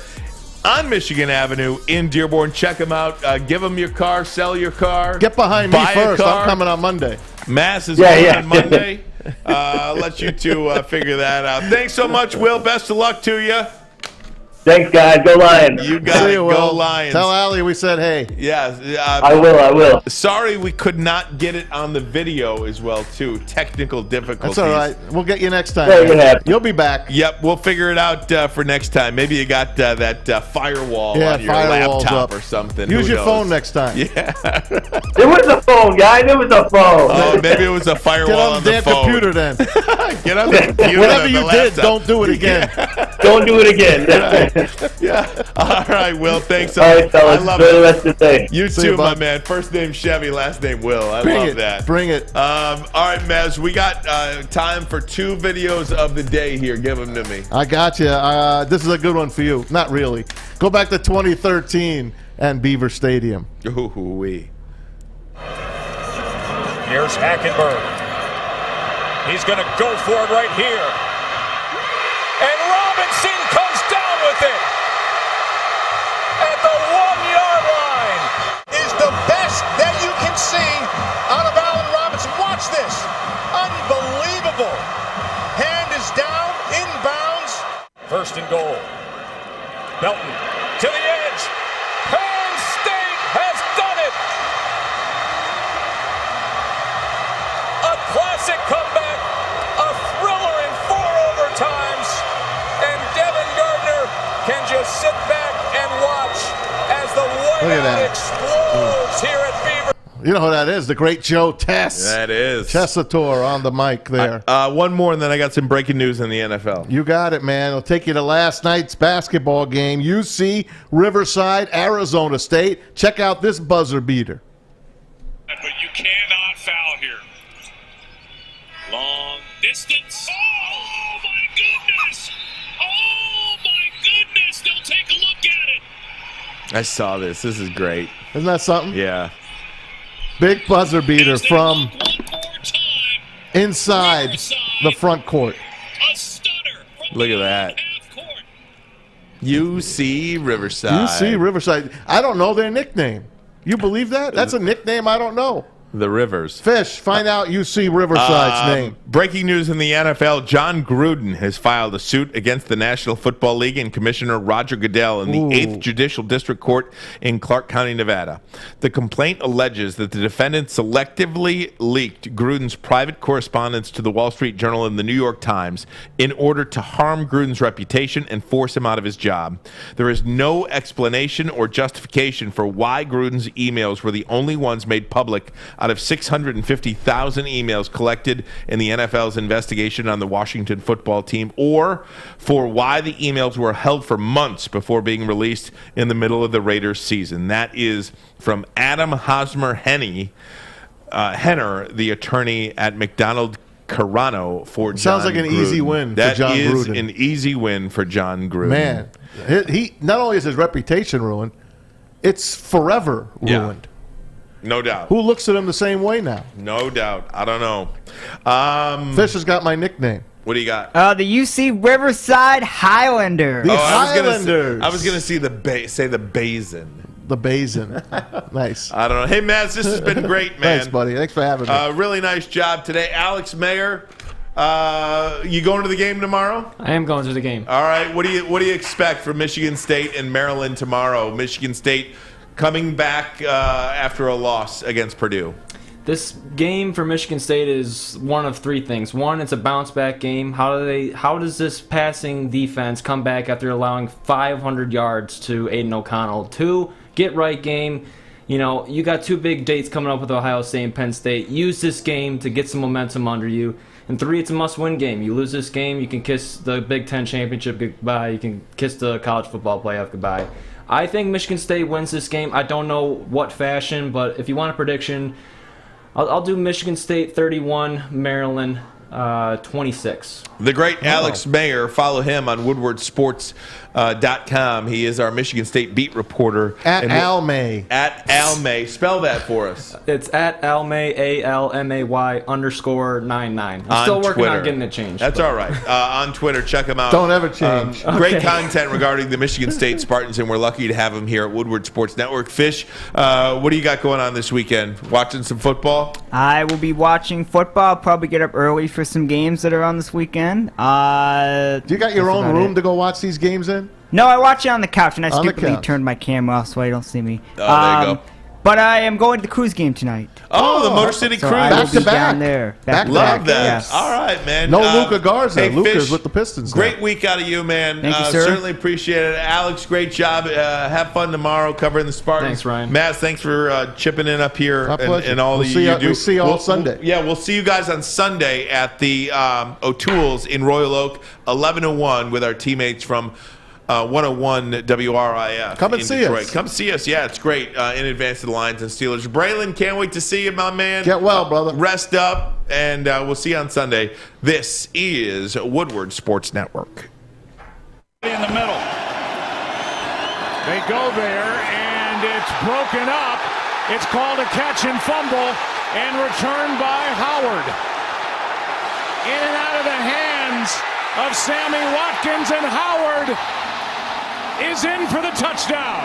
on Michigan Avenue in Dearborn. Check them out. Give them your car, sell your car. Get behind me buy a first. car. I'm coming on Monday. Mass is going on Monday. I'll let you two figure that out. Thanks so much, Will. Best of luck to you. Thanks, guys. Go Lions. You got See it. you, Go Will. Lions. Tell Allie we said hey. Yeah. I will. Sorry we could not get it on the video as well, too. Technical difficulties. That's all right. We'll get you next time. Very good happen. You'll be back. Yep, we'll figure it out for next time. Maybe you got that firewall on your firewall's laptop up. or something. Use Who your knows? phone next time. Yeah. It was a phone, guys. It was a phone. Oh, maybe it was a firewall Get on the damn on the phone. computer then. Get on the computer. Whatever on you the did, laptop. don't do it again. Don't do it again. Yeah. All right, Will. Thanks. All right, fellas. I love Enjoy it. the rest of the day. You See too, you, my bud. man. First name Chevy, last name Will. I Bring love it. that. Bring it. All right, Mez, we got time for 2 videos of the day here. Give them to me. I got you. This is a good one for you. Not really. Go back to 2013 and Beaver Stadium. Ooh-wee. Here's Hackenberg. He's going to go for it right here. And Robinson comes down with it. At the 1-yard line. Is the best that you can see out of Allen Robinson. Watch this. Unbelievable. Hand is down, inbounds. First and goal. Melton to the edge. Penn State has done it. A classic comeback. A thriller in 4 overtimes. And Devin Gardner can just sit back and watch as the whiteout explodes here at Beaver. You know who that is? The great Joe Tess. That is. Tessitore on the mic there. One more, and then I got some breaking news in the NFL. You got it, man. It'll take you to last night's basketball game. UC Riverside, Arizona State. Check out this buzzer beater. But you cannot foul here. Long distance. Oh, my goodness. Oh, my goodness. They'll take a look at it. I saw this. This is great. Isn't that something? Yeah. Big buzzer beater from inside the front court. Look at that. UC Riverside. UC Riverside. I don't know their nickname. You believe that? That's a nickname I don't know. The Rivers. Fish, find out UC Riverside's name. Breaking news in the NFL, John Gruden has filed a suit against the National Football League and Commissioner Roger Goodell in the 8th Judicial District Court in Clark County, Nevada. The complaint alleges that the defendant selectively leaked Gruden's private correspondence to the Wall Street Journal and the New York Times in order to harm Gruden's reputation and force him out of his job. There is no explanation or justification for why Gruden's emails were the only ones made public out of 650,000 emails collected in the NFL's investigation on the Washington football team, or for why the emails were held for months before being released in the middle of the Raiders season. That is from Adam Hosmer Henner, the attorney at McDonald Carano for John Sounds like an Gruden. easy win That for John is Gruden. an easy win for John Gruden. Man, he not only is his reputation ruined, it's forever ruined. No doubt. Who looks at him the same way now? No doubt. I don't know. Fish has got my nickname. What do you got? The UC Riverside Highlanders. The Highlanders. I was gonna say the Basin. The Basin. Nice. I don't know. Hey, Matt, this has been great, man. Thanks, buddy. Thanks for having me. Really nice job today, Alex Mayer. You going to the game tomorrow? I am going to the game. All right. What do you expect from Michigan State and Maryland tomorrow? Michigan State coming back after a loss against Purdue. This game for Michigan State is one of 3 things. One, it's a bounce back game. How does this passing defense come back after allowing 500 yards to Aiden O'Connell? 2, get right game. You know, you got 2 big dates coming up with Ohio State and Penn State. Use this game to get some momentum under you. And 3, it's a must-win game. You lose this game, you can kiss the Big Ten championship goodbye. You can kiss the college football playoff goodbye. I think Michigan State wins this game. I don't know what fashion, but if you want a prediction, I'll do Michigan State 31, Maryland 26. The great Alex Mayer. Follow him on Woodward Sports. .com. He is our Michigan State beat reporter. At Almay. At Almay. Spell that for us. It's at Almay, ALMAY _99. I'm still working on getting it changed. That's all right. On Twitter, check him out. Don't ever change. Great content regarding the Michigan State Spartans, and we're lucky to have him here at Woodward Sports Network. Fish, what do you got going on this weekend? Watching some football? I will be watching football. I'll probably get up early for some games that are on this weekend. Do you got your own room to go watch these games in? No, I watch it on the couch, and I On the stupidly couch. turned my camera off so I don't see me. Oh, there you go. But I am going to the Cruise game tonight. Oh, the Motor City So Cruise. I will Back to be back. down there. Back to Love back, that. yes. All right, man. No Luka Garza. Hey, Luka's Fish, with the Pistons. Great now. week out of you, man. Thank you, sir. Certainly appreciate it. Alex, great job. Have fun tomorrow covering the Spartans. Thanks, Ryan. Maz, thanks for chipping in up here My pleasure. and all We'll that see you you- do. we'll see you all Sunday. We'll see you guys on Sunday at the O'Toole's in Royal Oak, 11:01 with our teammates from 101 WRIF. Come and in see Detroit. us. Come see us. Yeah, it's great. In advance to the Lions and Steelers. Braylon, can't wait to see you, my man. Get well, brother. Rest up, and we'll see you on Sunday. This is Woodward Sports Network. In the middle. They go there, and it's broken up. It's called a catch and fumble, and returned by Howard. In and out of the hands of Sammy Watkins, and Howard is in for the touchdown.